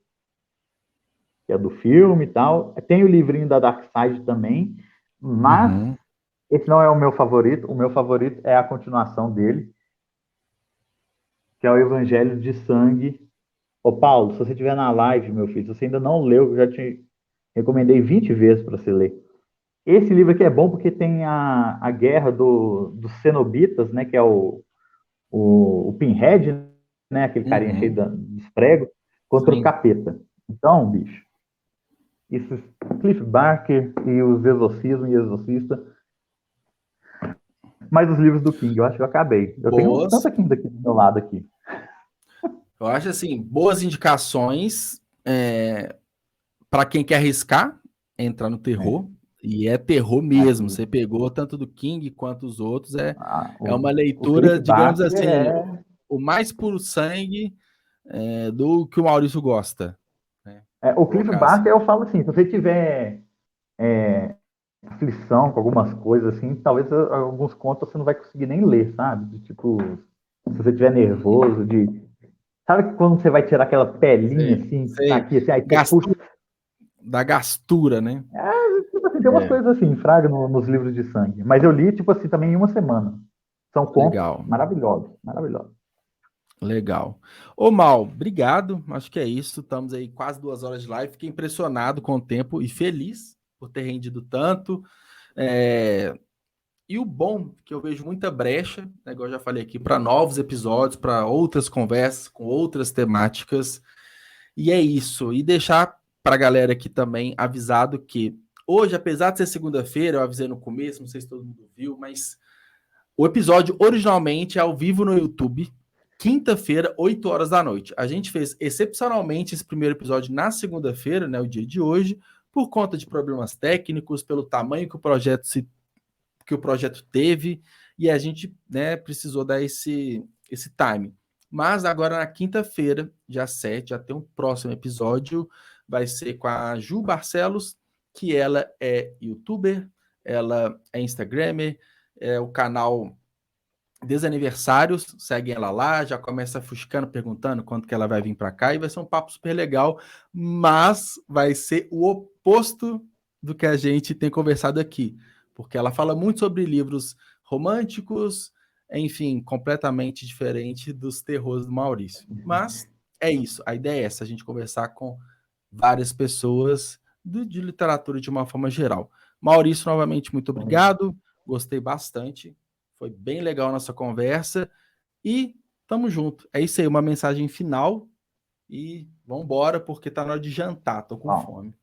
que é do filme e tal. Tem o livrinho da Dark Side também, mas Uhum. esse não é o meu favorito. O meu favorito é a continuação dele, que é o Evangelho de Sangue. Ô Paulo, se você estiver na live, meu filho, se você ainda não leu, eu já te recomendei 20 vezes para você ler. Esse livro aqui é bom porque tem a guerra dos cenobitas, né, que é o Pinhead, né, aquele carinha cheio Uhum. dos pregos, contra o Sim. capeta. Então, bicho, esses Cliff Barker e os Exorcismo e Exorcista, mais os livros do King, eu acho que eu acabei. Eu tenho Boas. tanta King aqui do meu lado aqui. Eu acho assim, boas indicações para quem quer arriscar, entrar no É, terror. E é terror mesmo. aqui. Você pegou tanto do King quanto os outros. É uma O Cliff leitura, digamos Barker assim, o mais puro sangue do que o Maurício gosta, né? o Cliff Colocar assim. Barker eu falo assim, se você tiver aflição com algumas coisas assim, talvez alguns contos você não vai conseguir nem ler, sabe? Tipo, se você estiver Uhum. nervoso, sabe quando você vai tirar aquela pelinha Sei, assim, que tá sei. aqui, assim, aí você puxa. Gastura, da gastura, né? Tipo assim, tem umas É, coisas assim, fraga nos livros de sangue. Mas eu li, tipo assim, também em uma semana. São contos legal. maravilhosos, maravilhosos. Legal. Ô, Mal, obrigado. Acho que é isso. Estamos aí quase 2 horas de live. Fiquei impressionado com o tempo e feliz por ter rendido tanto. É, E o bom, que eu vejo muita brecha, né, igual eu já falei aqui, para novos episódios, para outras conversas com outras temáticas. E é isso. E deixar para a galera aqui também avisado que hoje, apesar de ser segunda-feira, eu avisei no começo, não sei se todo mundo viu, mas o episódio originalmente é ao vivo no YouTube, quinta-feira, 8 horas da noite. A gente fez excepcionalmente esse primeiro episódio na segunda-feira, né, o dia de hoje, por conta de problemas técnicos, pelo tamanho que o projeto teve, e a gente, né, precisou dar esse time. Mas agora na quinta-feira, dia 7, já tem um próximo episódio, vai ser com a Ju Barcelos, que ela é youtuber, ela é instagramer, o canal desaniversários, seguem ela lá, já começa fuscando, perguntando quando que ela vai vir para cá, e vai ser um papo super legal, mas vai ser o oposto do que a gente tem conversado aqui, porque ela fala muito sobre livros românticos, enfim, completamente diferente dos terrores do Maurício. Mas é isso, a ideia é essa, a gente conversar com várias pessoas de literatura de uma forma geral. Maurício, novamente, muito obrigado, gostei bastante. Foi bem legal a nossa conversa e tamo junto. É isso aí, uma mensagem final e vamos embora porque tá na hora de jantar, tô com Bom, fome.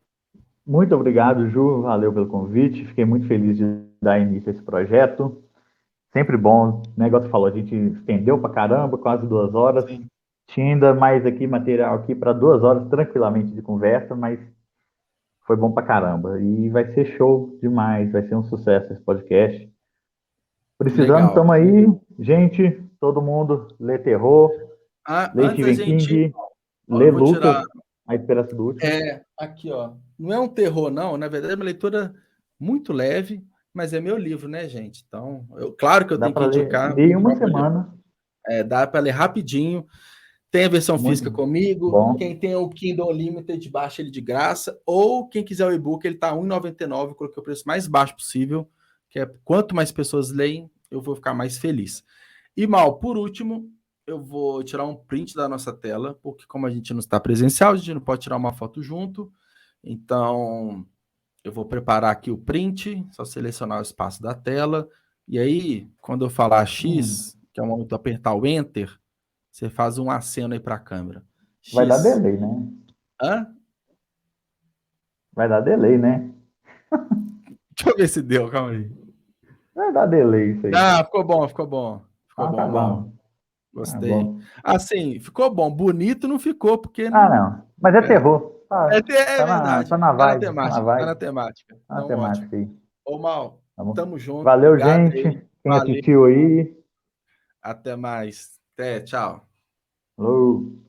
muito obrigado, Ju. Valeu pelo convite. Fiquei muito feliz de dar início a esse projeto. Sempre bom, o negócio falou, a gente estendeu pra caramba, quase 2 horas. Sim. Tinha ainda mais aqui, material aqui para 2 horas tranquilamente de conversa, mas foi bom pra caramba. E vai ser show demais, vai ser um sucesso esse podcast. Precisando, Legal. estamos aí. Gente, todo mundo lê terror, Ah, lê antes a Stephen gente, King, ó, eu lê vou tirar. Lucas, A Esperança do Último. Aqui, ó. Não é um terror, não. Na verdade, é uma leitura muito leve, mas é meu livro, né, gente? Então, claro que eu Dá tenho que para ler, indicar ler em o uma próprio livro. semana. Dá para ler rapidinho. Tem a versão física Muito comigo. bom. Quem tem o Kindle Unlimited, baixa ele de graça. Ou quem quiser o e-book, ele tá R$ 1,99. Eu coloquei o preço mais baixo possível. Que é quanto mais pessoas leem, eu vou ficar mais feliz. E, Mal, por último, eu vou tirar um print da nossa tela, porque como a gente não está presencial, a gente não pode tirar uma foto junto. Então, eu vou preparar aqui o print, só selecionar o espaço da tela. E aí, quando eu falar X, que é o momento de apertar o Enter, você faz um aceno aí para a câmera. Vai dar X. delay, né? Hã? Vai dar delay, né? Deixa eu ver se deu, calma aí. Vai dar delay isso aí. Ah, ficou bom, ficou bom. Ficou Ah, tá bom, Mal. bom. Tá Gostei. bom. Assim, ficou bom. Bonito não ficou, porque Ah, não. não. Mas é É, terror. é Tá verdade. na Tá na vibe, tá na temática, tá na vibe. temática. Tá na Então, ótimo. temática aí. Ô, Mal, Tá bom? tamo junto. Valeu, Obrigado gente. aí. Quem Valeu. assistiu aí. Até mais. Até, tchau. Falou.